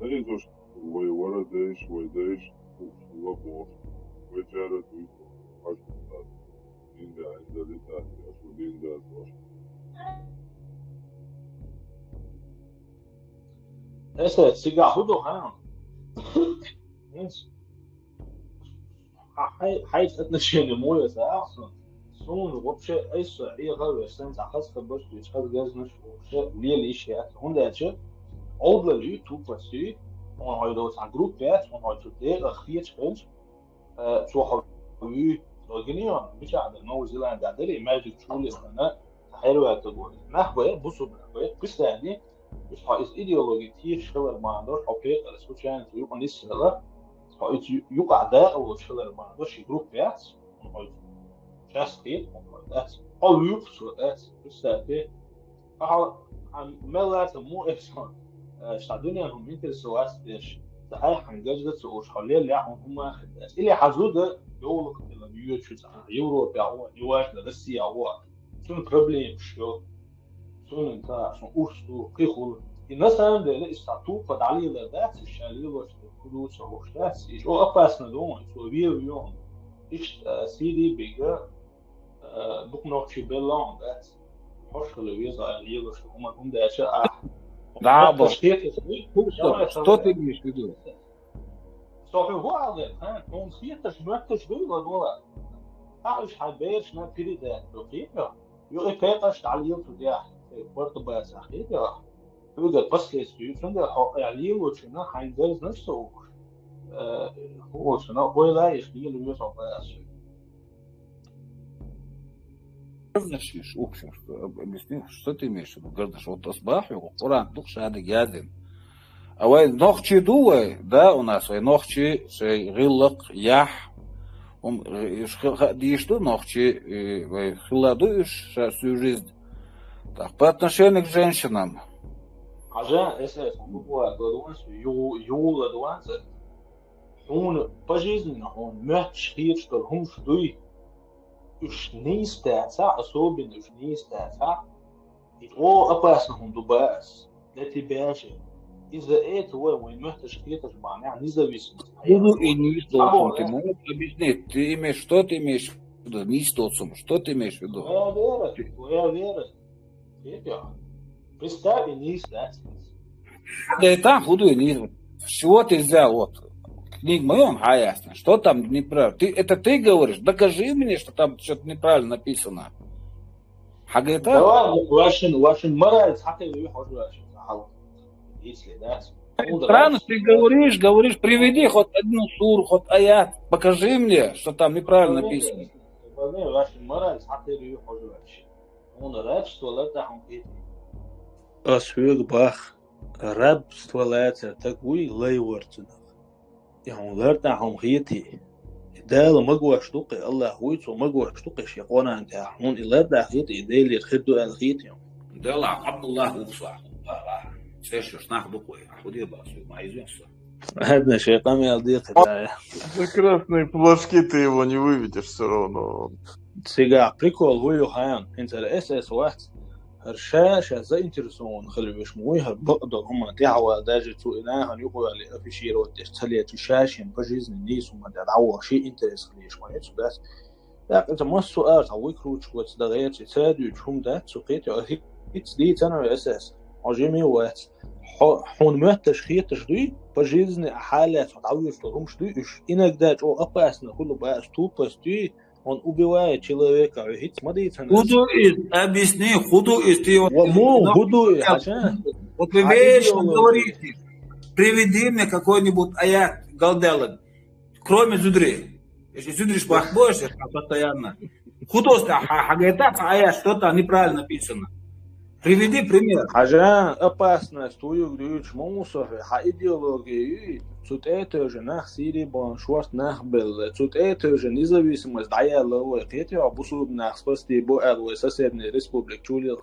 Да идут воеворадеш, войдеш, лабошник. Вечера тут, аж так. Инда летать, аж инда тоже. Это сега худу хан. Хай отношения моя саасу. Сон вообще эйса и гаве сенс ахас хабаш чхаз газнаш вообще лели ишят. Он дача олдла YouTube паси он хайдос а группе он хайдос дер خيت خنش شو حوي لوجينيون مش على نو زيلاند داري ماجيك شولي انا حلوه تقول نحوه بصوا بنحوه بس يعني مش عايز ايديولوجي كتير شغل ما عندوش اوكي بس مش يعني يبقى لسه لا يقع ده او شغل ما عندوش جروبات شخصي او يقصد بس ده ملات مو إحسان شادوني هم ينترسوا أستيش صحيح حنجز وش حليه اللي هم اللي حزوده يولق إلى يوتشوز يوروبا هو يواش لروسيا هو شنو بروبليم شو شنو انت شنو اوشتو كيخول الناس عندها لا استعطوا قد عليه لا داس الشاليه وش فلوس وش داس شو أقاسنا دون شو بيو إيش سيدي بيجا دوك نوتشي بيلون داس حش لويزا يلا شو هم ده أشياء Да, что ты имеешь в виду? صحيح هو عظيم ها هم سيتش مرتش بيلا دولا تعرف حبيش ما كده لطيفة يقول كيفاش عليه تجاه برضه بس أخيرا يقول بس ليستيوشن ده عليه وشنا حينزل نفسه هو شنا ولا يخليه يوصل بس В общем, объясни, что ты имеешь в виду? Говоришь, вот Асбах, Куран, дух шады ядин. А вы нохчи дуэ, да, у нас, вы нохчи, шей гиллак, ях, и что нохчи, вы хиладуешь всю жизнь. Так, по отношению к женщинам. عشان اساس هو دوانس يولا دوانس هون بجيزن هون مهش خير شكل هم شدوي اش نيستاتا اصوبين اش نيستاتا يتغو اباسنا هم دوباس لاتي باشي إذا إيه هو وين مهتش خير معناه независимо. Ну и не исторцем, ты можешь объяснить, ты имеешь, что ты имеешь в виду, не исторцем, что ты имеешь в виду? Твоя вера. Представь, не стать. Да и там худой не. Чего ты взял? Вот. Книг моем, а ясно. Что там неправильно? Это ты говоришь? Докажи мне, что там что-то неправильно написано. حاجة вашин мораль, если да. Странно, ты говоришь, приведи хоть одну суру, хоть аят, покажи мне, что там неправильно написано. أسويق باخ رب ستولاتر تقوي لا ورتنا يعني لرتا هم خيتي دال مقوى شتوقي الله هويت ومقوى شتوقي شيقونا انت هون لرتا خيتي دالي خدو الخيتي دال عبد الله وصح سيش ناخذ قوي خدي باسو ما يزنس هذا شيء قام يضيق Красные флажки ты его не выведешь все равно. سيجا بريكول هو يوهان انت الاساس واحد هرشاشة زي انترسون خلي بيشموي هالبقدر هم دعوة داجتو إناها يقول اللي أفشير وتشتلي تشاشين بجيزن الناس وما دعوة شيء انترس خلي يشموي بس لا أنت ما السؤال تعويك روش وتدغيت تسادي وشهم ده سقيت هيك دي تنا الأساس عجمي وات حون ما تشخيط تشدي بجيزن حالات تعويش ترومش دي إيش إنك داج أو أباسنا كله بقى ستوبس دي он убивает человека, ведь смотрите. Худуист, объясни, худуист. Вот вы вечно говорите, приведи мне какой-нибудь аят Галделан, кроме Зудри. Если Зудриш похож, постоянно. Худост, хагайтак, аят, что-то неправильно написано. Приведи пример. Хажа опасность, уюгдюч, мусофе, идеологии. Тут это же нах Сирии бан шварт нах был. Тут это же независимость дая ловой. Хотя обусуд нах спасти бо элвой соседней республик чулил.